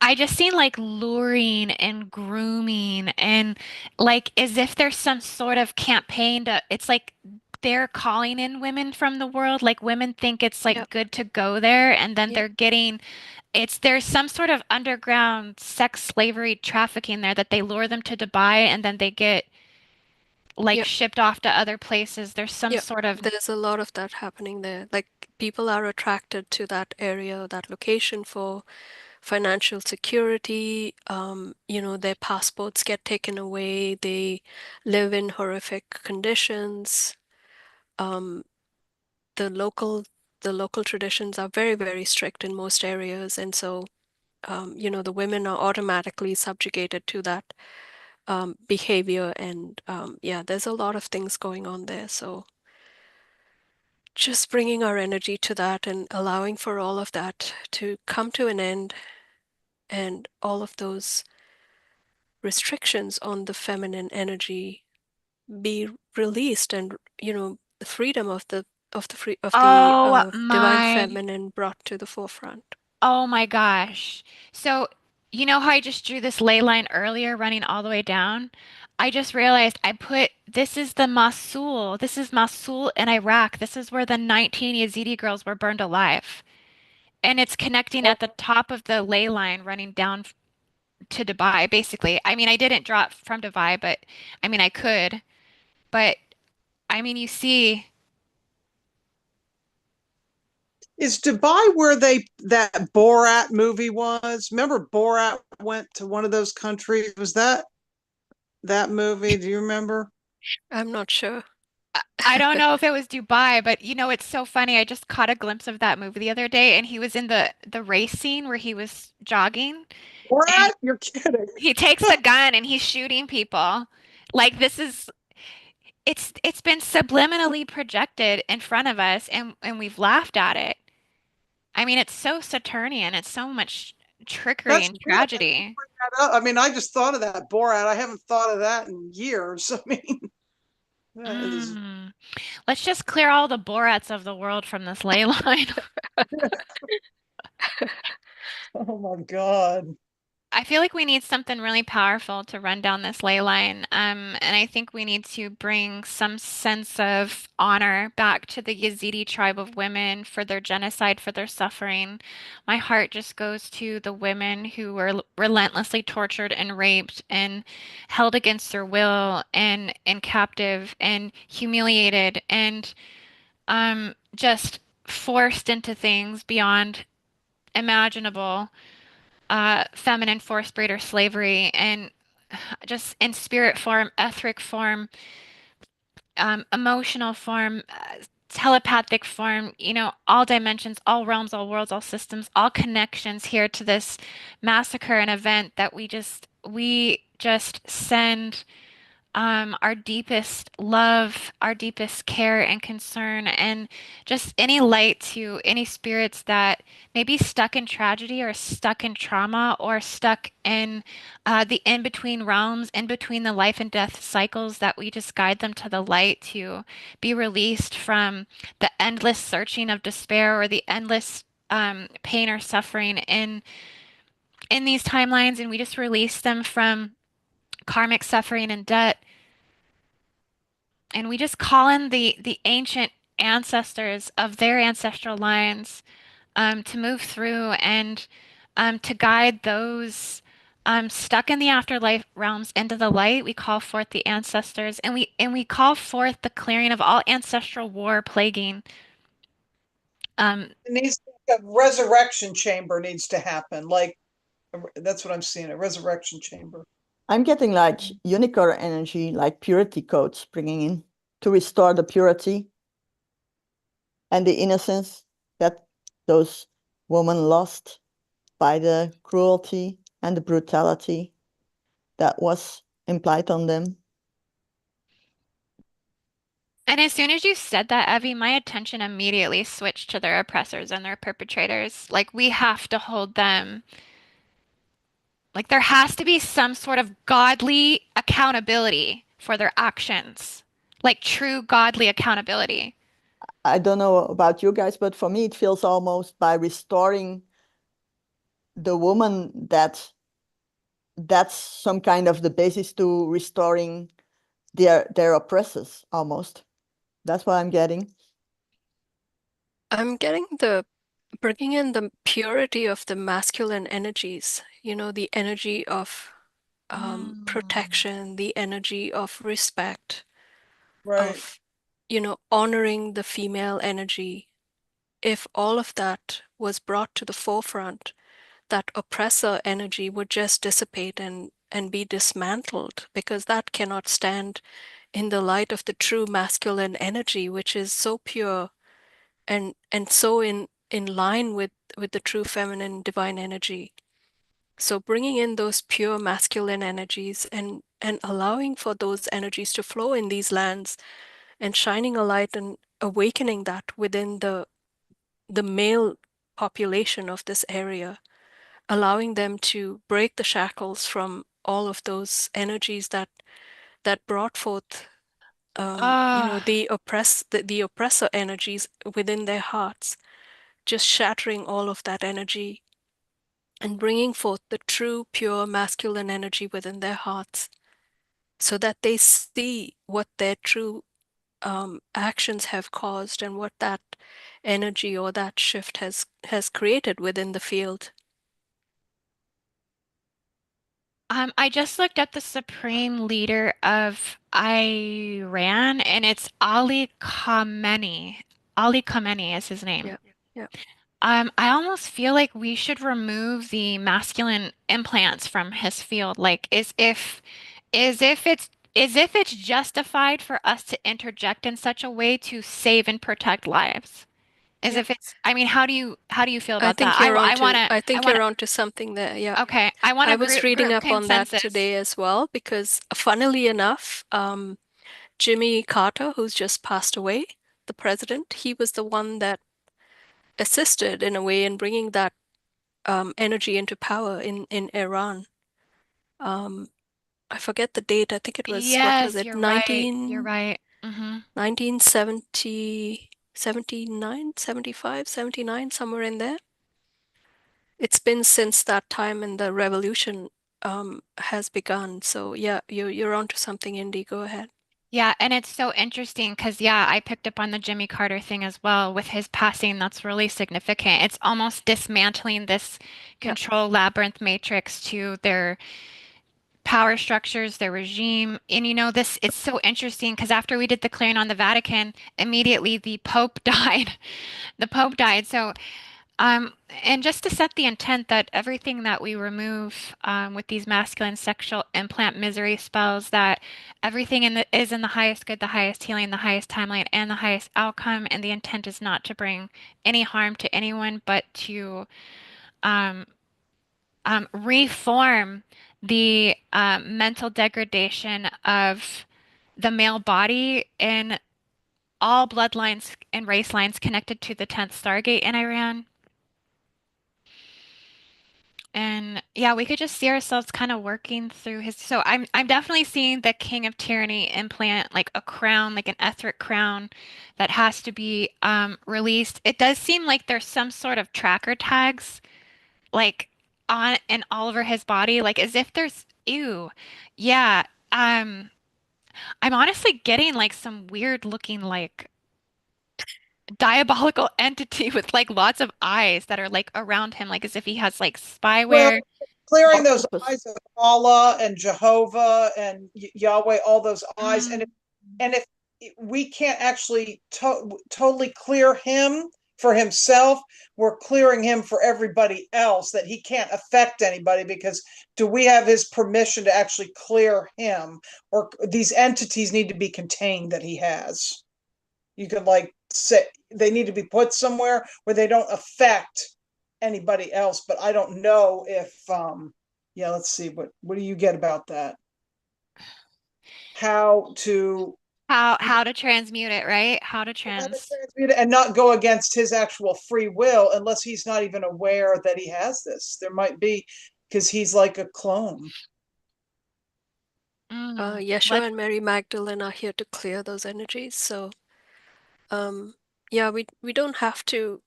I just seen like luring and grooming and like as if there's some sort of campaign to, it's like they're calling in women from the world. Like women think it's like Yep, good to go there and then yep, they're getting, there's some sort of underground sex slavery trafficking there that they lure them to Dubai and then they get like yep, shipped off to other places. There's some yep. sort of, There's a lot of that happening there. Like people are attracted to that area, that location for financial security. Their passports get taken away. They live in horrific conditions. Um, the local the local traditions are very, very strict in most areas, and so the women are automatically subjugated to that behavior. And yeah, there's a lot of things going on there. So just bringing our energy to that and allowing for all of that to come to an end and all of those restrictions on the feminine energy be released and the freedom of the oh divine my. feminine brought to the forefront. Oh my gosh. So, you know how I just drew this ley line earlier running all the way down? I just realized this is the Mosul. This is Mosul in Iraq. This is where the 19 Yazidi girls were burned alive. And it's connecting at the top of the ley line running down. to Dubai, basically. I mean, I didn't draw it from Dubai, but I mean, I could. But I mean, you see, Is Dubai where that Borat movie was? Remember Borat went to one of those countries? Was that movie? Do you remember? I'm not sure. I don't know if it was Dubai, but you know, it's so funny. I just caught a glimpse of that movie the other day, and he was in the race scene where he was jogging, and Borat? You're kidding. he takes a gun and he's shooting people. Like this is it's been subliminally projected in front of us, and we've laughed at it. I mean, it's so Saturnian. It's so much trickery That's and weird that you tragedy. bring that up. I mean, I just thought of that Borat. I haven't thought of that in years. I mean, that is, Mm. Let's just clear all the Borats of the world from this ley line. oh my God. I feel like we need something really powerful to run down this ley line. And I think we need to bring some sense of honor back to the Yazidi tribe of women for their genocide, for their suffering. My heart just goes to the women who were relentlessly tortured and raped and held against their will and captive and humiliated and just forced into things beyond imaginable feminine forced breeder slavery and just in spirit form, etheric form, emotional form, telepathic form, you know, all dimensions, all realms, all worlds, all systems, all connections here to this massacre and event that we just send our deepest love, our deepest care and concern, and just any light to any spirits that may be stuck in tragedy or stuck in trauma or stuck in the in-between realms, in between the life and death cycles, that we just guide them to the light to be released from the endless searching of despair or the endless pain or suffering in these timelines, and we just release them from karmic suffering and debt, and we just call in the ancient ancestors of their ancestral lines to move through and to guide those stuck in the afterlife realms into the light. We call forth the ancestors, and we call forth the clearing of all ancestral war plaguing. Um, It needs a resurrection chamber needs to happen. Like that's what I'm seeing, a resurrection chamber. I'm getting like unicorn energy, like purity codes bringing in to restore the purity and the innocence that those women lost by the cruelty and the brutality that was implied on them. and as soon as you said that, Evie, my attention immediately switched to their oppressors and their perpetrators. Like we have to hold them. Like there has to be some sort of godly accountability for their actions, like true godly accountability. I don't know about you guys, but for me, it feels almost by restoring the woman that's some kind of the basis to restoring their oppressors almost. That's what I'm getting. I'm getting the bringing in the purity of the masculine energies, you know, the energy of protection, the energy of respect, Right. of, you know, honoring the female energy. If all of that was brought to the forefront, that oppressor energy would just dissipate and be dismantled, because that cannot stand in the light of the true masculine energy, which is so pure and so in line with the true feminine divine energy. So bringing in those pure masculine energies and allowing for those energies to flow in these lands and shining a light and awakening that within the male population of this area, allowing them to break the shackles from all of those energies that brought forth you know, Ah, the oppressor energies within their hearts, just shattering all of that energy and bringing forth the true pure masculine energy within their hearts, so that they see what their true actions have caused and what that energy or that shift has created within the field. I just looked up the supreme leader of Iran, and it's Ali Khamenei. Ali Khamenei is his name. Yeah, yeah. I almost feel like we should remove the masculine implants from his field, like as if it's justified for us to interject in such a way to save and protect lives. As Yeah. if it's, I mean, how do you feel about that? I I think wanna, you're onto something there. Yeah. okay, I want I a was group reading group up on that consensus. today as well because funnily enough, Jimmy Carter, who's just passed away, the president, he was the one that assisted in a way in bringing that energy into power in Iran. Um, I forget the date. I think it was, what was Yes, it, you're right. You're right. 1970, 79, 75, 79, somewhere in there. It's been since that time and the revolution has begun. So yeah, you're onto something, Indy. Go ahead. Yeah, and it's so interesting because, yeah, I picked up on the Jimmy Carter thing as well. With his passing, that's really significant. It's almost dismantling this Yeah. control labyrinth matrix to their power structures, their regime. And this, it's so interesting because after we did the clearing on the Vatican, immediately the Pope died. The Pope died. So and just to set the intent that everything that we remove with these masculine sexual implant misery spells, that everything is in the highest good, the highest healing, the highest timeline, and the highest outcome. And the intent is not to bring any harm to anyone, but to um, reform the mental degradation of the male body in all bloodlines and race lines connected to the 10th Stargate in Iran. And yeah, we could just see ourselves kind of working through his. So I'm definitely seeing the King of Tyranny implant, like a crown, like an etheric crown that has to be released. It does seem like there's some sort of tracker tags like on and all over his body, like as if there's ew. Yeah. Um I'm honestly getting like some weird looking like diabolical entity with like lots of eyes that are like around him, like as if he has like Well, spyware. clearing those Octopus. eyes of Allah and Jehovah and Yahweh, all those eyes, Mm. and if we can't actually totally clear him for himself, we're clearing him for everybody else, that he can't affect anybody, because do we have his permission to actually clear him, or these entities need to be contained that he has? You could like say they need to be put somewhere where they don't affect anybody else, but I don't know if yeah, let's see, what do you get about that? How to How to transmute it, right? How to how to trans. transmute it and not go against his actual free will, unless he's not even aware that he has this. There might be, because he's like a clone. Yeshua Let's and Mary Magdalene are here to clear those energies. So yeah, we don't have to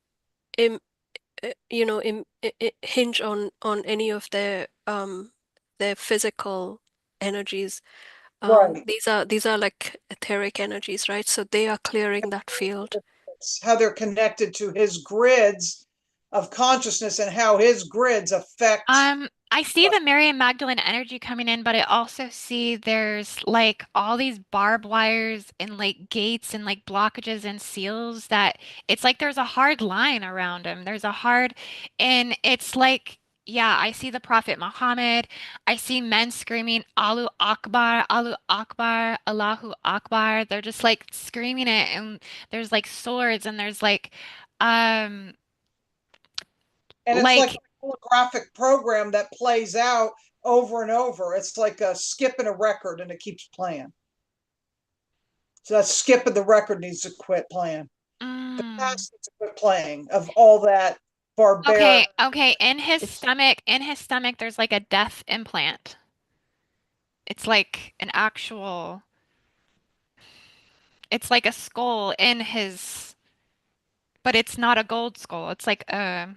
im, hinge on any of their physical energies. Right. These are like etheric energies, right? So they are clearing that field. It's how they're connected to his grids of consciousness and how his grids affect. I see the Mary and Magdalene energy coming in, but I also see there's like all these barbed wires and like gates and like blockages and seals that it's like there's a hard line around them. There's a hard, and it's like, yeah, I see the Prophet Muhammad. I see men screaming, Allahu Akbar, Allahu Akbar. They're just like screaming it, and there's like swords, and there's um, And it's like like a holographic program that plays out over and over. It's like a skip in a record and it keeps playing. So that skip of the record needs to quit playing. The mm. past needs to quit playing of all that barbaric. Okay, okay. It's In his stomach, there's like a death implant. It's like an actual, it's like a skull in his, but it's not a gold skull. It's like a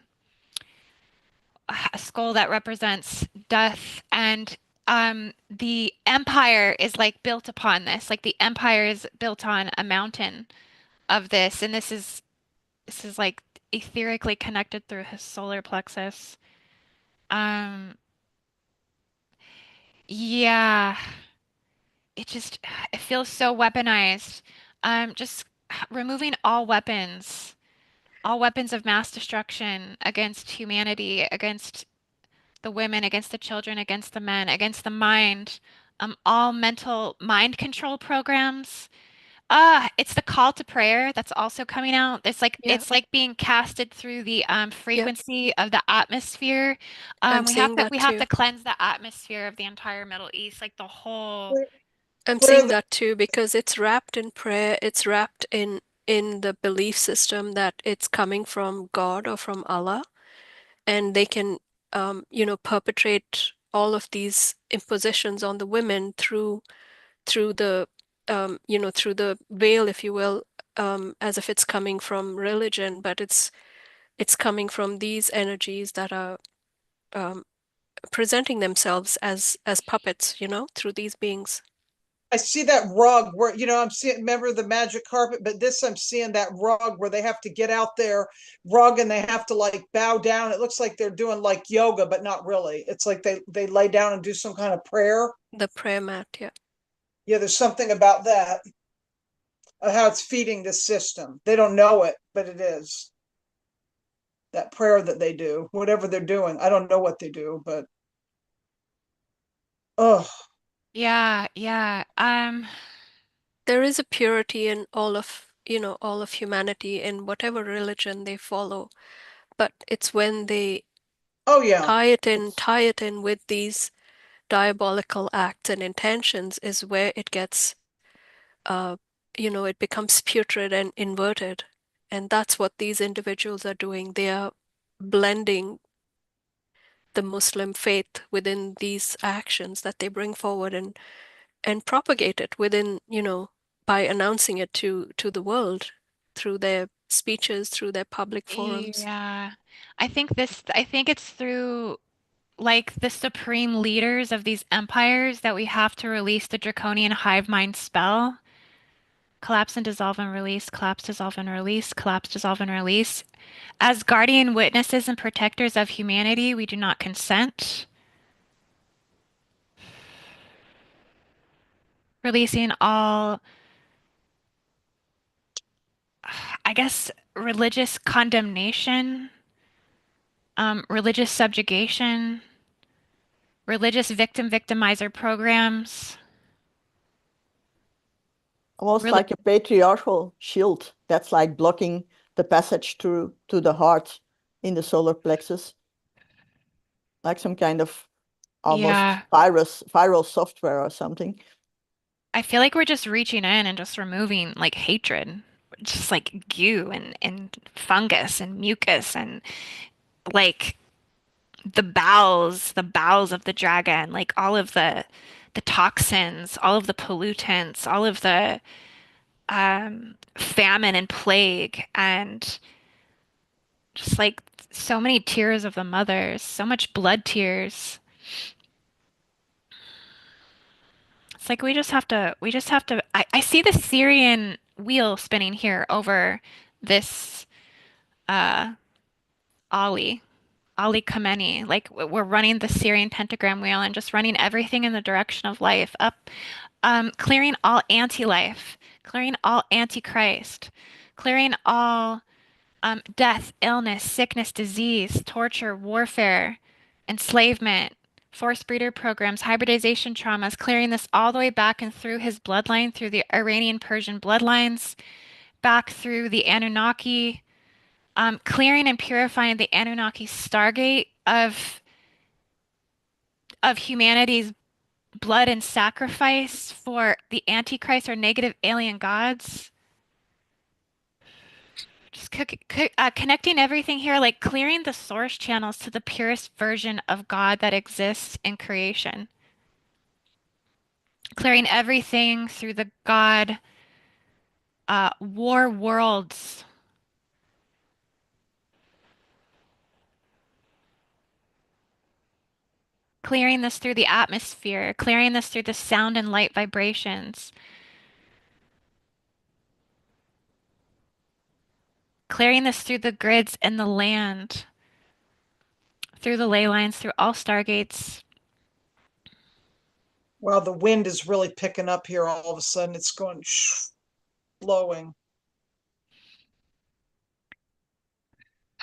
skull that represents death. And the empire is like built upon this. Like the empire is built on a mountain of this, and this is like etherically connected through his solar plexus. Um, Yeah, it just it feels so weaponized. Just removing all weapons of mass destruction against humanity, against the women, against the children, against the men, against the mind, all mental mind control programs. It's the call to prayer that's also coming out. Yeah, It's like being casted through the yeah, frequency of the atmosphere. I'm seeing that We have to too. cleanse the atmosphere of the entire Middle East, like the whole. I'm Clear seeing the, that too because it's wrapped in prayer, it's wrapped in the belief system that it's coming from God or from Allah, and they can perpetrate all of these impositions on the women through the through the veil, if you will, as if it's coming from religion, but it's coming from these energies that are um, presenting themselves as puppets, through these beings. I see that rug where, I'm seeing, remember the magic carpet, but this I'm seeing that rug where they have to get out their rug and they have to like bow down. It looks like they're doing like yoga, but not really. It's like they lay down and do some kind of prayer. The prayer mat, yeah. Yeah, there's something about that, how it's feeding the system. They don't know it, but it is that prayer that they do, whatever they're doing. I don't know what they do, but oh, Yeah, yeah. There is a purity in all of humanity in whatever religion they follow, but it's when they oh yeah. tie it in with these diabolical acts and intentions is where it gets uh it becomes putrid and inverted. And that's what these individuals are doing. They are blending the Muslim faith within these actions that they bring forward and propagate it within, by announcing it to the world through their speeches, through their public forums. Yeah. I think it's through like the supreme leaders of these empires that we have to release the draconian hive mind spell. Collapse and dissolve and release, collapse, dissolve and release, collapse, dissolve and release. As guardian witnesses and protectors of humanity, we do not consent. Releasing all, I guess, religious condemnation, religious subjugation, religious victimizer programs. Almost Really, like a patriarchal shield that's like blocking the passage through to the heart in the solar plexus, like some kind of almost yeah. viral software or something. I feel like we're just reaching in and just removing like hatred, just like goo and fungus and mucus and like the bowels of the dragon, like all of the toxins, all of the pollutants, all of the famine and plague, and just like so many tears of the mothers, so much blood tears. It's like we just have to I see the Syrian wheel spinning here over this uh Ali. Ali Khamenei. Like we're running the Syrian pentagram wheel and just running everything in the direction of life up, clearing all anti-life, clearing all anti-Christ, clearing all death, illness, sickness, disease, torture, warfare, enslavement, forced breeder programs, hybridization traumas, clearing this all the way back and through his bloodline, through the Iranian Persian bloodlines, back through the Anunnaki, clearing and purifying the Anunnaki Stargate of humanity's blood and sacrifice for the Antichrist or negative alien gods. Just connecting everything here, like clearing the source channels to the purest version of God that exists in creation. Clearing everything through the God war worlds. Clearing this through the atmosphere. Clearing this through the sound and light vibrations. Clearing this through the grids and the land. Through the ley lines, through all stargates. Well, the wind is really picking up here all of a sudden. It's going blowing.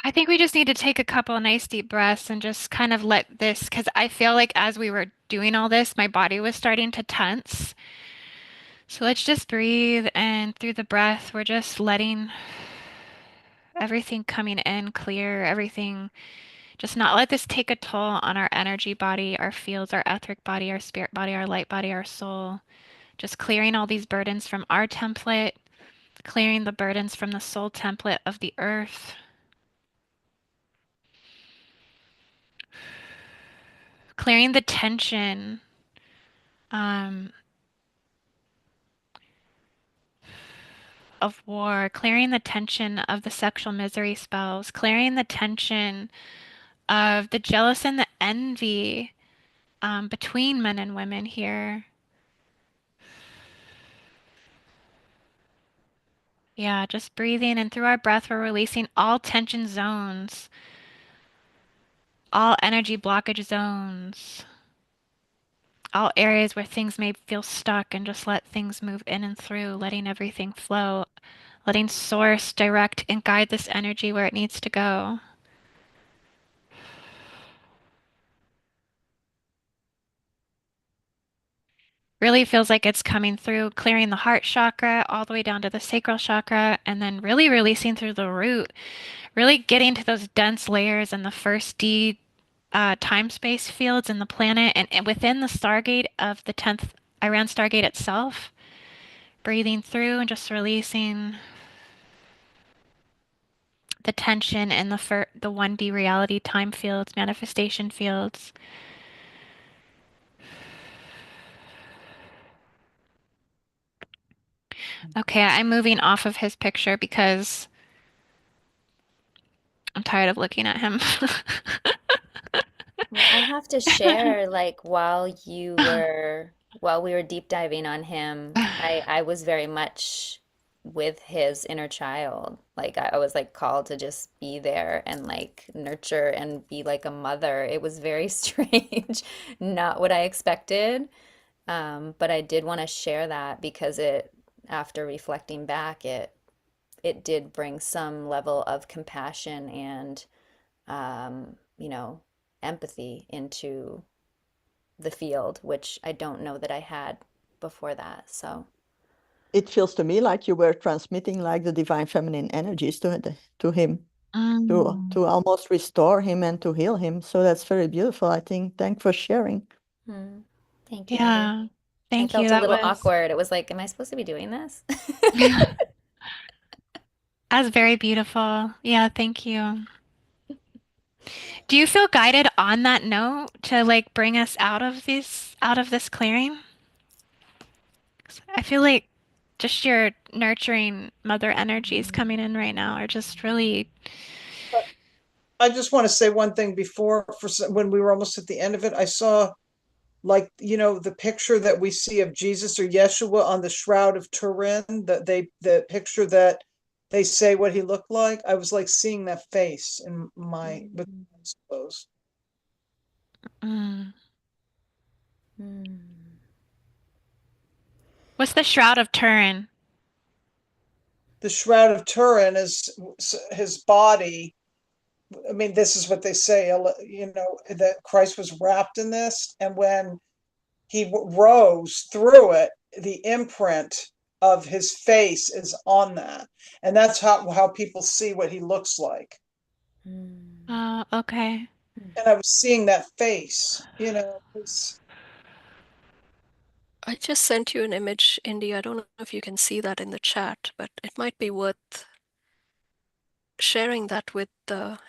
I think we just need to take a couple of nice deep breaths and just kind of let this, because I feel like as we were doing all this, my body was starting to tense. So let's just breathe, and through the breath, we're just letting everything coming in clear, everything, just not let this take a toll on our energy body, our fields, our etheric body, our spirit body, our light body, our soul. Just clearing all these burdens from our template, clearing the burdens from the soul template of the earth. Clearing the tension um, of war, clearing the tension of the sexual misery spells, clearing the tension of the jealous and the envy between men and women here. Yeah, just breathing, and through our breath, we're releasing all tension zones, all energy blockage zones, all areas where things may feel stuck, and just let things move in and through, letting everything flow, letting source direct and guide this energy where it needs to go. Really feels like it's coming through, clearing the heart chakra all the way down to the sacral chakra, and then really releasing through the root, really getting to those dense layers in the first D time space fields in the planet, and within the Stargate of the 10th Iran Stargate itself. Breathing through and just releasing the tension in the 1D reality time fields, manifestation fields. Okay, I'm moving off of his picture because I'm tired of looking at him. Well, I have to share, like, while we were deep diving on him, I was very much with his inner child. Like I was like called to just be there and like nurture and be like a mother. It was very strange, not what I expected. But I did want to share that because after reflecting back, it did bring some level of compassion and you know, empathy into the field, which I don't know that I had before that. So It feels to me like you were transmitting like the divine feminine energies to him, to almost restore him and to heal him. So that's very beautiful, I think. Thanks for sharing. hmm. Thank you. Yeah, I thank you. felt a That little was awkward. It was like, am I supposed to be doing this? that was very beautiful. Yeah, thank you. Do you feel guided on that note to like bring us out of this clearing? 'Cause I feel like just your nurturing mother energies coming in right now are just really I just want to say one thing before, when we were almost at the end of it, I saw, like, the picture that we see of Jesus or Yeshua on the Shroud of Turin, the picture that they say what he looked like. I was like seeing that face in with my eyes closed. mm. Hmm. What's the Shroud of Turin? The Shroud of Turin is his body. I mean, this is what they say, that Christ was wrapped in this, and when he rose through it, the imprint of his face is on that, and that's how people see what he looks like. Hmm. Oh, okay. And I was seeing that face, I just sent you an image, Indy. I don't know if you can see that in the chat, but it might be worth sharing that with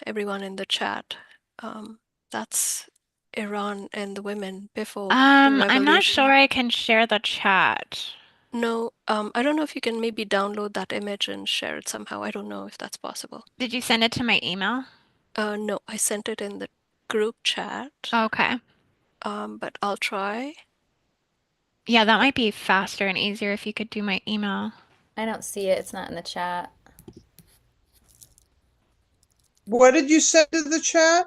everyone in the chat. That's Iran and the women before the I'm not sure revolution. I can share the chat. No, I don't know if you can maybe download that image and share it somehow. I don't know if that's possible. Did you send it to my email? No, I sent it in the group chat, Okay. but I'll try. Yeah, that might be faster and easier if you could do my email. I don't see it. It's not in the chat. what did you send to the chat?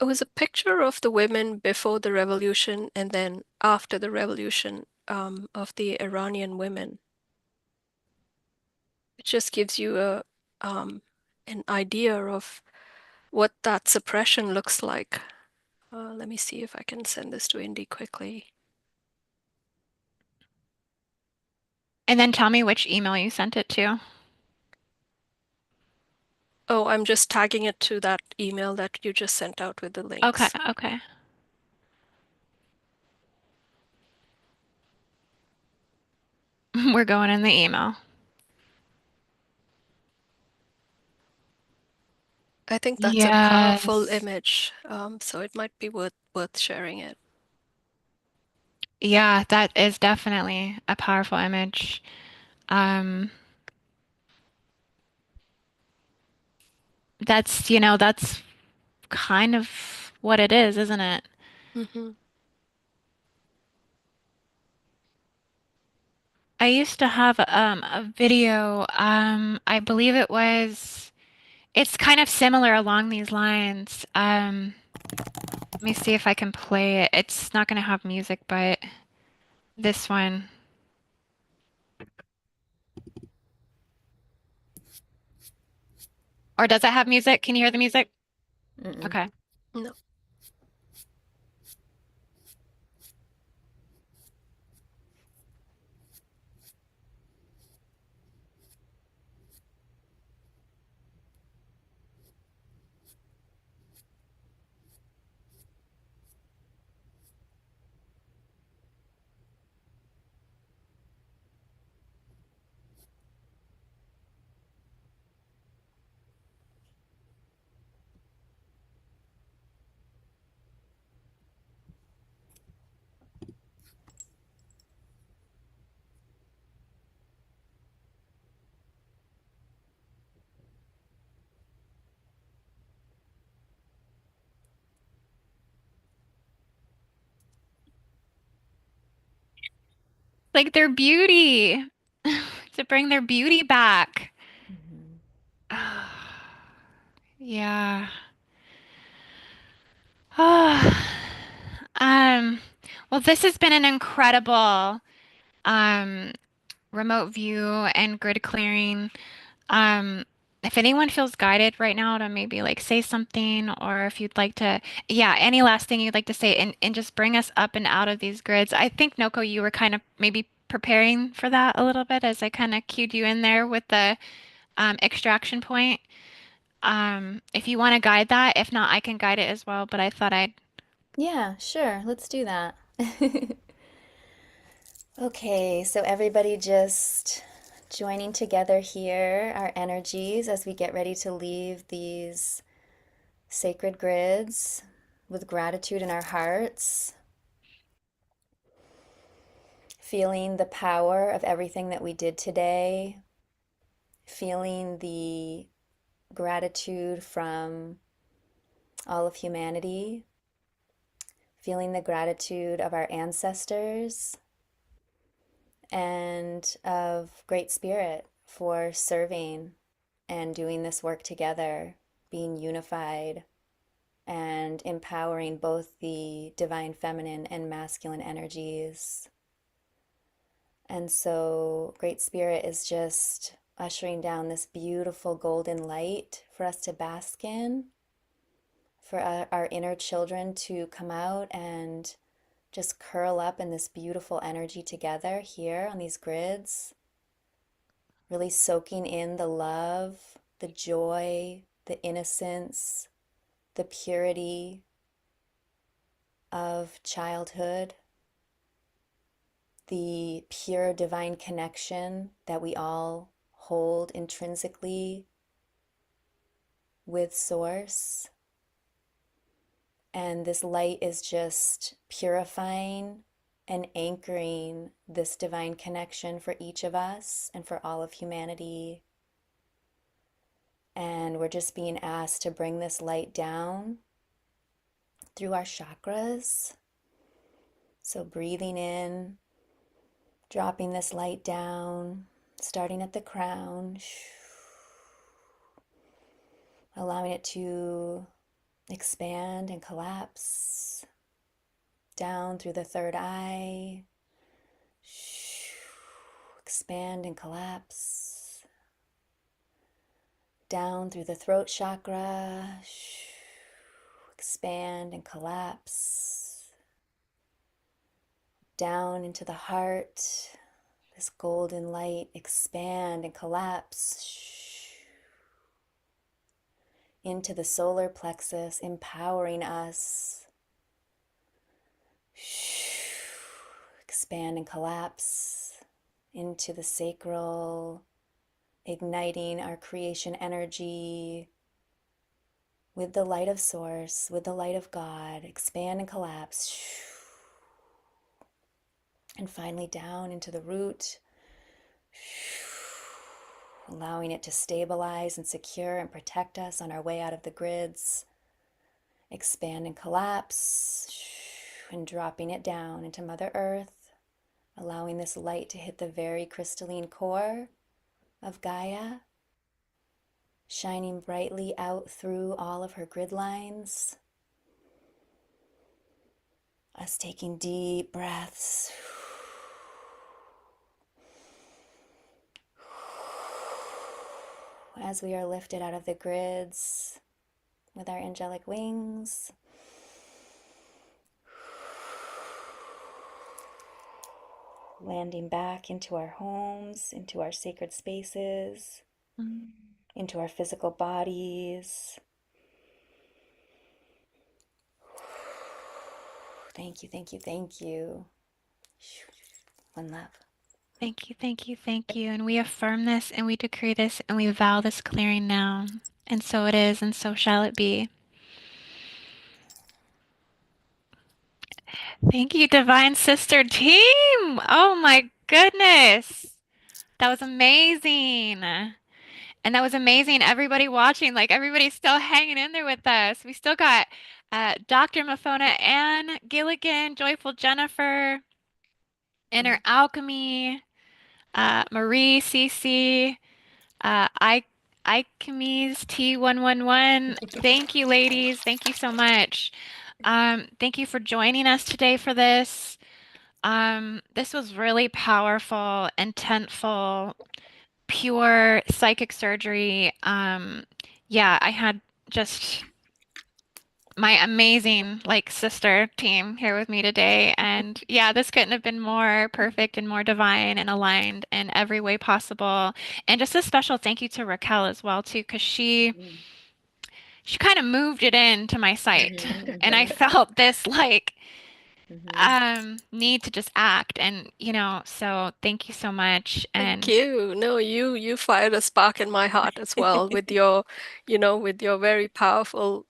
It was a picture of the women before the revolution and then after the revolution, of the Iranian women. It just gives you an idea of what that suppression looks like. Let me see if I can send this to Indy quickly. And then tell me which email you sent it to. Oh, I'm just tagging it to that email that you just sent out with the links. Okay, okay. We're going in the email. I think that's a powerful Yes. image, so it might be worth sharing it. Yeah, that is definitely a powerful image. Um, that's kind of what it is, isn't it? Mm-hmm. I used to have a video, I believe it's kind of similar along these lines. Let me see if I can play it. It's not going to have music, but this one. Or does it have music? Can you hear the music? Mm-mm. Okay. No. Like their beauty. To bring their beauty back. Mhm. Yeah. Oh, um, well, this has been an incredible um, remote view and grid clearing. Um, if anyone feels guided right now to maybe like say something, or if you'd like to, yeah, any last thing you'd like to say and just bring us up and out of these grids. I think, Noko, you were kind of maybe preparing for that a little bit as I kind of cued you in there with the extraction point. If you want to guide that, if not, I can guide it as well, but I thought I'd Yeah, sure. Let's do that. Okay, so everybody just joining together here, our energies as we get ready to leave these sacred grids with gratitude in our hearts, feeling the power of everything that we did today, feeling the gratitude from all of humanity, feeling the gratitude of our ancestors and of Great Spirit for serving and doing this work together, being unified and empowering both the divine feminine and masculine energies. And so, Great Spirit is just ushering down this beautiful golden light for us to bask in, for our inner children to come out and just curl up in this beautiful energy together here on these grids, really soaking in the love, the joy, the innocence, the purity of childhood, the pure divine connection that we all hold intrinsically with Source. And this light is just purifying and anchoring this divine connection for each of us and for all of humanity. And we're just being asked to bring this light down through our chakras. So breathing in, dropping this light down, starting at the crown, allowing it to Expand and collapse down through the third eye. Expand and collapse down through the throat chakra. Expand and collapse down into the heart. This golden light, expand and collapse into the solar plexus, empowering us. Expand and collapse into the sacral, igniting our creation energy with the light of Source, with the light of God. Expand and collapse. And finally down into the root, allowing it to stabilize and secure and protect us on our way out of the grids. Expand and collapse, and dropping it down into Mother Earth, allowing this light to hit the very crystalline core of Gaia, shining brightly out through all of her grid lines. Us taking deep breaths. As we are lifted out of the grids with our angelic wings. Landing back into our homes, into our sacred spaces, into our physical bodies. Thank you, thank you, thank you. One love. Thank you, thank you, thank you. And we affirm this and we decree this and we vow this clearing now. And so it is, and so shall it be. Thank you, Divine Sister Team. Oh my goodness. That was amazing. And that was amazing. Everybody watching, like everybody's still hanging in there with us. We still got Dr. Mafona, Ann Gilligan, Joyful Jennifer, Inner Alchemy, Marie, Cece, Ikemies T111. Thank you, ladies. Thank you so much. Thank you for joining us today for this. This was really powerful, intentful, pure psychic surgery. Yeah, I had just my amazing like sister team here with me today, and yeah, this couldn't have been more perfect and more divine and aligned in every way possible. And just a special thank you to Racquell as well too, because she kind of moved it into my sight, and I felt this like need to just act, and so thank you so much. Thank And you. No, you fired a spark in my heart as well with your, with your very powerful,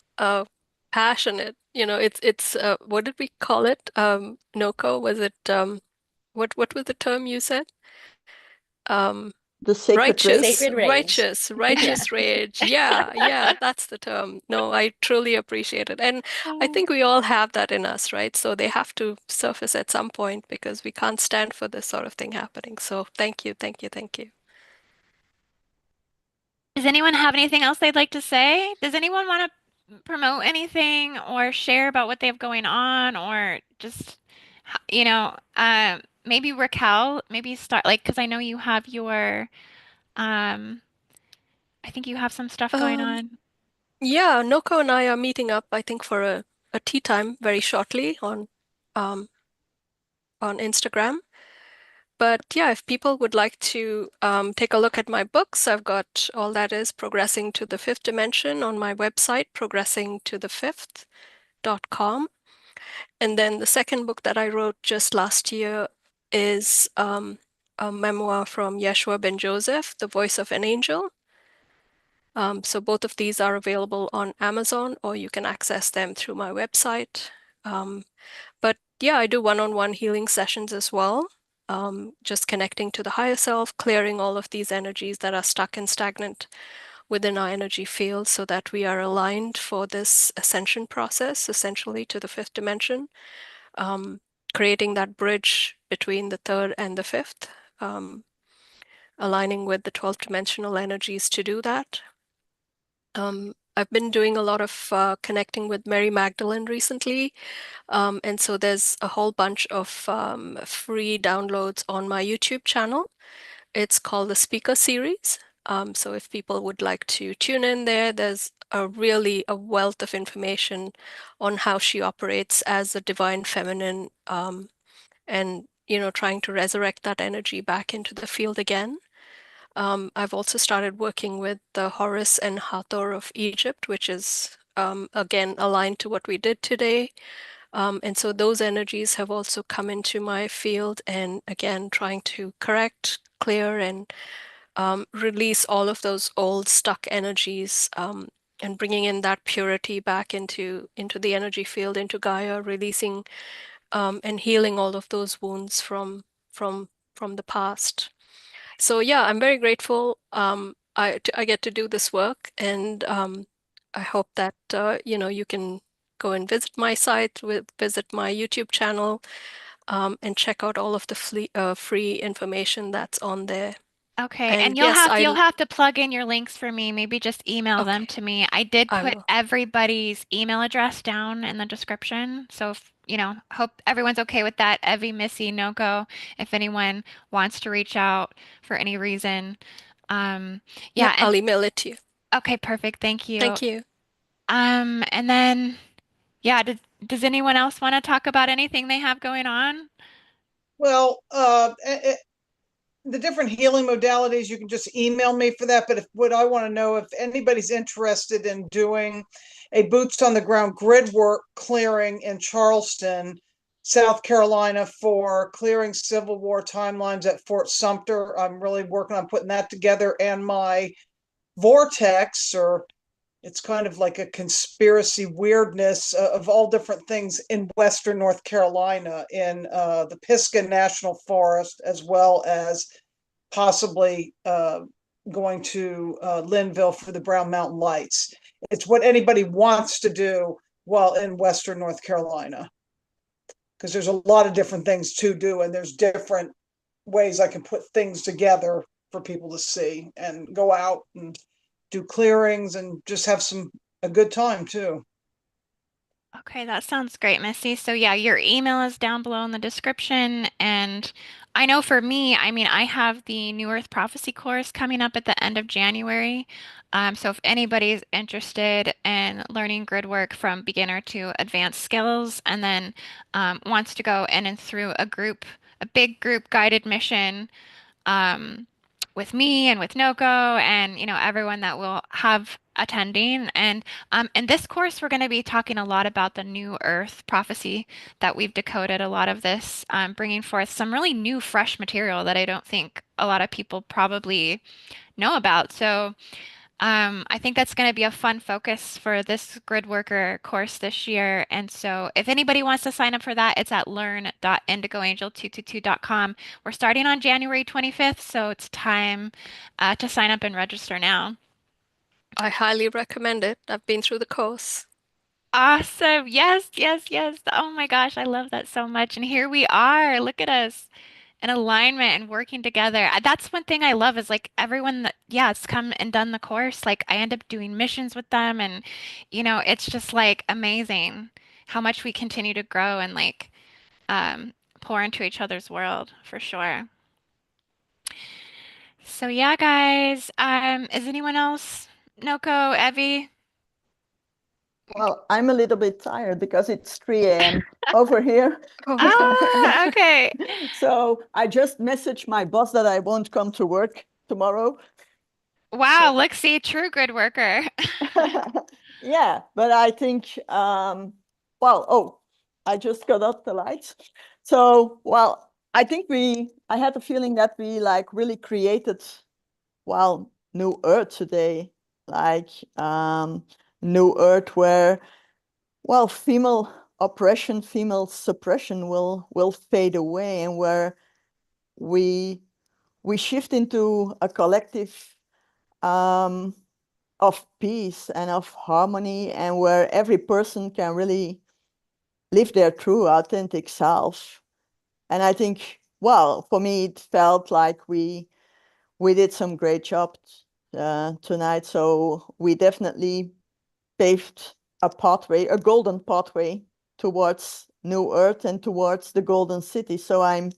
passionate, it's what did we call it? Noko, was it what was the term you said? The sacred rage. Sacred rage. Righteous rage. Yeah, that's the term. No, I truly appreciate it. And I think we all have that in us, right? So they have to surface at some point because we can't stand for this sort of thing happening. So thank you, thank you, thank you. does anyone have anything else they'd like to say? Does anyone want to promote anything or share about what they have going on, or just, maybe Raquel, maybe start like, because I know you have your, I think you have some stuff going Um, on. yeah, Noko and I are meeting up, I think, for a tea time very shortly um on Instagram. But yeah, if people would like to take a look at my books, I've got All That Is Progressing to the Fifth Dimension on my website, progressingtothefifth.com. And then the second book that I wrote just last year is a memoir from Yeshua Ben Joseph, The Voice of an Angel. So both of these are available on Amazon, or you can access them through my website. But yeah, I do one-on-one healing sessions as well. Just connecting to the higher self, clearing all of these energies that are stuck and stagnant within our energy field so that we are aligned for this ascension process, essentially to the fifth dimension, creating that bridge between the third and the fifth, aligning with the 12th dimensional energies to do that. I've been doing a lot of connecting with Mary Magdalene recently. And so there's a whole bunch of free downloads on my YouTube channel. It's called the Speaker Series. So if people would like to tune in there, there's a wealth of information on how she operates as a divine feminine, and trying to resurrect that energy back into the field again. I've also started working with the Horus and Hathor of Egypt, which is again aligned to what we did today. And so those energies have also come into my field, and again, trying to correct, clear, and release all of those old stuck energies, and bringing in that purity back into the energy field, into Gaia, releasing and healing all of those wounds from the past. So yeah, I'm very grateful. I get to do this work, and I hope that you can go and visit my site, visit my YouTube channel, and check out all of the free information that's on there. Okay, And and yes, you'll have to plug in your links for me. Maybe just email them okay, to me. I did I put will. everybody's email address down in the description. So if, hope everyone's okay with that. Evi, Missy, Noko, if anyone wants to reach out for any reason. Um, Yep, yeah, and I'll email it to you. okay, perfect. Thank you. Thank you. And then yeah, does anyone else want to talk about anything they have going on? Well, the different healing modalities, you can just email me for that. But what I want to know, if anybody's interested in doing a boots on the ground grid work clearing in Charleston, South Carolina, for clearing Civil War timelines at Fort Sumter, I'm really working on putting that together. And my vortex, or it's kind of like a conspiracy weirdness of all different things in Western North Carolina, in the Pisgah National Forest, as well as possibly going to Linville for the Brown Mountain Lights. It's what anybody wants to do while in Western North Carolina, because there's a lot of different things to do, and there's different ways I can put things together for people to see and go out and do clearings and just have a good time too. Okay, that sounds great, Missy. So yeah, your email is down below in the description. And I know for me, I mean, I have the New Earth Prophecy course coming up at the end of January. So if anybody's interested in learning grid work from beginner to advanced skills, and then wants to go in and through a big group guided mission, um, with me and with Noko and everyone that will have attending. And in this course, we're going to be talking a lot about the New Earth prophecy that we've decoded. A lot of this, bringing forth some really new, fresh material that I don't think a lot of people probably know about. So I think that's going to be a fun focus for this grid worker course this year. And so if anybody wants to sign up for that, it's at learn.indigoangel222.com. We're starting on January 25th, so it's time to sign up and register now. I highly recommend it. I've been through the course. Awesome. Yes, yes, yes. Oh my gosh, I love that so much. And here we are. Look at us in alignment and working together. That's one thing I love is like everyone that, yeah, it's come and done the course. Like I end up doing missions with them, and it's just like amazing how much we continue to grow and like pour into each other's world for sure. So yeah, guys, is anyone else? Noko, Evie? Well, I'm a little bit tired because it's 3 a.m. over here. Ah, okay. So I just messaged my boss that I won't come to work tomorrow. Wow, look, see, true grid worker. Yeah, but I think, I just got up the lights. So, well, I think I had the feeling that we like really created, New Earth today, like New Earth where, female oppression, female suppression will fade away, and where we shift into a collective of peace and of harmony, and where every person can really live their true authentic self. And I think, for me, it felt like we did some great job tonight. So we definitely paved a pathway, a golden pathway towards New Earth and towards the Golden City. So I'm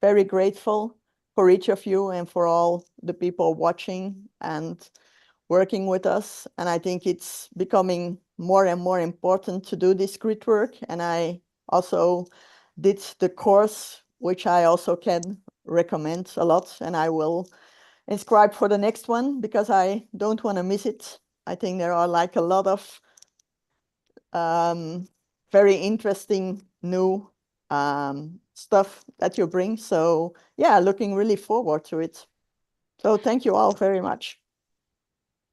very grateful for each of you and for all the people watching and working with us. And I think it's becoming more and more important to do this grid work. And I also did the course, which I also can recommend a lot. And I will inscribe for the next one because I don't want to miss it. I think there are like a lot of very interesting new stuff that you bring. So yeah, looking really forward to it. So thank you all very much.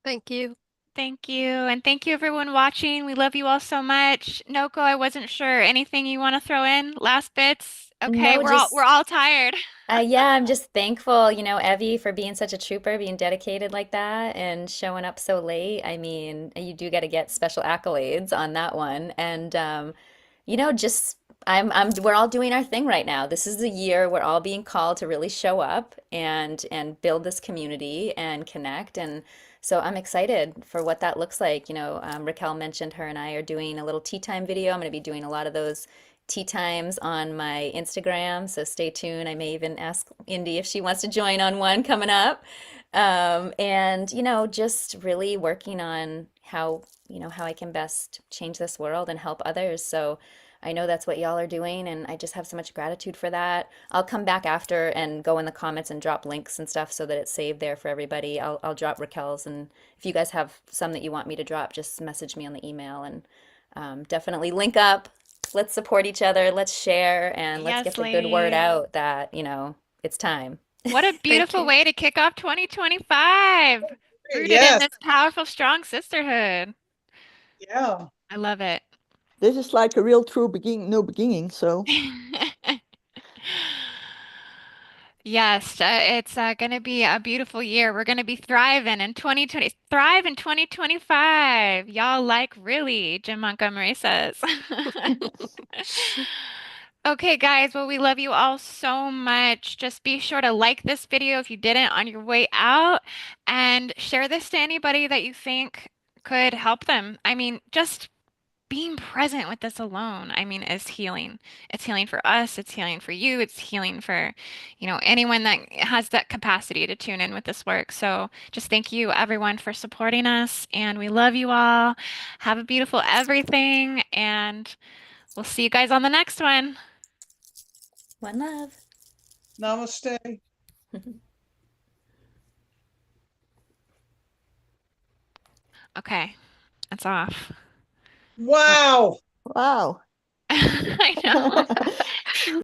Thank you. Thank you. And thank you everyone watching. We love you all so much. Noko, I wasn't sure. Anything you want to throw in? Last bits? Okay, No, we're all tired. yeah, I'm just thankful, Evie, for being such a trooper, being dedicated like that and showing up so late. I mean, you do got to get special accolades on that one. And just we're all doing our thing right now. This is the year we're all being called to really show up and build this community and connect. And so I'm excited for what that looks like. Raquel mentioned her and I are doing a little tea time video. I'm going to be doing a lot of those tea times on my Instagram, so stay tuned. I may even ask Indy if she wants to join on one coming up. And just really working on how I can best change this world and help others. So I know that's what y'all are doing, and I just have so much gratitude for that. I'll come back after and go in the comments and drop links and stuff so that it's saved there for everybody. I'll drop Raquel's, and if you guys have some that you want me to drop, just message me on the email and definitely link up. Let's support each other, let's share, and let's get Yes, the good word ladies. out that, it's time. What a beautiful you. way to kick off 2025. Rooted in Yes, this powerful, strong sisterhood. yeah. I love it. This is like a real true new beginning. So Yes, it's going to be a beautiful year. We're going to be thriving in 2020, thrive in 2025. Y'all like really, Jim Montgomery says. Okay, guys, well, we love you all so much. Just be sure to like this video if you didn't on your way out and share this to anybody that you think could help them. I mean, just being present with this alone, I mean, is healing. It's healing for us, it's healing for you, it's healing for, anyone that has that capacity to tune in with this work. So just thank you everyone for supporting us, and we love you all. Have a beautiful everything, and we'll see you guys on the next one. One love. Namaste. Okay, that's off. Wow. wow. I know.